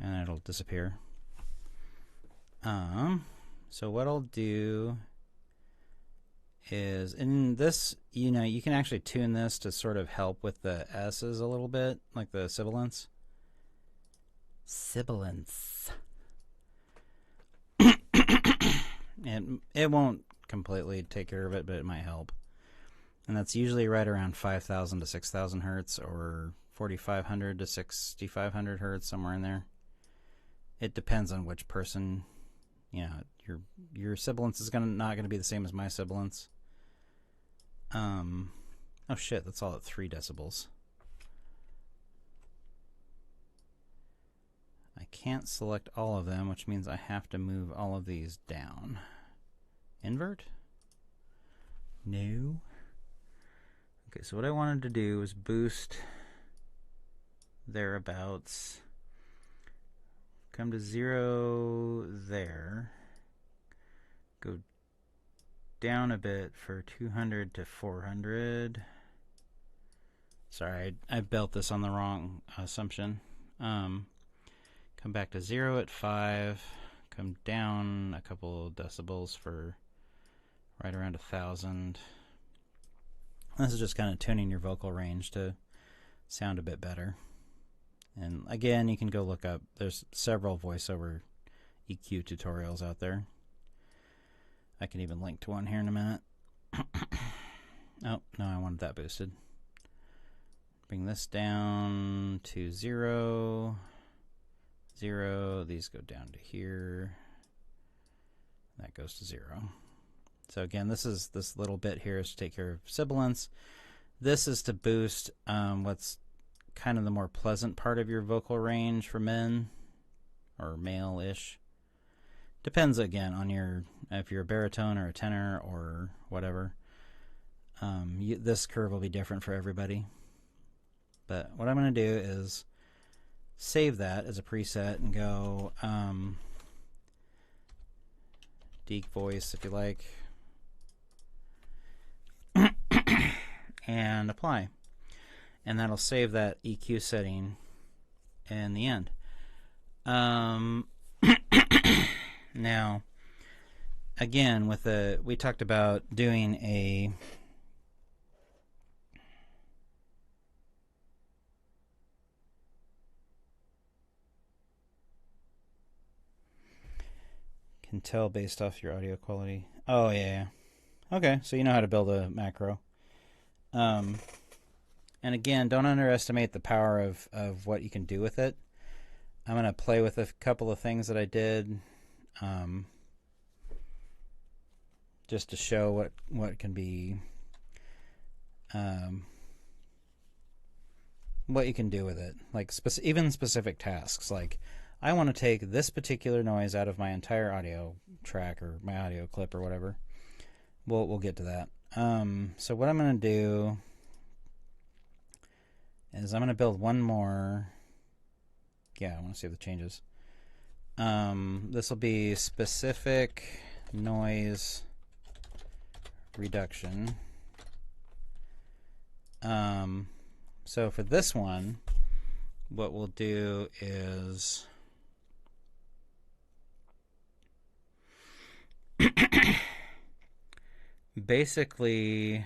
S1: and it'll disappear. So what I'll do is, in this, you can actually tune this to sort of help with the S's a little bit, like the sibilance. And it won't completely take care of it, but it might help. And that's usually right around 5,000 to 6,000 hertz, or 4,500 to 6,500 hertz, somewhere in there. It depends on which person. Your sibilance is not gonna be the same as my sibilance. Oh shit, that's all at 3 decibels. I can't select all of them, which means I have to move all of these down. Invert? No. Okay, so what I wanted to do was boost thereabouts. Come to 0 there. Go down a bit for 200 to 400. Sorry, I built this on the wrong assumption. Come back to 0 at 5. Come down a couple decibels for right around 1,000. This is just kind of tuning your vocal range to sound a bit better. And again, you can go look up, there's several voiceover EQ tutorials out there. I can even link to one here in a minute. Oh, no, I wanted that boosted. Bring this down to 0. 0. These go down to here. That goes to 0. So again, this little bit here is to take care of sibilance. This is to boost what's kind of the more pleasant part of your vocal range for men, or male-ish. Depends again on if you're a baritone or a tenor or whatever. This curve will be different for everybody. But what I'm going to do is save that as a preset and go Deep voice if you like. And apply. And that'll save that EQ setting in the end. Now, again, we talked about doing a can tell based off your audio quality. Oh, yeah. Okay, so you know how to build a macro. And again, don't underestimate the power of what you can do with it. I'm going to play with a couple of things that I did just to show what can be, what you can do with it. Like even specific tasks, like I want to take this particular noise out of my entire audio track or my audio clip or whatever. We'll get to that. So what I'm going to do is I'm going to build one more. Yeah, I want to see the changes. This will be specific noise reduction. So for this one, what we'll do is basically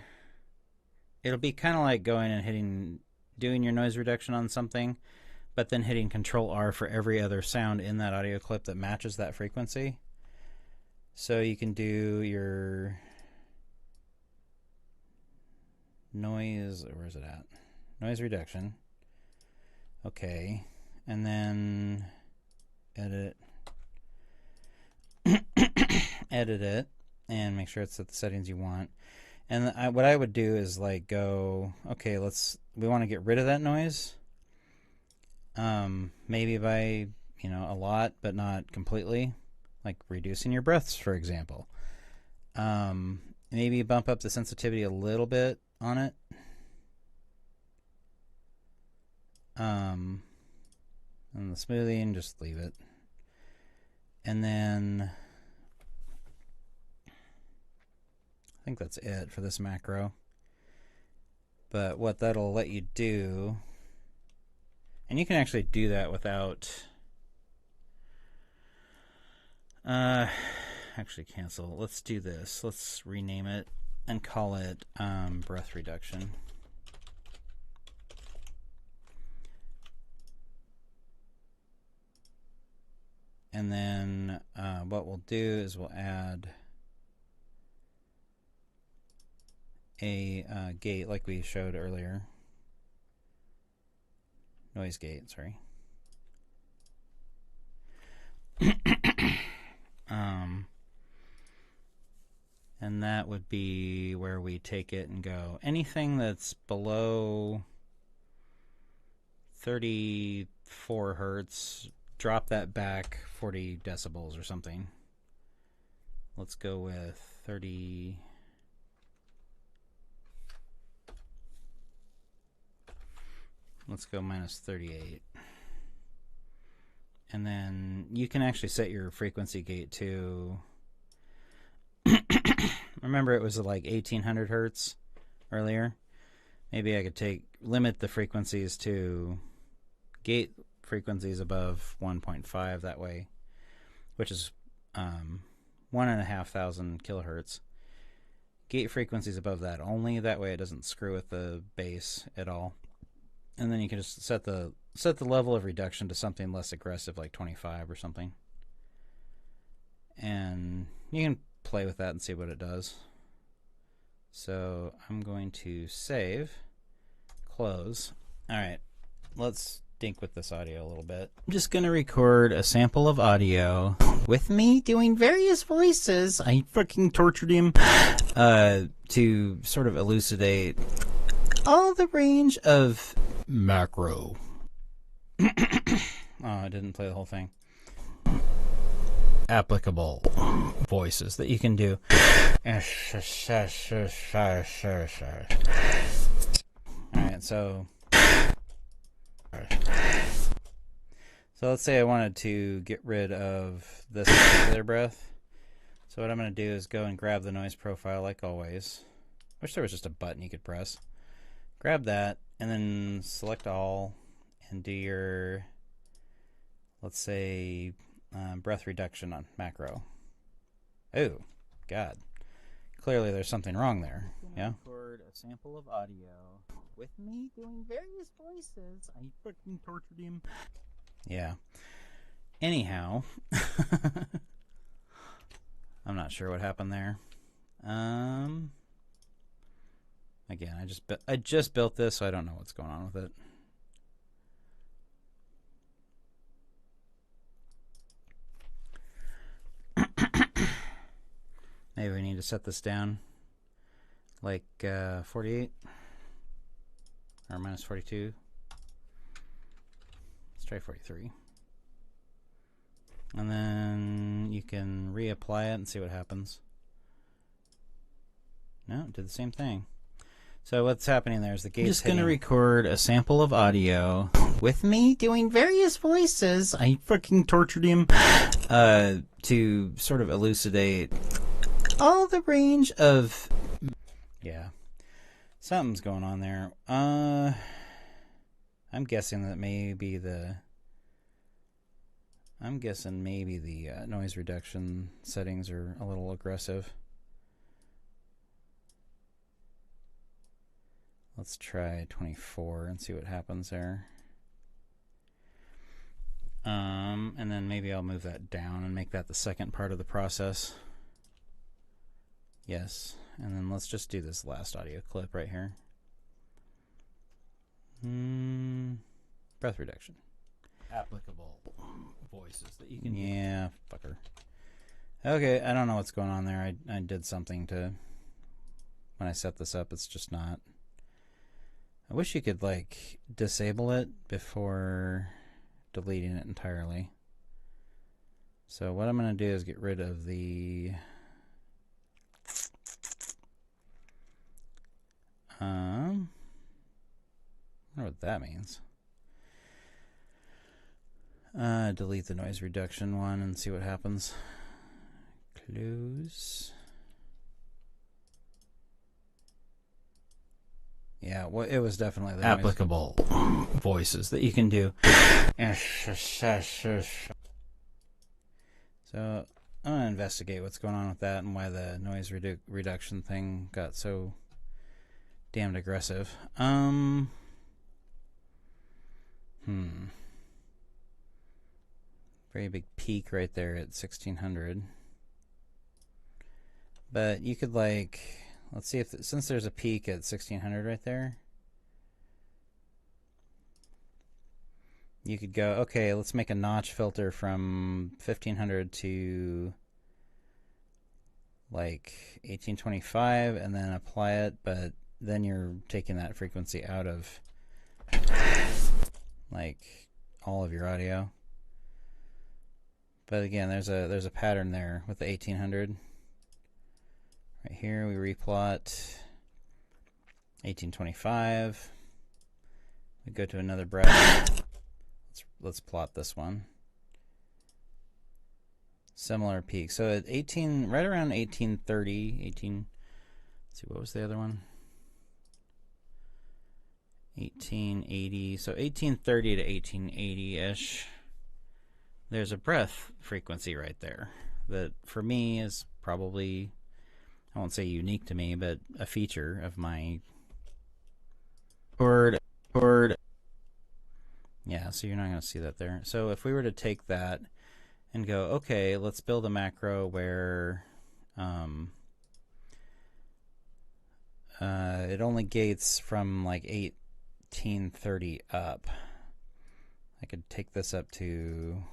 S1: it'll be kind of like going and doing your noise reduction on something, but then hitting Control R for every other sound in that audio clip that matches that frequency. So you can do your noise, where is it at? Noise reduction. Okay. And then edit it and make sure it's at the settings you want. And what I would do is like go, okay, we want to get rid of that noise. Maybe by, a lot, but not completely, like reducing your breaths, for example. Maybe bump up the sensitivity a little bit on it. And the smoothing, just leave it. And then I think that's it for this macro. But what that'll let you do, and you can actually do that without actually cancel. Let's do this. Let's rename it and call it breath reduction. And then what we'll do is we'll add a gate like we showed earlier. Noise gate, sorry. And that would be where we take it and go. Anything that's below 34 hertz, drop that back 40 decibels or something. Let's go with 30. Let's go minus 38. And then you can actually set your frequency gate to, remember it was like 1800 hertz earlier. Maybe I could limit the frequencies to gate frequencies above 1.5 that way, which is 1,500 kilohertz. Gate frequencies above that only, that way it doesn't screw with the bass at all. And then you can just set the level of reduction to something less aggressive, like 25 or something. And you can play with that and see what it does. So I'm going to save, close. All right, let's dink with this audio a little bit. I'm just going to record a sample of audio with me doing various voices. I fucking tortured him to sort of elucidate all the range of macro. Oh, I didn't play the whole thing. Applicable voices that you can do. Alright, so let's say I wanted to get rid of this particular breath. So what I'm going to do is go and grab the noise profile like always. Wish there was just a button you could press. Grab that and then select all and do your, let's say, breath reduction on macro. Oh, God. Clearly there's something wrong there. Yeah?
S2: Record a sample of audio with me doing various voices. I fucking tortured him.
S1: Yeah. Anyhow, I'm not sure what happened there. Again, I just built this, so I don't know what's going on with it. Maybe we need to set this down like 48 or minus 42. Let's try 43. And then you can reapply it and see what happens. No, it did the same thing. So what's happening there is the gate's
S2: I'm just going to record a sample of audio with me doing various voices. I fucking tortured him to sort of elucidate all the range of...
S1: Yeah. Something's going on there. I'm guessing that maybe the noise reduction settings are a little aggressive. Let's try 24 and see what happens there. And then maybe I'll move that down and make that the second part of the process. Yes. And then let's just do this last audio clip right here. Breath reduction.
S2: applicable voices that you can
S1: Yeah, fucker. Okay, I don't know what's going on there. I did something to... When I set this up, it's just not... I wish you could, like, disable it before deleting it entirely. So what I'm going to do is get rid of the... I wonder what that means. Delete the noise reduction one and see what happens. Close. Yeah, well, it was definitely the
S2: applicable voices that you can do.
S1: So I'm going to investigate what's going on with that and why the noise reduction thing got so damned aggressive. Very big peak right there at 1600. But you could, like, let's see if, since there's a peak at 1600 right there, you could go, okay, let's make a notch filter from 1500 to like 1825 and then apply it, but then you're taking that frequency out of like all of your audio. But again, there's a pattern there with the 1800. Right here we replot 1825. We go to another breath. Let's plot this one. Similar peak. So at 18, right around 1830, 18. Let's see, what was the other one? 1880. So 1830 to 1880-ish. There's a breath frequency right there that for me is probably, I won't say unique to me, but a feature of my word. Yeah, so you're not going to see that there. So if we were to take that and go, okay, let's build a macro where it only gates from like 1830 up. I could take this up to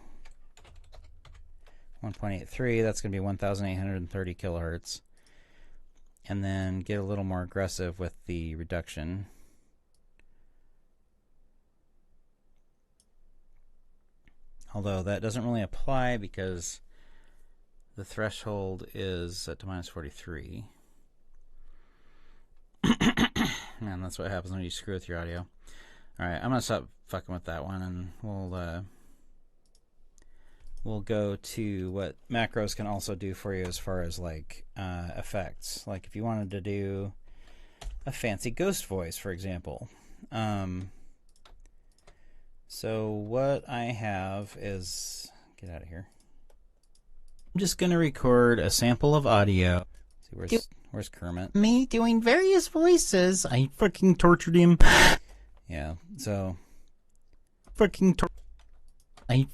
S1: 1.83. That's going to be 1,830 kilohertz. And then get a little more aggressive with the reduction. Although that doesn't really apply because the threshold is set to minus 43. And that's what happens when you screw with your audio. Alright, I'm going to stop fucking with that one and we'll we'll go to what macros can also do for you as far as like effects. Like if you wanted to do a fancy ghost voice, for example. So what I have is, get out of here. I'm just gonna record a sample of audio. Let's see, where's Kermit?
S2: Me doing various voices. I freaking tortured him.
S1: Yeah. So.
S2: I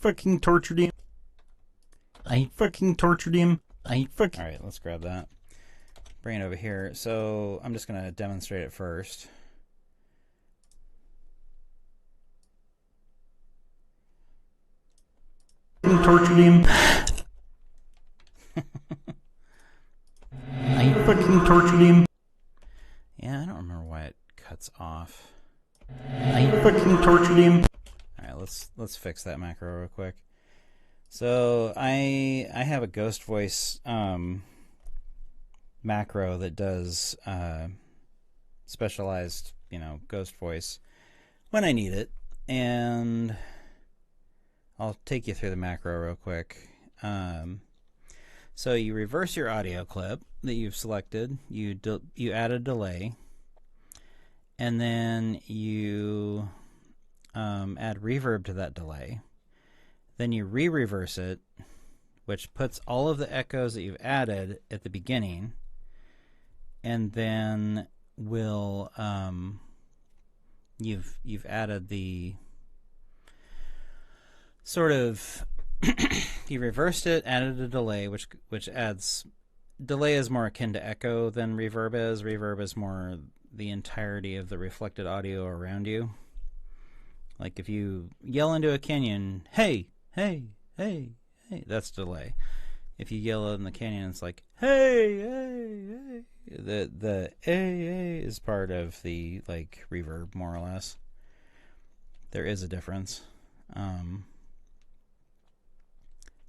S2: freaking tortured him.
S1: All right, let's grab that. Bring it over here. So I'm just going to demonstrate it first.
S2: Tortured him. I freaking tortured him.
S1: Yeah, I don't remember why it cuts off.
S2: I freaking tortured him.
S1: All right, let's fix that macro real quick. So I have a ghost voice macro that does specialized, ghost voice when I need it, and I'll take you through the macro real quick. So you reverse your audio clip that you've selected. You add a delay, and then you add reverb to that delay. Then you re-reverse it, which puts all of the echoes that you've added at the beginning, and then will you've added the sort of you reversed it, added a delay, which adds delay is more akin to echo than reverb is. Reverb is more the entirety of the reflected audio around you. Like if you yell into a canyon, hey, hey, hey, hey, that's delay. If you yell in the canyon, it's like, hey, hey, hey. The hey is part of the like reverb, more or less. There is a difference.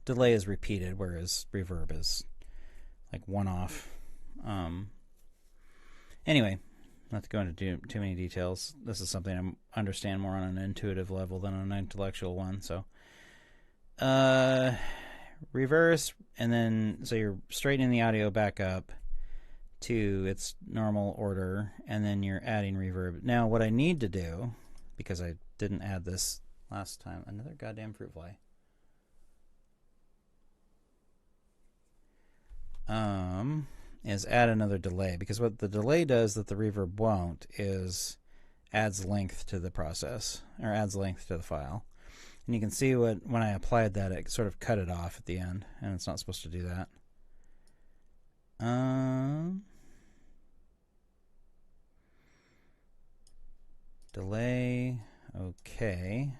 S1: Delay is repeated, whereas reverb is like one-off. Anyway, not to go into too many details. This is something I understand more on an intuitive level than on an intellectual one. So, reverse, and then so you're straightening the audio back up to its normal order, and then you're adding reverb. Now, what I need to do, because I didn't add this last time, another goddamn fruit fly. Is add another delay, because what the delay does that the reverb won't is adds length to the process, or adds length to the file. And you can see when I applied that, it sort of cut it off at the end, and it's not supposed to do that. Delay, okay.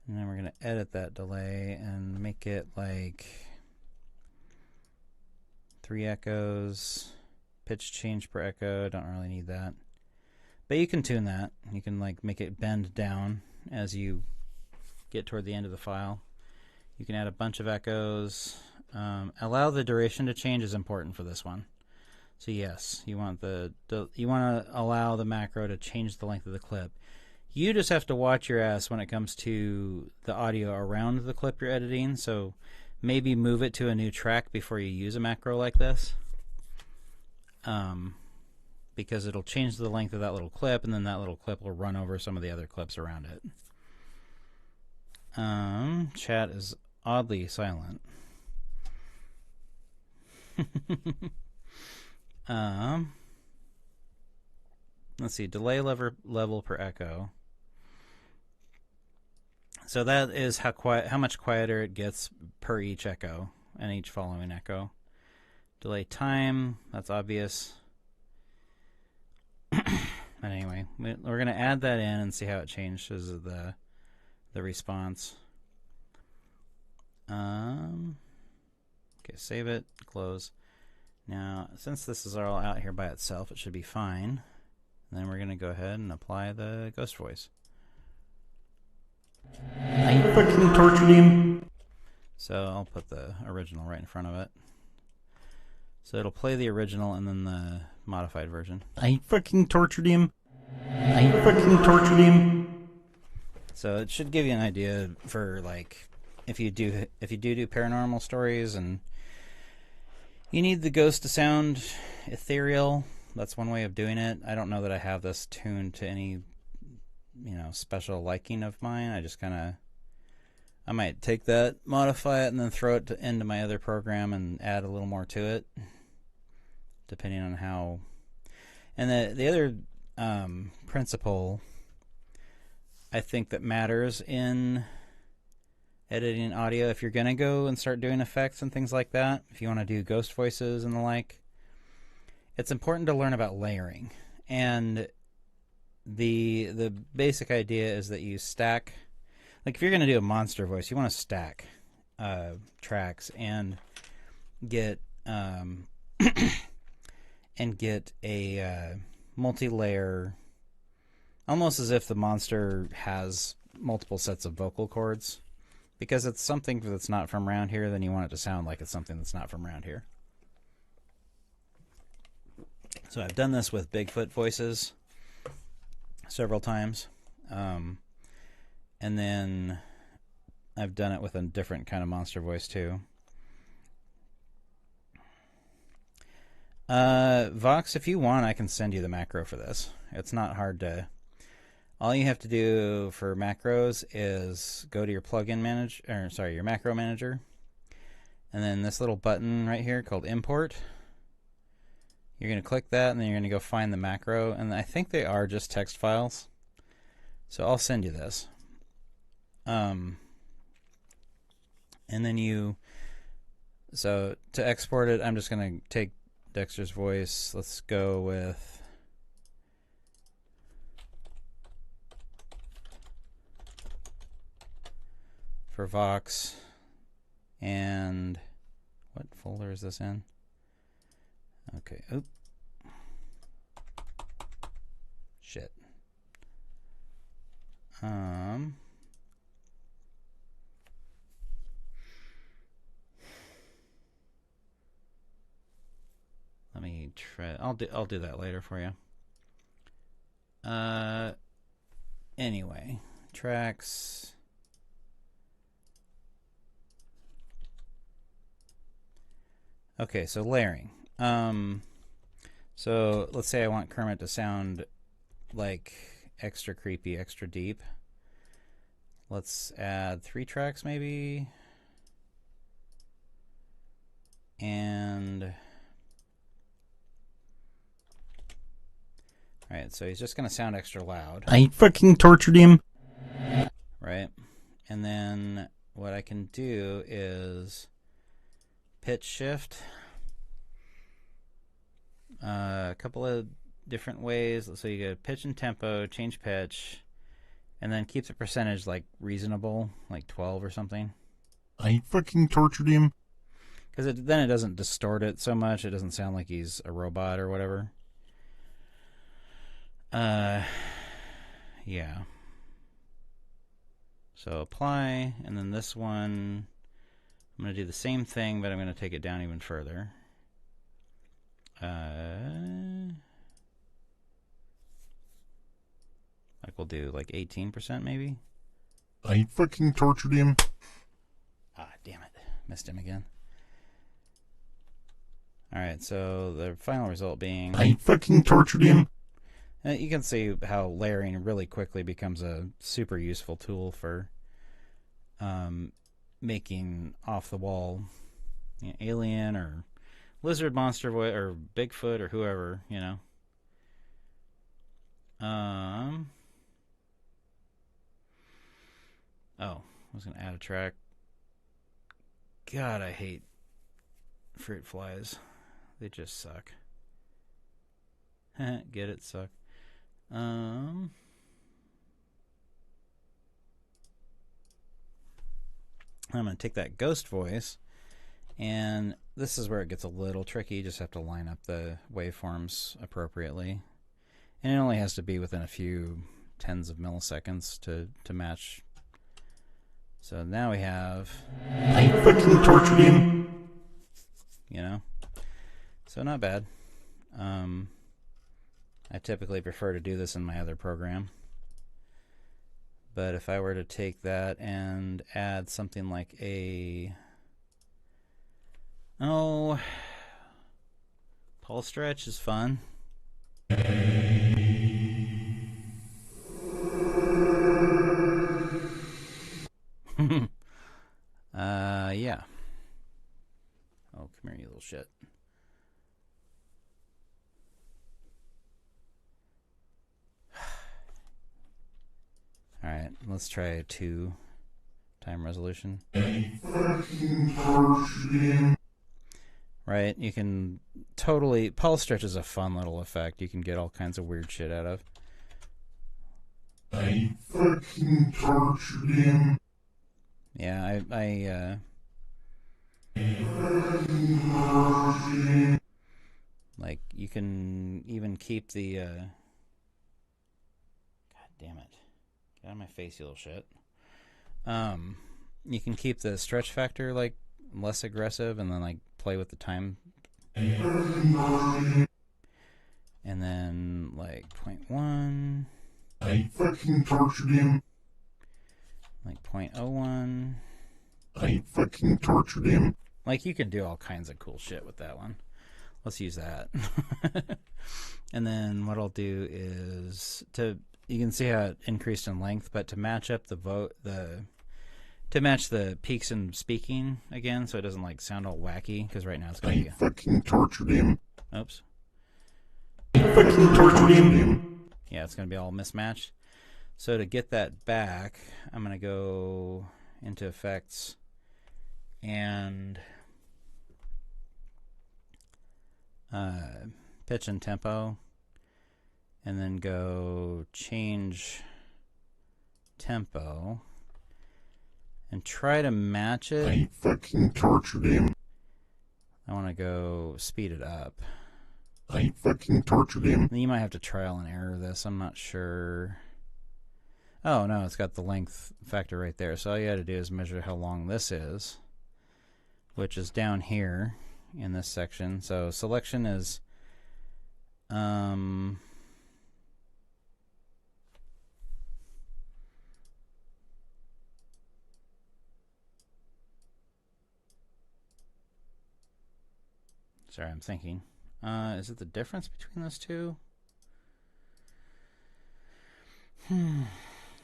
S1: And then we're going to edit that delay and make it like 3 echoes, pitch change per echo. Don't really need that, but you can tune that. You can like make it bend down as you get toward the end of the file. You can add a bunch of echoes. Allow the duration to change is important for this one. So yes, you want you want to allow the macro to change the length of the clip. You just have to watch your ass when it comes to the audio around the clip you're editing. So maybe move it to a new track before you use a macro like this, because it'll change the length of that little clip, and then that little clip will run over some of the other clips around it. Chat is oddly silent. Let's see, delay level per echo. So that is how much quieter it gets per each echo and each following echo. Delay time, that's obvious. But anyway, we're going to add that in and see how it changes the response. Okay, save it, close. Now, since this is all out here by itself, it should be fine. And then we're going to go ahead and apply the ghost voice.
S2: I freaking tortured him.
S1: So I'll put the original right in front of it. So it'll play the original and then the modified version.
S2: I freaking tortured him. I freaking tortured him.
S1: So it should give you an idea for like if you do paranormal stories and you need the ghost to sound ethereal, that's one way of doing it. I don't know that I have this tuned to any, special liking of mine. I just kind of, I might take that, modify it, and then throw it into my other program and add a little more to it, depending on how. And the other principle I think that matters in editing audio, if you're going to go and start doing effects and things like that, if you want to do ghost voices and the like, it's important to learn about layering. And the basic idea is that you stack, like if you're going to do a monster voice, you want to stack tracks and get a multi-layer, almost as if the monster has multiple sets of vocal cords. Because it's something that's not from around here, then you want it to sound like it's something that's not from around here. So I've done this with Bigfoot voices several times. And then I've done it with a different kind of monster voice too. Vox, if you want, I can send you the macro for this. It's not hard to... All you have to do for macros is go to your plugin manager, your macro manager, and then this little button right here called import. You're going to click that, and then you're going to go find the macro, and I think they are just text files. So I'll send you this. And then so to export it, I'm just going to take Dexter's voice. Let's go with... for Vox, and what folder is this in? Okay, oop. Shit. Let me try. I'll do that later for you. Anyway, tracks. Okay, so layering. So let's say I want Kermit to sound like extra creepy, extra deep. Let's add 3 tracks maybe. And... Alright, so he's just going to sound extra loud.
S2: I fucking tortured him.
S1: Right? And then what I can do is... pitch shift a couple of different ways. So you go pitch and tempo, change pitch, and then keep the percentage like reasonable, like 12 or something.
S2: I fucking tortured him.
S1: Because then it doesn't distort it so much. It doesn't sound like he's a robot or whatever. Yeah. So apply, and then this one... I'm going to do the same thing, but I'm going to take it down even further. Like we'll do like 18% maybe.
S2: I fucking tortured him.
S1: Ah, damn it. Missed him again. Alright, so the final result being...
S2: I fucking tortured him.
S1: You can see how layering really quickly becomes a super useful tool for... making off-the-wall alien or lizard monster voice or Bigfoot or whoever, Oh, I was going to add a track. God, I hate fruit flies. They just suck. Get it? Suck. I'm going to take that ghost voice, and this is where it gets a little tricky. You just have to line up the waveforms appropriately. And it only has to be within a few tens of milliseconds to match. So now we have...
S2: I fucking tortured him.
S1: So not bad. I typically prefer to do this in my other program. But if I were to take that and add something like a... Oh, pulse stretch is fun. Yeah. Oh, come here, you little shit. Alright, let's try a 2 time resolution. Right, you can totally... Pulse stretch is a fun little effect you can get all kinds of weird shit out of. Yeah, like, you can even keep the, God damn it. Get out of my face, you little shit. You can keep the stretch factor, like, less aggressive and then, like, play with the time. And then, like, 0.1. I fucking tortured him. Like 0.01. I fucking tortured him. Like, you can do all kinds of cool shit with that one. Let's use that. And then what I'll do is you can see how it increased in length, but to match up to match the peaks in speaking again, so it doesn't like sound all wacky, because right now it's going to be... I fucking tortured him. Oops. I fucking tortured him. Yeah, it's going to be all mismatched. So to get that back, I'm going to go into effects and pitch and tempo, and then go change tempo and try to match it. I fucking tortured him. I want to go speed it up. I fucking tortured him. You might have to trial and error this. I'm not sure. Oh, no, it's got the length factor right there. So all you got to do is measure how long this is, which is down here in this section. So selection is... Sorry, I'm thinking. Is it the difference between those two?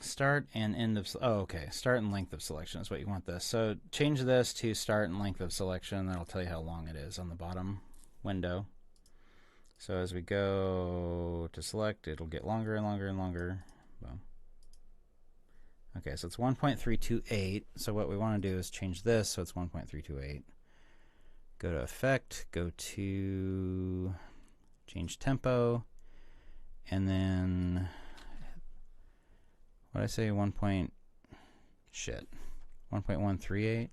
S1: Start and end of... Oh, okay. Start and length of selection is what you want this. So change this to start and length of selection. That'll tell you how long it is on the bottom window. So as we go to select, it'll get longer and longer and longer. Boom. Okay, so it's 1.328. So what we want to do is change this so it's 1.328. Go to Effect, go to Change Tempo, and then what did I say? 1.138.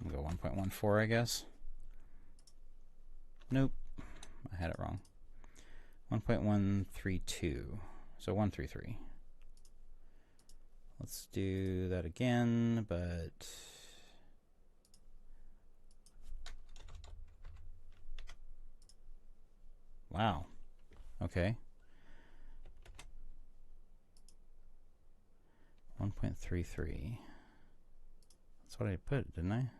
S1: We'll go 1.14, I guess. Nope, I had it wrong. 1.132, so 133. Let's do that again, but wow. Okay. 1.33. That's what I put, didn't I?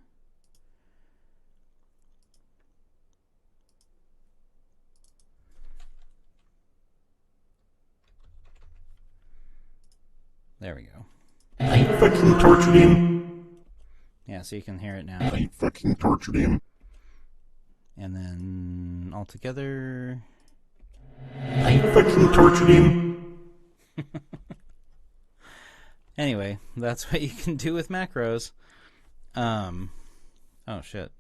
S1: There we go. I fucking tortured him. Yeah, so you can hear it now. I fucking tortured him. And then all together. I fucking tortured him. Anyway, that's what you can do with macros. Oh shit.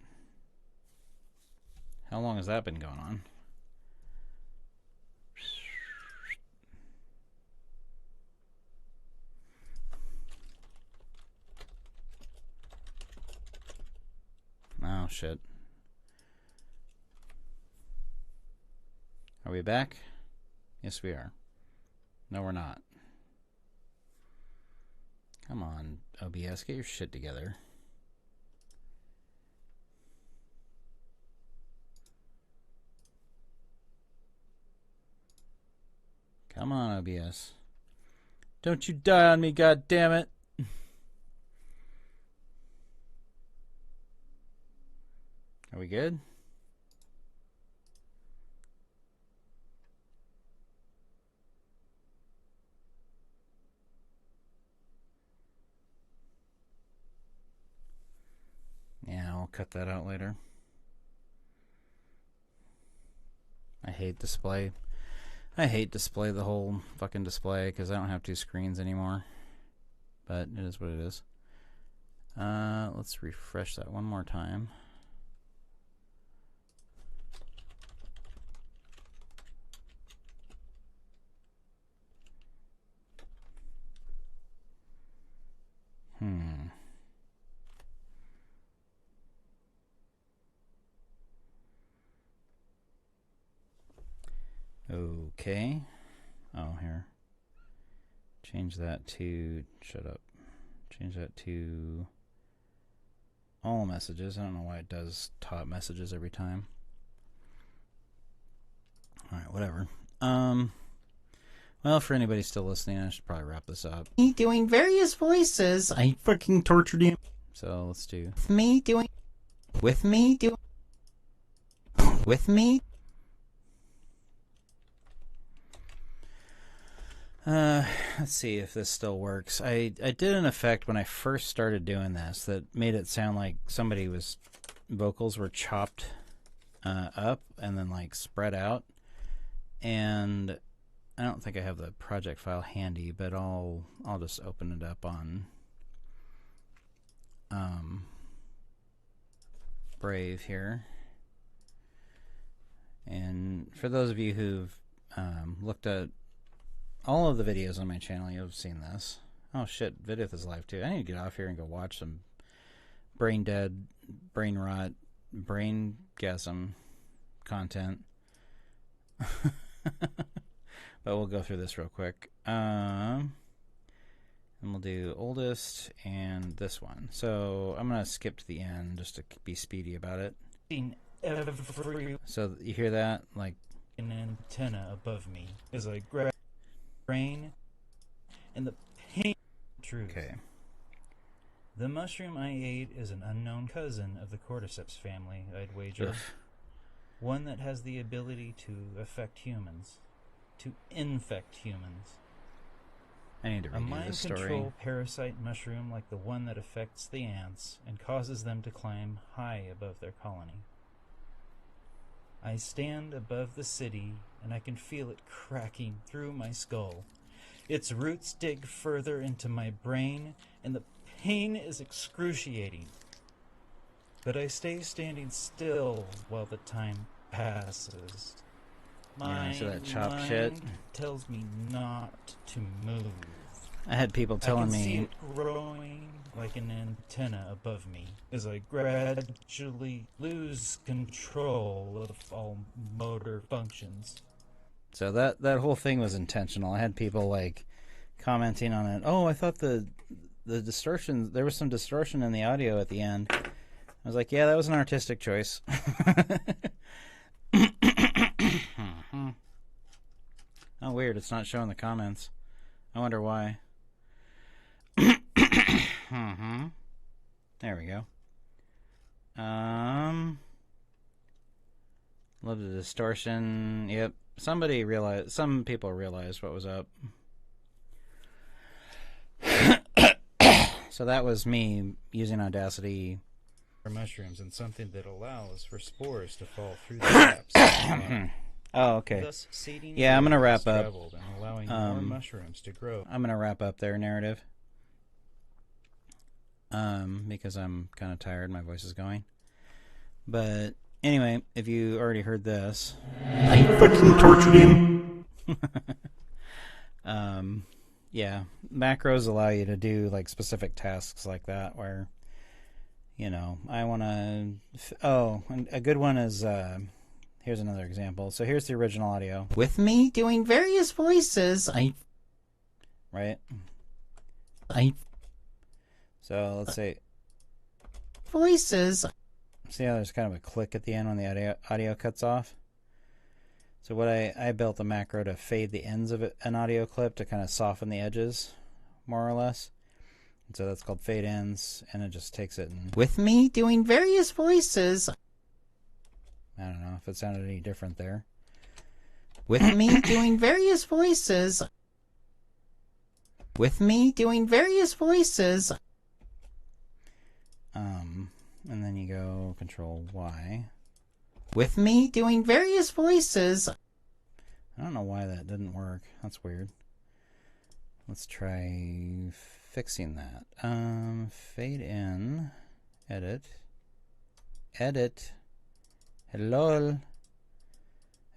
S1: How long has that been going on? Oh shit. Are we back? Yes, we are. No, we're not. Come on, OBS, get your shit together. Come on, OBS. Don't you die on me, goddammit. Are we good? Yeah, I'll cut that out later. I hate display. I hate display, the whole fucking display, because I don't have two screens anymore. But it is what it is. Let's refresh that one more time. Okay. Oh, here. Change that to... Shut up. Change that to... all messages. I don't know why it does top messages every time. Alright, whatever. Well, for anybody still listening, I should probably wrap this up.
S2: Me doing various voices. I fucking tortured him.
S1: So, let's do...
S2: With me doing... With me doing... With me...
S1: Let's see if this still works. I did an effect when I first started doing this that made it sound like somebody was... vocals were chopped up and then like spread out. And I don't think I have the project file handy, but I'll just open it up on Brave here. And for those of you who've looked at all of the videos on my channel, you've seen this. Oh shit, Vidith is live too. I need to get off here and go watch some brain dead, brain rot, brain gasm content. But we'll go through this real quick. And we'll do oldest and this one. So I'm going to skip to the end just to be speedy about it. So you hear that? Like
S3: an antenna above me as I grab brain and the pain truth.
S1: Okay.
S3: The mushroom I ate is an unknown cousin of the cordyceps family, I'd wager.
S1: Ugh.
S3: One that has the ability to affect humans. To infect humans.
S1: I need to
S3: A
S1: redo
S3: mind
S1: this story.
S3: control parasite mushroom like the one that affects the ants and causes them to climb high above their colony. I stand above the city and I can feel it cracking through my skull. Its roots dig further into my brain and the pain is excruciating. But I stay standing still while the time passes.
S1: Yeah, so that chop
S3: mind
S1: shit.
S3: tells me not to move.
S1: I had people telling
S3: I can see
S1: me,
S3: it growing like an antenna above me as I gradually lose control of all motor functions.
S1: so that whole thing was intentional. I had people like commenting on it. Oh, I thought the distortion, there was some distortion in the audio at the end. I was like, yeah, that was an artistic choice. Oh, weird. It's not showing the comments. I wonder why. There we go. Love the distortion. Yep. Some people realized what was up. So that was me using Audacity
S3: For mushrooms and something that allows for spores to fall through the gaps.
S1: Oh, okay.
S3: Thus, seeding
S1: Yeah, I'm gonna
S3: has
S1: wrap up.
S3: traveled and allowing more mushrooms to grow.
S1: I'm gonna wrap up their narrative. Because I'm kind of tired. My voice is going. But anyway, if you already heard this,
S2: I fucking tortured him.
S1: yeah, macros allow you to do like specific tasks like that where, you know, I want to. Oh, a good one is. Here's another example. So here's the original audio.
S2: With me doing various voices.
S1: Right. So let's say.
S2: Voices.
S1: See how there's kind of a click at the end when the audio cuts off? So what I built a macro to fade the ends of an audio clip to kind of soften the edges, more or less. And so that's called fade ends, and it just takes it and...
S2: With me doing various voices.
S1: I don't know if it sounded any different there.
S2: With me doing various voices. With me doing various voices.
S1: And then you go Control Y.
S2: With me doing various voices.
S1: I don't know why that didn't work. That's weird. Let's try fixing that. Fade in. Edit. Edit. Hello.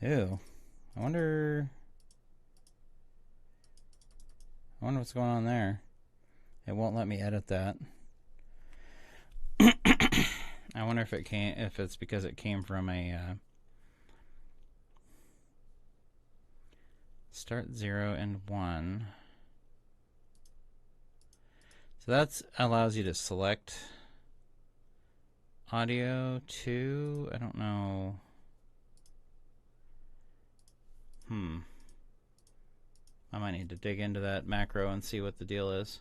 S1: Ew. I wonder what's going on there. It won't let me edit that. I wonder if it's because it came from a start 0 and 1. So that allows you to select audio to, I don't know. I might need to dig into that macro and see what the deal is.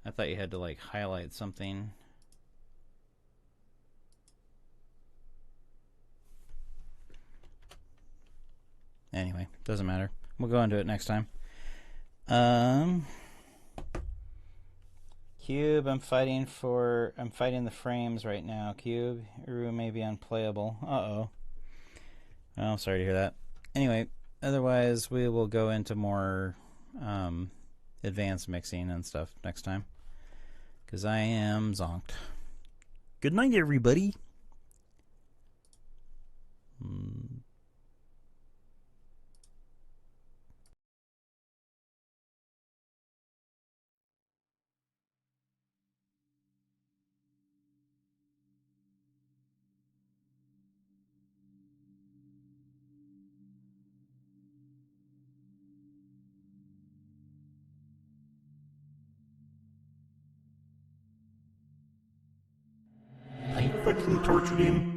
S1: I thought you had to like highlight something. Anyway, doesn't matter. We'll go into it next time. Cube, I'm fighting the frames right now. Cube, your room may be unplayable. Uh-oh. Well, I'm sorry to hear that. Anyway, otherwise we will go into more advanced mixing and stuff next time. Because I am zonked. Good night, everybody.
S4: I fucking tortured him.